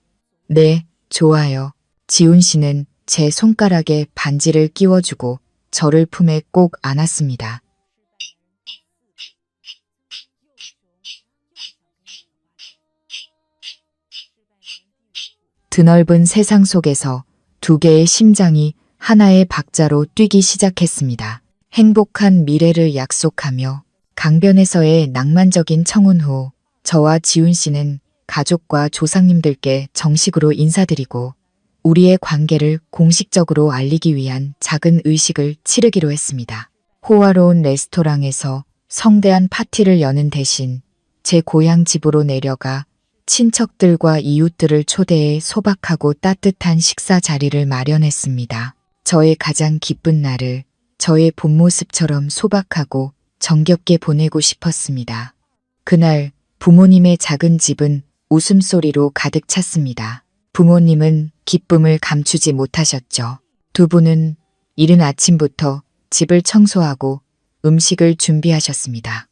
네, 좋아요. 지훈 씨는 제 손가락에 반지를 끼워주고 저를 품에 꼭 안았습니다. 드넓은 세상 속에서 두 개의 심장이 하나의 박자로 뛰기 시작했습니다. 행복한 미래를 약속하며 강변에서의 낭만적인 청혼 후 저와 지훈 씨는 가족과 조상님들께 정식으로 인사드리고 우리의 관계를 공식적으로 알리기 위한 작은 의식을 치르기로 했습니다. 호화로운 레스토랑에서 성대한 파티를 여는 대신 제 고향 집으로 내려가 친척들과 이웃들을 초대해 소박하고 따뜻한 식사 자리를 마련했습니다. 저의 가장 기쁜 날을 저의 본 모습처럼 소박하고 정겹게 보내고 싶었습니다. 그날 부모님의 작은 집은 웃음소리로 가득 찼습니다. 부모님은 기쁨을 감추지 못하셨죠. 두 분은 이른 아침부터 집을 청소하고 음식을 준비하셨습니다.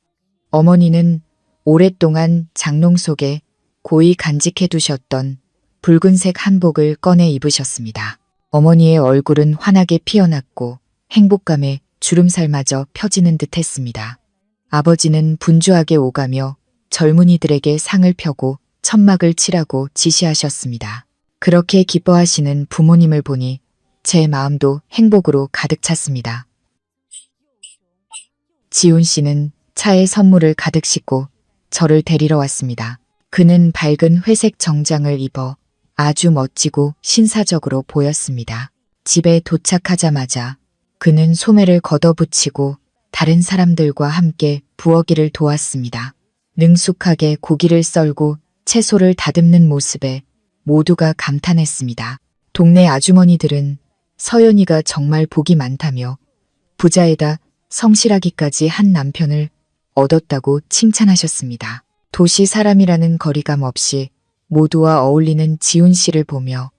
어머니는 오랫동안 장롱 속에 고이 간직해 두셨던 붉은색 한복을 꺼내 입으셨습니다. 어머니의 얼굴은 환하게 피어났고 행복감에 주름살마저 펴지는 듯 했습니다. 아버지는 분주하게 오가며 젊은이들에게 상을 펴고 천막을 칠하고 지시하셨습니다. 그렇게 기뻐하시는 부모님을 보니 제 마음도 행복으로 가득 찼습니다. 지훈 씨는 차에 선물을 가득 싣고 저를 데리러 왔습니다. 그는 밝은 회색 정장을 입어 아주 멋지고 신사적으로 보였습니다. 집에 도착하자마자 그는 소매를 걷어붙이고 다른 사람들과 함께 부엌일을 도왔습니다. 능숙하게 고기를 썰고 채소를 다듬는 모습에 모두가 감탄했습니다. 동네 아주머니들은 서연이가 정말 복이 많다며 부자에다 성실하기까지 한 남편을 얻었다고 칭찬하셨습니다. 도시 사람이라는 거리감 없이 모두와 어울리는 지훈 씨를 보며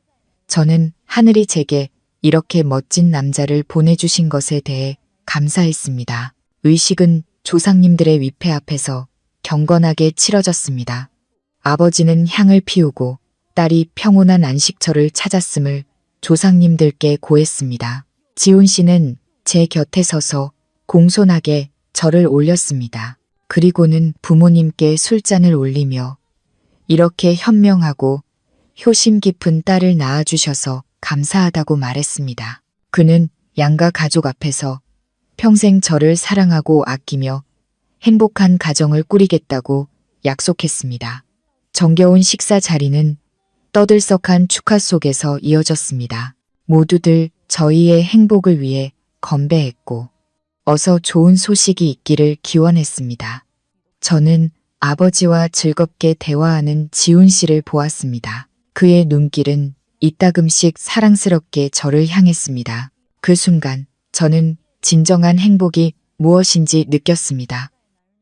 저는 하늘이 제게 이렇게 멋진 남자를 보내주신 것에 대해 감사했습니다. 의식은 조상님들의 위패 앞에서 경건하게 치러졌습니다. 아버지는 향을 피우고 딸이 평온한 안식처를 찾았음을 조상님들께 고했습니다. 지훈 씨는 제 곁에 서서 공손하게 저를 올렸습니다. 그리고는 부모님께 술잔을 올리며 이렇게 현명하고 효심 깊은 딸을 낳아주셔서 감사하다고 말했습니다. 그는 양가 가족 앞에서 평생 저를 사랑하고 아끼며 행복한 가정을 꾸리겠다고 약속했습니다. 정겨운 식사 자리는 떠들썩한 축하 속에서 이어졌습니다. 모두들 저희의 행복을 위해 건배했고 어서 좋은 소식이 있기를 기원했습니다. 저는 아버지와 즐겁게 대화하는 지훈 씨를 보았습니다. 그의 눈길은 이따금씩 사랑스럽게 저를 향했습니다. 그 순간 저는 진정한 행복이 무엇인지 느꼈습니다.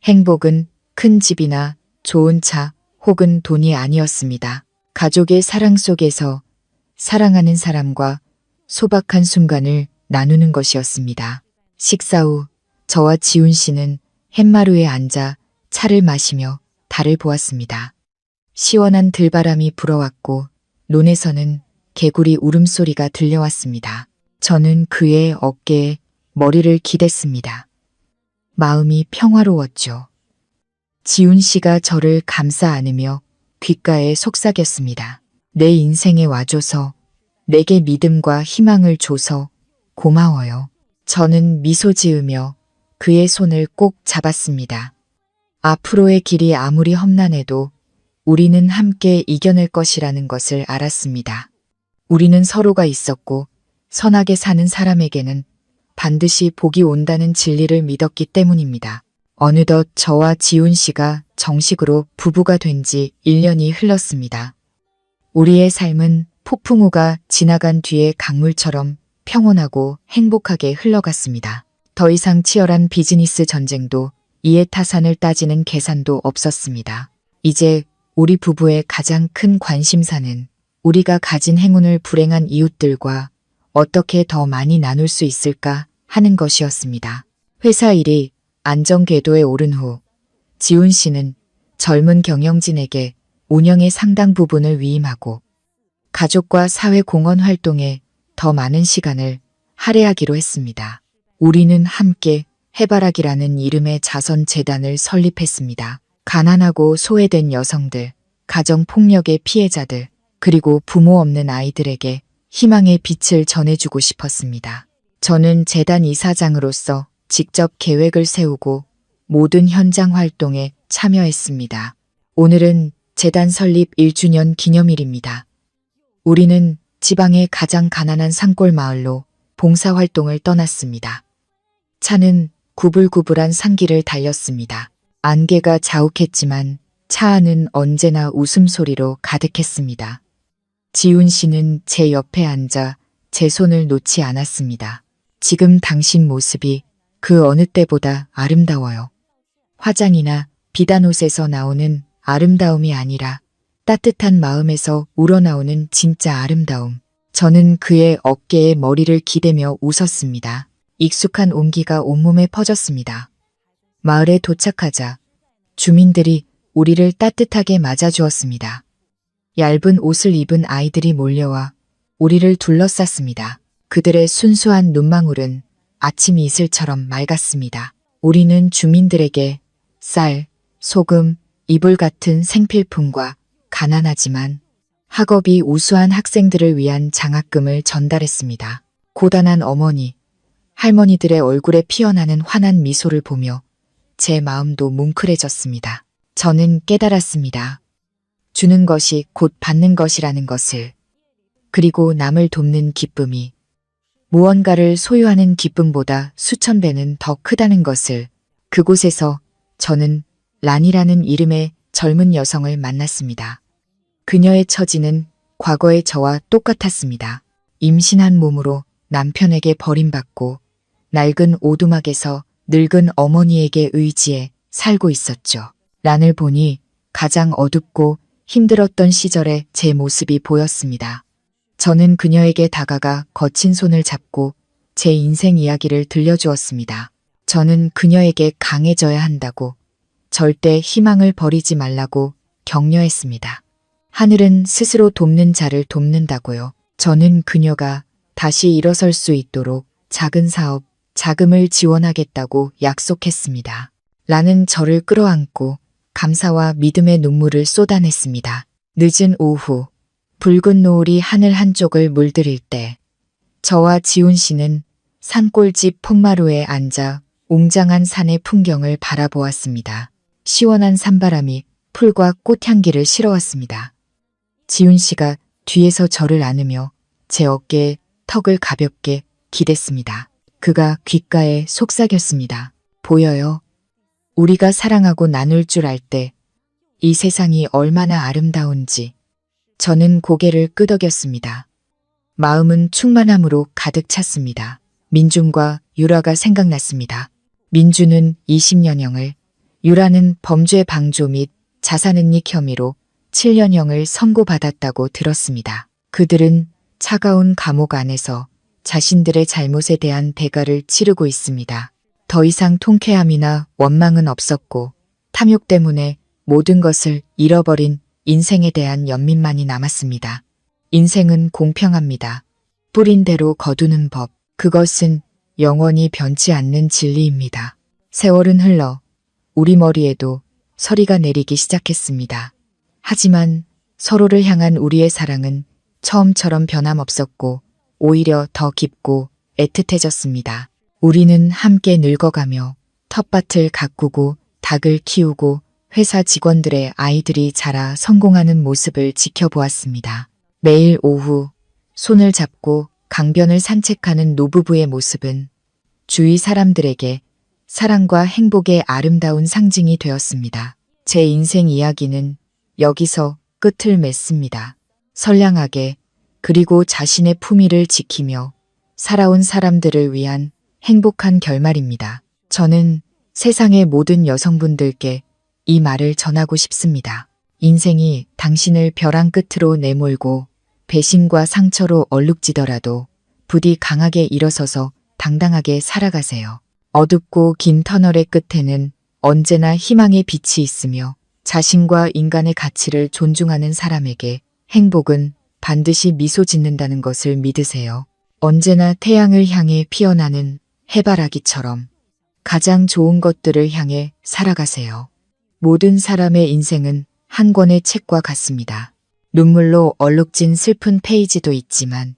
행복은 큰 집이나 좋은 차 혹은 돈이 아니었습니다. 가족의 사랑 속에서 사랑하는 사람과 소박한 순간을 나누는 것이었습니다. 식사 후 저와 지훈 씨는 햇마루에 앉아 차를 마시며 달을 보았습니다. 시원한 들바람이 불어왔고 논에서는 개구리 울음소리가 들려왔습니다. 저는 그의 어깨에 머리를 기댔습니다. 마음이 평화로웠죠. 지훈 씨가 저를 감싸 안으며 귓가에 속삭였습니다. 내 인생에 와줘서, 내게 믿음과 희망을 줘서 고마워요. 저는 미소 지으며 그의 손을 꼭 잡았습니다. 앞으로의 길이 아무리 험난해도 우리는 함께 이겨낼 것이라는 것을 알았습니다. 우리는 서로가 있었고 선하게 사는 사람에게는 반드시 복이 온다는 진리를 믿었기 때문입니다. 어느덧 저와 지훈 씨가 정식으로 부부가 된 지 1년이 흘렀습니다. 우리의 삶은 폭풍우가 지나간 뒤의 강물처럼 평온하고 행복하게 흘러갔습니다. 더 이상 치열한 비즈니스 전쟁도 이해타산을 따지는 계산도 없었습니다. 이제 우리 부부의 가장 큰 관심사는 우리가 가진 행운을 불행한 이웃들과 어떻게 더 많이 나눌 수 있을까 하는 것이었습니다. 회사 일이 안정궤도에 오른 후 지훈 씨는 젊은 경영진에게 운영의 상당 부분을 위임하고 가족과 사회 공헌 활동에 더 많은 시간을 할애하기로 했습니다. 우리는 함께 해바라기라는 이름의 자선재단을 설립했습니다. 가난하고 소외된 여성들, 가정폭력의 피해자들, 그리고 부모 없는 아이들에게 희망의 빛을 전해주고 싶었습니다. 저는 재단 이사장으로서 직접 계획을 세우고 모든 현장 활동에 참여했습니다. 오늘은 재단 설립 1주년 기념일입니다. 우리는 지방의 가장 가난한 산골 마을로 봉사활동을 떠났습니다. 차는 구불구불한 산길을 달렸습니다. 안개가 자욱했지만 차 안은 언제나 웃음소리로 가득했습니다. 지훈 씨는 제 옆에 앉아 제 손을 놓지 않았습니다. 지금 당신 모습이 그 어느 때보다 아름다워요. 화장이나 비단 옷에서 나오는 아름다움이 아니라 따뜻한 마음에서 우러나오는 진짜 아름다움. 저는 그의 어깨에 머리를 기대며 웃었습니다. 익숙한 온기가 온몸에 퍼졌습니다. 마을에 도착하자 주민들이 우리를 따뜻하게 맞아주었습니다. 얇은 옷을 입은 아이들이 몰려와 우리를 둘러쌌습니다. 그들의 순수한 눈망울은 아침 이슬처럼 맑았습니다. 우리는 주민들에게 쌀, 소금, 이불 같은 생필품과 가난하지만 학업이 우수한 학생들을 위한 장학금을 전달했습니다. 고단한 어머니, 할머니들의 얼굴에 피어나는 환한 미소를 보며 제 마음도 뭉클해졌습니다. 저는 깨달았습니다. 주는 것이 곧 받는 것이라는 것을. 그리고 남을 돕는 기쁨이 무언가를 소유하는 기쁨보다 수천 배는 더 크다는 것을. 그곳에서 저는 란이라는 이름의 젊은 여성을 만났습니다. 그녀의 처지는 과거의 저와 똑같았습니다. 임신한 몸으로 남편에게 버림받고 낡은 오두막에서 늙은 어머니에게 의지해 살고 있었죠. 란을 보니 가장 어둡고 힘들었던 시절의 제 모습이 보였습니다. 저는 그녀에게 다가가 거친 손을 잡고 제 인생 이야기를 들려주었습니다. 저는 그녀에게 강해져야 한다고, 절대 희망을 버리지 말라고 격려했습니다. 하늘은 스스로 돕는 자를 돕는다고요. 저는 그녀가 다시 일어설 수 있도록 작은 사업, 자금을 지원하겠다고 약속했습니다. 란은 저를 끌어안고 감사와 믿음의 눈물을 쏟아냈습니다. 늦은 오후, 붉은 노을이 하늘 한쪽을 물들일 때 저와 지훈 씨는 산골집 폼마루에 앉아 웅장한 산의 풍경을 바라보았습니다. 시원한 산바람이 풀과 꽃향기를 실어왔습니다. 지훈 씨가 뒤에서 저를 안으며 제 어깨에 턱을 가볍게 기댔습니다. 그가 귓가에 속삭였습니다. 보여요? 우리가 사랑하고 나눌 줄 알 때 이 세상이 얼마나 아름다운지. 저는 고개를 끄덕였습니다. 마음은 충만함으로 가득 찼습니다. 민준과 유라가 생각났습니다. 민준은 20년형을, 유라는 범죄 방조 및 자산은닉 혐의로 7년형을 선고받았다고 들었습니다. 그들은 차가운 감옥 안에서 자신들의 잘못에 대한 대가를 치르고 있습니다. 더 이상 통쾌함이나 원망은 없었고 탐욕 때문에 모든 것을 잃어버린 인생에 대한 연민만이 남았습니다. 인생은 공평합니다. 뿌린 대로 거두는 법, 그것은 영원히 변치 않는 진리입니다. 세월은 흘러 우리 머리에도 서리가 내리기 시작했습니다. 하지만 서로를 향한 우리의 사랑은 처음처럼 변함없었고 오히려 더 깊고 애틋해졌습니다. 우리는 함께 늙어가며 텃밭을 가꾸고 닭을 키우고 회사 직원들의 아이들이 자라 성공하는 모습을 지켜보았습니다. 매일 오후 손을 잡고 강변을 산책하는 노부부의 모습은 주위 사람들에게 사랑과 행복의 아름다운 상징이 되었습니다. 제 인생 이야기는 여기서 끝을 맺습니다. 선량하게, 그리고 자신의 품위를 지키며 살아온 사람들을 위한 행복한 결말입니다. 저는 세상의 모든 여성분들께 이 말을 전하고 싶습니다. 인생이 당신을 벼랑 끝으로 내몰고 배신과 상처로 얼룩지더라도 부디 강하게 일어서서 당당하게 살아가세요. 어둡고 긴 터널의 끝에는 언제나 희망의 빛이 있으며 자신과 인간의 가치를 존중하는 사람에게 행복은 반드시 미소 짓는다는 것을 믿으세요. 언제나 태양을 향해 피어나는 해바라기처럼 가장 좋은 것들을 향해 살아가세요. 모든 사람의 인생은 한 권의 책과 같습니다. 눈물로 얼룩진 슬픈 페이지도 있지만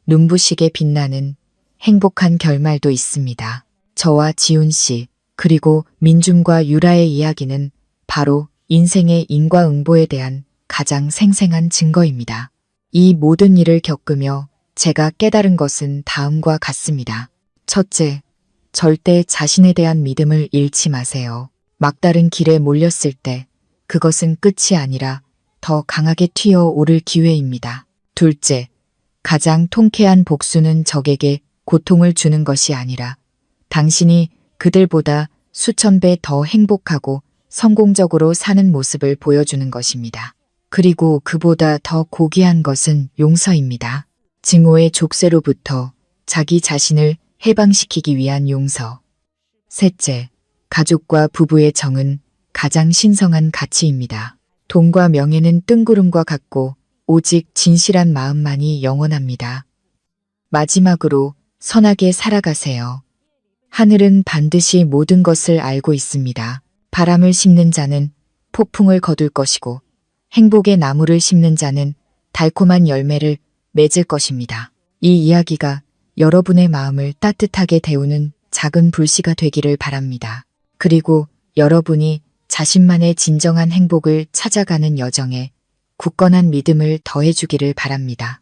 눈부시게 빛나는 행복한 결말도 있습니다. 저와 지훈 씨, 그리고 민준과 유라의 이야기는 바로 인생의 인과응보에 대한 가장 생생한 증거입니다. 이 모든 일을 겪으며 제가 깨달은 것은 다음과 같습니다. 첫째, 절대 자신에 대한 믿음을 잃지 마세요. 막다른 길에 몰렸을 때 그것은 끝이 아니라 더 강하게 튀어오를 기회입니다. 둘째, 가장 통쾌한 복수는 적에게 고통을 주는 것이 아니라 당신이 그들보다 수천 배 더 행복하고 성공적으로 사는 모습을 보여주는 것입니다. 그리고 그보다 더 고귀한 것은 용서입니다. 증오의 족쇄로부터 자기 자신을 해방시키기 위한 용서. 셋째, 가족과 부부의 정은 가장 신성한 가치입니다. 돈과 명예는 뜬구름과 같고 오직 진실한 마음만이 영원합니다. 마지막으로 선하게 살아가세요. 하늘은 반드시 모든 것을 알고 있습니다. 바람을 심는 자는 폭풍을 거둘 것이고 행복의 나무를 심는 자는 달콤한 열매를 맺을 것입니다. 이 이야기가 여러분의 마음을 따뜻하게 데우는 작은 불씨가 되기를 바랍니다. 그리고 여러분이 자신만의 진정한 행복을 찾아가는 여정에 굳건한 믿음을 더해주기를 바랍니다.